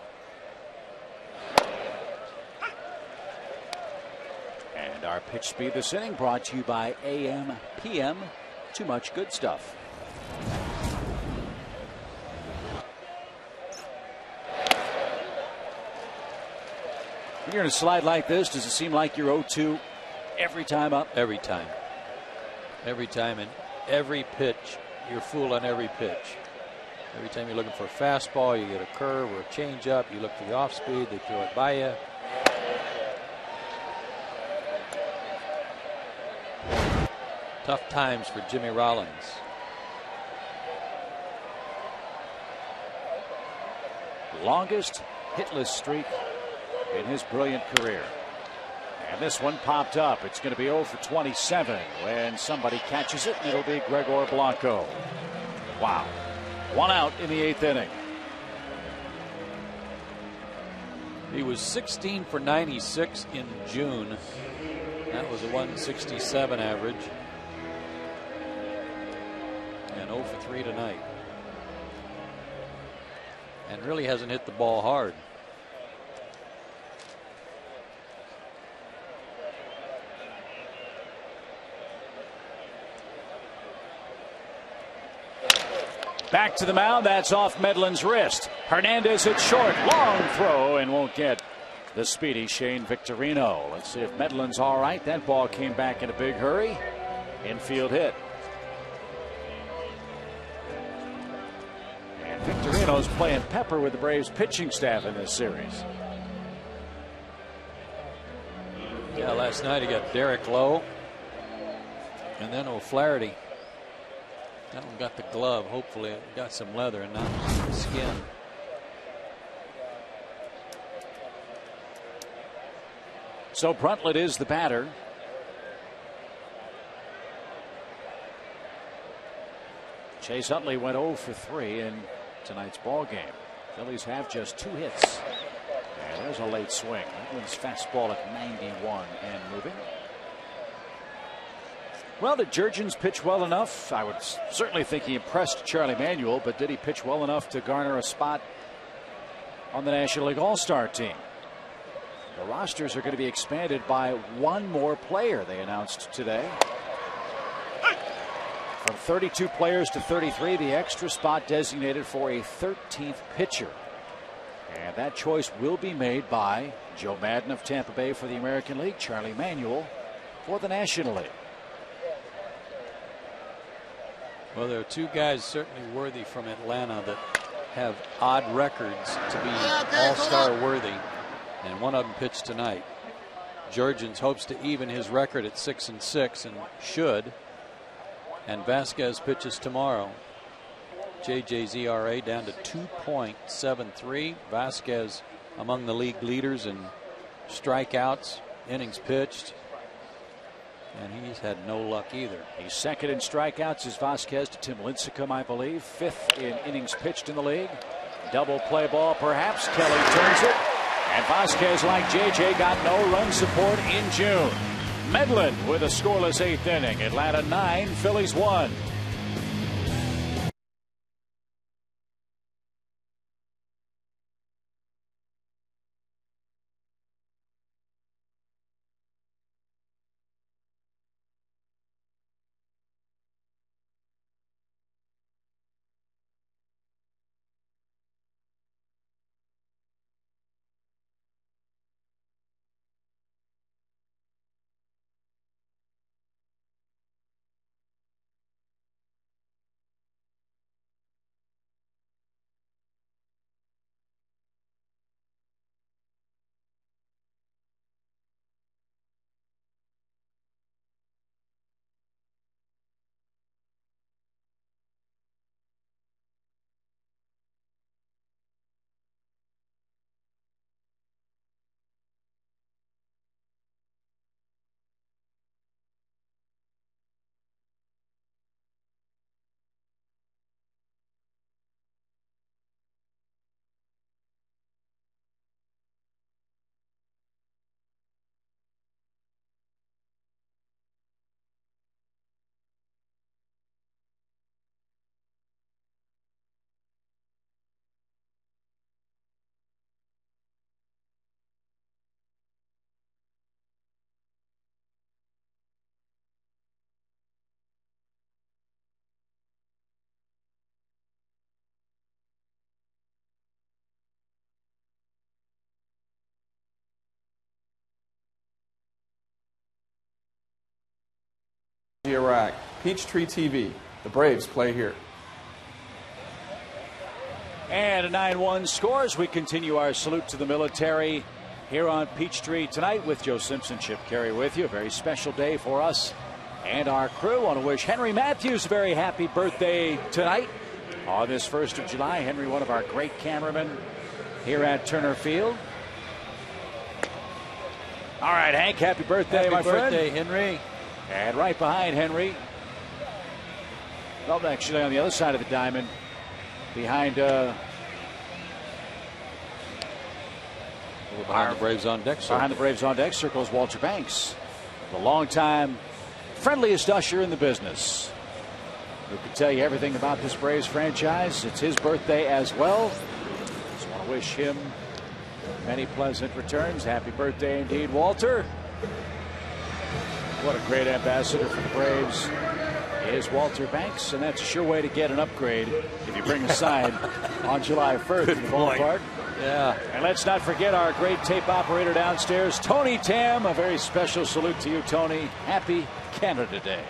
And our pitch speed this inning brought to you by AM PM. Too much good stuff. When you're in a slide like this, does it seem like you're 0-2 every time up? Every time. Every time, and every pitch. You're fooled on every pitch. Every time you're looking for a fastball, you get a curve or a changeup. You look for the off speed, they throw it by you. Tough times for Jimmy Rollins. Longest hitless streak in his brilliant career. And this one popped up. It's going to be 0 for 27 when somebody catches it, and it'll be Gregor Blanco. Wow. 1 out in the 8th inning. He was 16 for 96 in June. That was a 167 average. And 0 for 3 tonight. And really hasn't hit the ball hard. Back to the mound. That's off Medlin's wrist. Hernandez hits short. Long throw and won't get the speedy Shane Victorino. Let's see if Medlin's all right. That ball came back in a big hurry. Infield hit. And Victorino's playing pepper with the Braves pitching staff in this series. Yeah, last night he got Derek Lowe and then O'Flaherty. That one got the glove. Hopefully it got some leather and not skin. So Bruntlett is the batter. Chase Utley went 0 for 3 in tonight's ball game. Phillies have just 2 hits. And there's a late swing. Utley's fastball at 91 and moving. Well, did Jurgens pitch well enough? I would certainly think he impressed Charlie Manuel, but did he pitch well enough to garner a spot on the National League All-Star team? The rosters are going to be expanded by 1 more player, they announced today. From 32 players to 33, the extra spot designated for a 13th pitcher. And that choice will be made by Joe Maddon of Tampa Bay for the American League, Charlie Manuel for the National League. Well, there are 2 guys certainly worthy from Atlanta that have odd records to be all-star worthy, and one of them pitched tonight. Jurgens hopes to even his record at 6-6 and should. And Vasquez pitches tomorrow. JJ's ERA down to 2.73. Vasquez among the league leaders in strikeouts, innings pitched. And he's had no luck either. He's second in strikeouts as Vasquez to Tim Lincecum, I believe. 5th in innings pitched in the league. Double play ball, perhaps. Kelly turns it. And Vasquez, like JJ, got no run support in June. Medlin with a scoreless 8th inning. Atlanta 9, Phillies 1. Iraq. Peachtree TV. The Braves play here. And a 9-1 score as we continue our salute to the military here on Peachtree tonight with Joe Simpson, Chip Carey with you. A very special day for us and our crew. I want to wish Henry Matthews a very happy birthday tonight on this 1st of July. Henry, one of our great cameramen here at Turner Field. All right, Hank, happy birthday, my friend. Happy birthday, Henry. And right behind Henry, well, actually on the other side of the diamond, behind behind the Braves on deck circle. Behind the Braves on deck circle is Walter Banks, the longtime friendliest usher in the business, who can tell you everything about this Braves franchise. It's his birthday as well. Just want to wish him many pleasant returns. Happy birthday indeed, Walter. What a great ambassador for the Braves is Walter Banks, and that's a sure way to get an upgrade if you bring a sign on July 1st to the ballpark. Yeah. And let's not forget our great tape operator downstairs, Tony Tam. A very special salute to you, Tony. Happy Canada Day.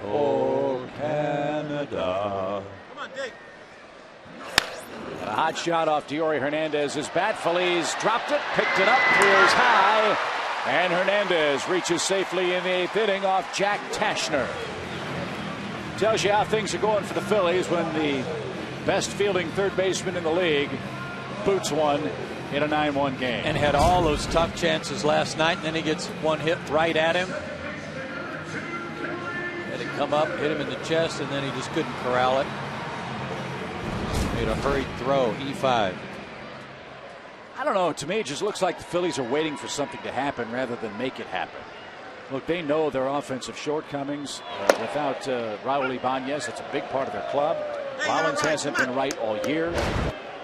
Oh, Canada. Come on, Dick. And a hot shot off Diori Hernandez's bat. Feliz dropped it, picked it up, wheels high. And Hernandez reaches safely in the 8th inning off Jack Tashner. Tells you how things are going for the Phillies when the best fielding third baseman in the league boots one in a 9-1 game. And had all those tough chances last night, and then he gets one hit right at him. Had it come up, hit him in the chest, and then he just couldn't corral it. Made a hurried throw, E5. I don't know. To me, it just looks like the Phillies are waiting for something to happen rather than make it happen. Look, they know their offensive shortcomings. Without Raul Ibanez, it's a big part of their club. Rollins hasn't been right all year.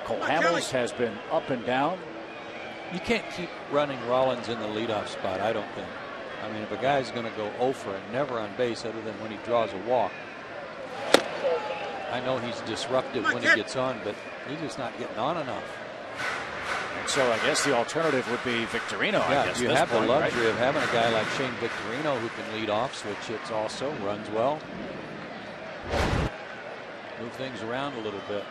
Cole Hamels has been up and down. You can't keep running Rollins in the leadoff spot, I don't think. I mean, if a guy's going to go 0 for and never on base other than when he draws a walk. I know he's disruptive when he gets on, but he's just not getting on enough. And so I guess the alternative would be Victorino. Yeah, I guess you this have point, the luxury right? of having a guy like Shane Victorino who can lead off, switch hits also, runs well. Move things around a little bit.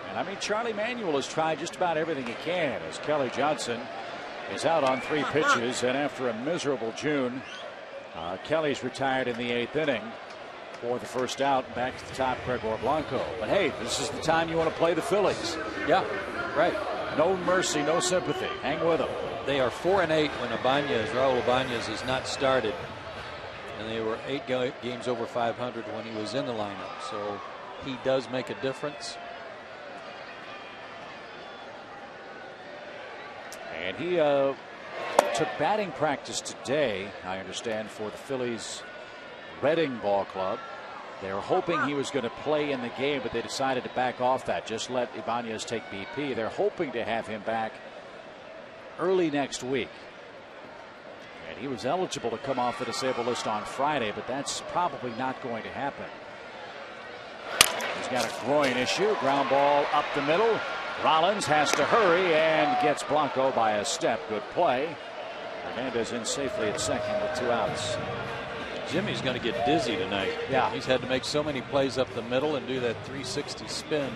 And I mean, Charlie Manuel has tried just about everything he can as Kelly Johnson is out on 3 pitches. And after a miserable June, Kelly's retired in the 8th inning for the first out. Back to the top, Gregor Blanco. But hey, this is the time you want to play the Phillies. Yeah, right. No mercy, no sympathy. Hang with them. They are 4-8 when Raul Ibanez has not started. And they were 8 games over 500 when he was in the lineup. So he does make a difference. And he took batting practice today, I understand, for the Phillies Reading Ball Club. They were hoping he was going to play in the game, but they decided to back off that. Just let Ibanez take BP. They're hoping to have him back early next week. And he was eligible to come off the disabled list on Friday, but that's probably not going to happen. He's got a groin issue. Ground ball up the middle. Rollins has to hurry and gets Blanco by a step. Good play. Hernandez in safely at second with 2 outs. Jimmy's going to get dizzy tonight. Yeah. He's had to make so many plays up the middle and do that 360 spin.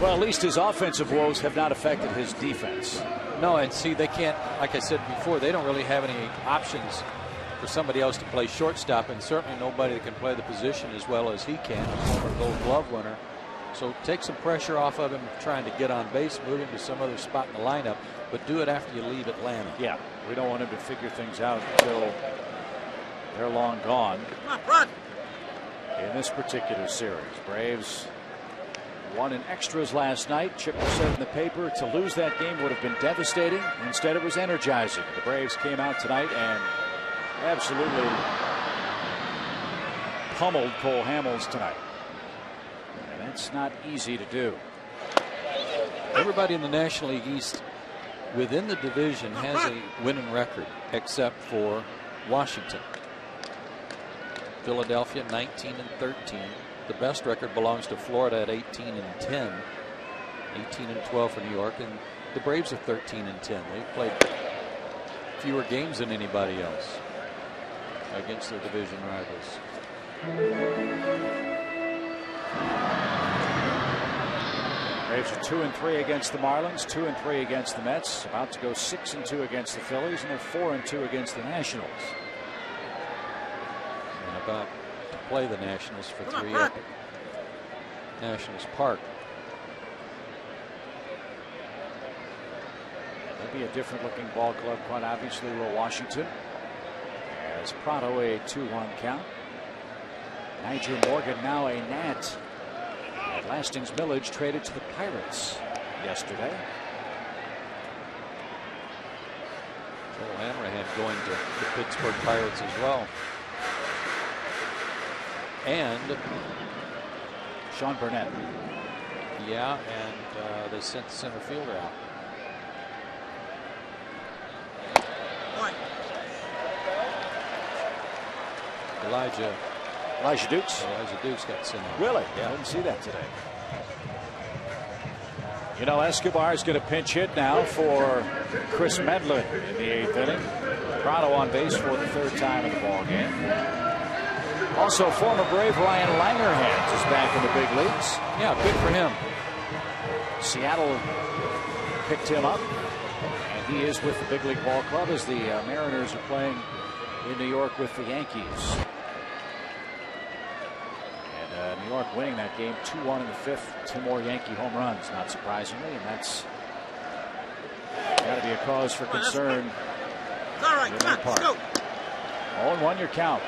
Well, at least his offensive woes have not affected his defense. No, and see, they can't, like I said before, they don't really have any options for somebody else to play shortstop, and certainly nobody that can play the position as well as he can. He's former Gold Glove winner. So take some pressure off of him trying to get on base, move him to some other spot in the lineup, but do it after you leave Atlanta. Yeah, we don't want him to figure things out until they're long gone. In this particular series, Braves won in extras last night. Chipper said in the paper to lose that game would have been devastating. Instead, it was energizing. The Braves came out tonight and absolutely pummeled Cole Hamels tonight. And that's not easy to do. Everybody in the National League East within the division has a winning record except for Washington. Philadelphia 19-13. The best record belongs to Florida at 18-10. 18-12 for New York, and the Braves are 13-10. They've played fewer games than anybody else against their division rivals. Braves are 2-3 against the Marlins, 2-3 against the Mets, about to go 6-2 against the Phillies, and they're 4-2 against the Nationals. And about to play the Nationals for 3 at Nationals Park. Maybe a different looking ball club, quite obviously, will Washington. As Prado a 2-1 count. Niger Morgan now a Nat. At Lastings Millage traded to the Pirates yesterday. Joel Hanrahan going to the Pittsburgh Pirates as well. And Sean Burnett. Yeah, and they sent the center fielder out. Elijah Dukes. Elijah Dukes got sent out. Really? Yeah. I didn't see that today. You know, Escobar is going to pinch hit now for Chris Medlin in the 8th inning. Prado on base for the 3rd time in the ball game. Also, former Brave Ryan Langerhans is back in the big leagues. Yeah, good for him. Seattle picked him up, and he is with the big league ball club as the Mariners are playing in New York with the Yankees. And New York winning that game 2-1 in the fifth. 2 more Yankee home runs, not surprisingly, and that's got to be a cause for concern. It's all right. Come on, let's go. 0-1 your count.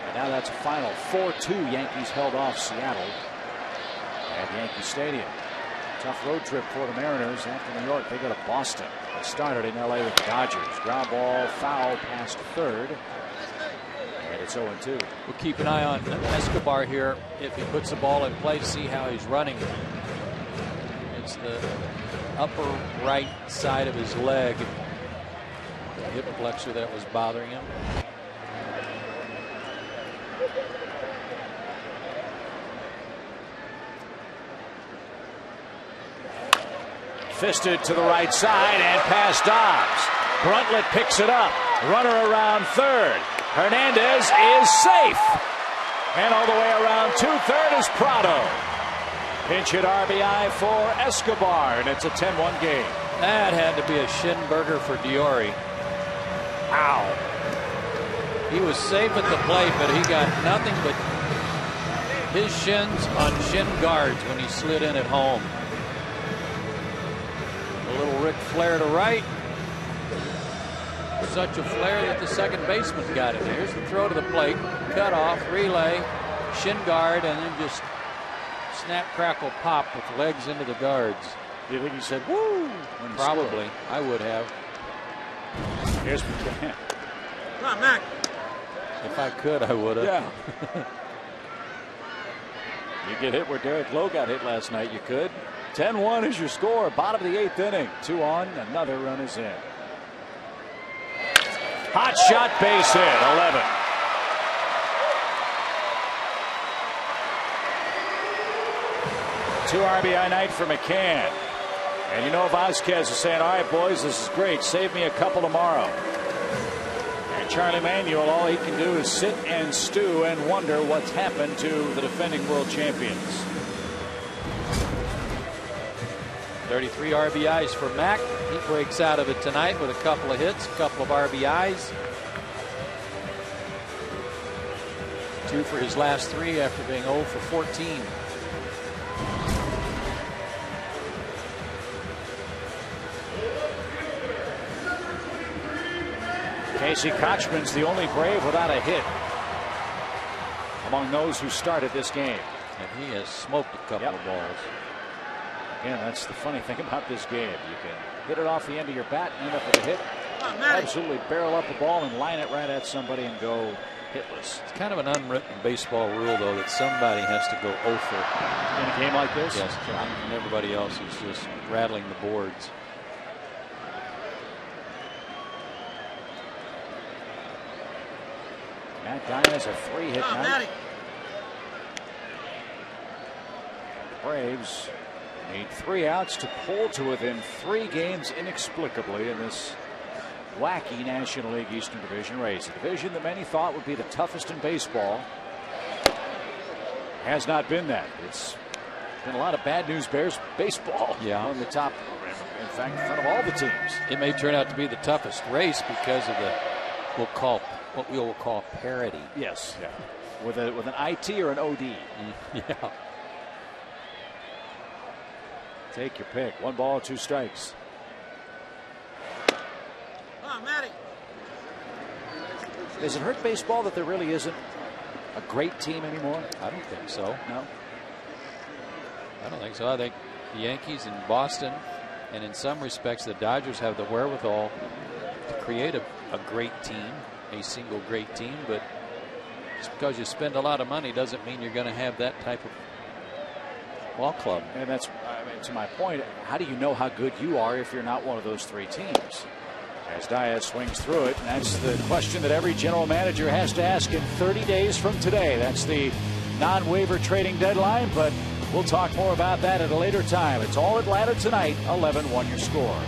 And now that's a final 4-2. Yankees held off Seattle at Yankee Stadium. Tough road trip for the Mariners. After New York, they go to Boston. They started in LA with the Dodgers. Ground ball foul past third. And it's 0-2. We'll keep an eye on Escobar here. If he puts the ball in play, see how he's running. It's the upper right side of his leg, the hip flexor, that was bothering him. Fisted to the right side and past Dobbs. Bruntlett picks it up. Runner around third. Hernandez is safe. And all the way around to-third is Prado. Pinch hit RBI for Escobar, and it's a 10-1 game. That had to be a shin burger for Diori. Ow. He was safe at the plate, but he got nothing but his shins on shin guards when he slid in at home. A little Ric Flair to right. Such a flare that the second baseman got it. Here's the throw to the plate. Cut off, relay, shin guard, and then just snap, crackle, pop with legs into the guards. Do you think he said, woo? Probably. I would have. Here's McCann. Come on, Mac. If I could, I would have. Yeah. You get hit where Derek Lowe got hit last night, you could. 10-1 is your score. Bottom of the 8th inning. 2 on. Another run is in. Hot shot, base hit. 11. Two RBI night for McCann. And you know Vasquez is saying, all right, boys, this is great. Save me a couple tomorrow. And Charlie Manuel, all he can do is sit and stew and wonder what's happened to the defending world champions. 33 RBIs for Mac. He breaks out of it tonight with a couple of hits, a couple of RBIs. 2 for his last 3 after being 0 for 14. Casey Kochman's the only Brave without a hit among those who started this game. And he has smoked a couple of balls. Again, that's the funny thing about this game. You can hit it off the end of your bat and end up with a hit. Absolutely barrel up the ball and line it right at somebody and go hitless. It's kind of an unwritten baseball rule, though, that somebody has to go 0 for in a game like this. Yes, and everybody else is just rattling the boards. Matt Diaz a 3-hit night. Braves need 3 outs to pull to within 3 games inexplicably in this wacky National League Eastern Division race. A division that many thought would be the toughest in baseball has not been that. It's been a lot of bad news Bears baseball on the top, in fact, in front of all the teams. It may turn out to be the toughest race because of the what we will call parity. Yes, yeah, with an IT or an OD. Yeah. Take your pick. 1 ball, 2 strikes. Come on, Matty. Does it hurt baseball that there really isn't a great team anymore? I don't think so. No. I don't think so. I think the Yankees and Boston, and in some respects the Dodgers, have the wherewithal to create a great team, a single great team, but just because you spend a lot of money doesn't mean you're going to have that type of ball club. And that's, to my point, how do you know how good you are if you're not one of those 3 teams? As Diaz swings through it, and that's the question that every general manager has to ask in 30 days from today. That's the non-waiver trading deadline, but we'll talk more about that at a later time. It's all Atlanta tonight. 11-1 your score.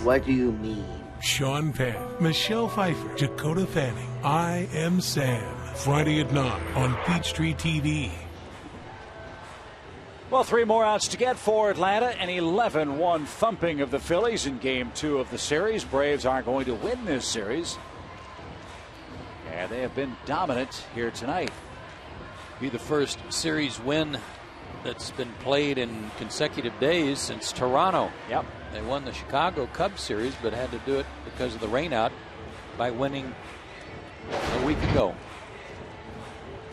What do you mean? Sean Penn, Michelle Pfeiffer, Dakota Fanning. I Am Sam. Friday at 9 on Peachtree TV. Well, 3 more outs to get for Atlanta. An 11-1 thumping of the Phillies in Game 2 of the series. Braves aren't going to win this series. And they have been dominant here tonight. Be the first series win that's been played in consecutive days since Toronto. Yep. They won the Chicago Cubs series, but had to do it because of the rainout by winning a week ago.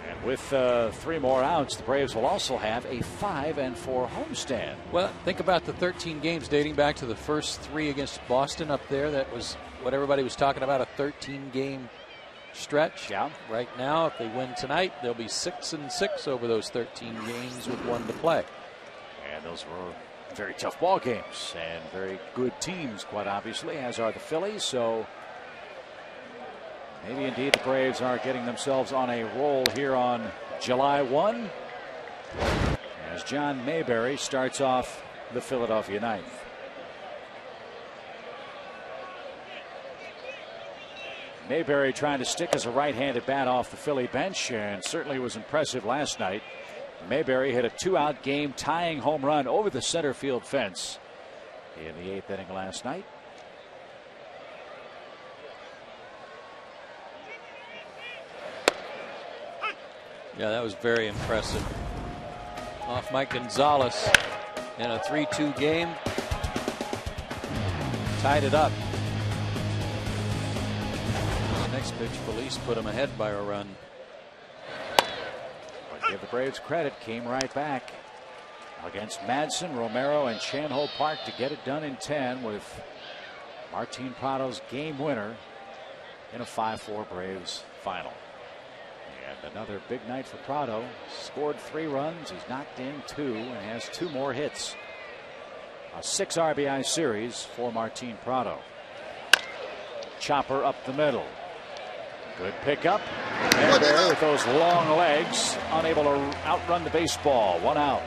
And with 3 more outs, the Braves will also have a 5-4 homestand. Well, think about the 13 games dating back to the first 3 against Boston up there. That was what everybody was talking about, a 13-game stretch. Yeah. Right now, if they win tonight, they'll be 6-6 over those 13 games with 1 to play. And those were very tough ball games and very good teams, quite obviously, as are the Phillies. So maybe indeed the Braves are getting themselves on a roll here on July 1 as John Mayberry starts off the Philadelphia ninth. Mayberry trying to stick as a right-handed bat off the Philly bench, and certainly was impressive last night. Mayberry hit a 2-out game tying home run over the center field fence in the 8th inning last night. Yeah, that was very impressive. Off Mike Gonzalez in a 3-2 game. Tied it up. The next pitch, Felice put him ahead by a run. But give the Braves credit, came right back against Madsen, Romero, and Chan-Ho Park to get it done in 10 with Martin Prado's game winner in a 5-4 Braves final. And another big night for Prado. Scored 3 runs. He's knocked in 2 and has 2 more hits. A 6 RBI series for Martin Prado. Chopper up the middle. Good pickup. And there with those long legs, unable to outrun the baseball. 1 out.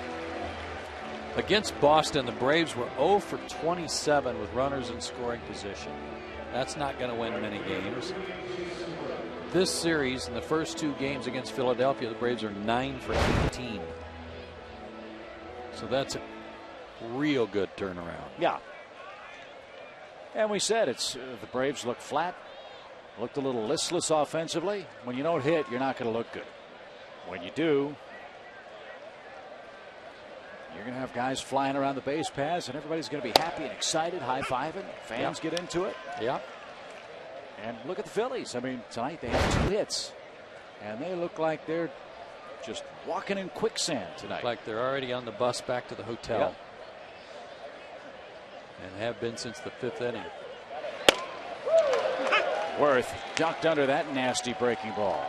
Against Boston, the Braves were 0 for 27 with runners in scoring position. That's not going to win many games. This series, in the first 2 games against Philadelphia, the Braves are 9 for 18. So that's a real good turnaround. Yeah. And we said it's the Braves look flat, looked a little listless offensively. When you don't hit, you're not going to look good. When you do, you're going to have guys flying around the base paths, and everybody's going to be happy and excited, high-fiving. Fans get into it. Yeah. And look at the Phillies. I mean, tonight they have 2 hits, and they look like they're just walking in quicksand tonight. Like they're already on the bus back to the hotel. Yep. And have been since the 5th inning. Worth ducked under that nasty breaking ball.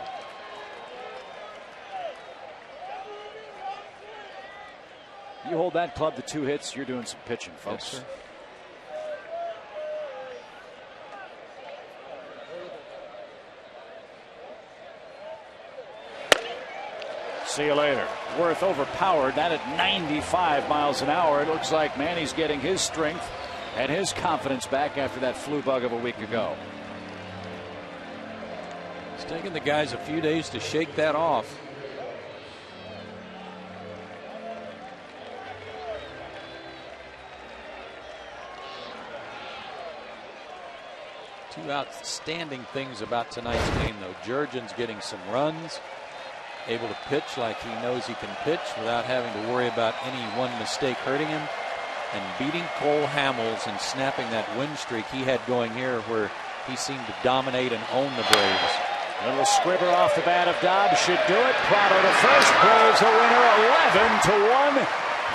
You hold that club to 2 hits, you're doing some pitching, folks. Yes, sir. See you later. Worth overpowered that at 95 miles an hour. It looks like Manny's getting his strength and his confidence back after that flu bug of a week ago. It's taken the guys a few days to shake that off. Two outstanding things about tonight's game, though. Jurgen's getting some runs, able to pitch like he knows he can pitch without having to worry about any one mistake hurting him, and beating Cole Hamels and snapping that win streak he had going here where he seemed to dominate and own the Braves. A little scribber off the bat of Dobbs should do it. Prado to first. Braves a winner 11-1.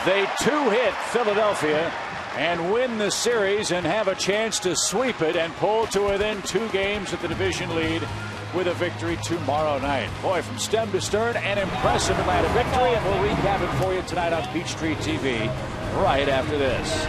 They 2-hit Philadelphia and win the series and have a chance to sweep it and pull to within 2 games of the division lead with a victory tomorrow night. Boy, from stem to stern, an impressive Atlanta victory, and we'll recap it for you tonight on Peachtree TV right after this.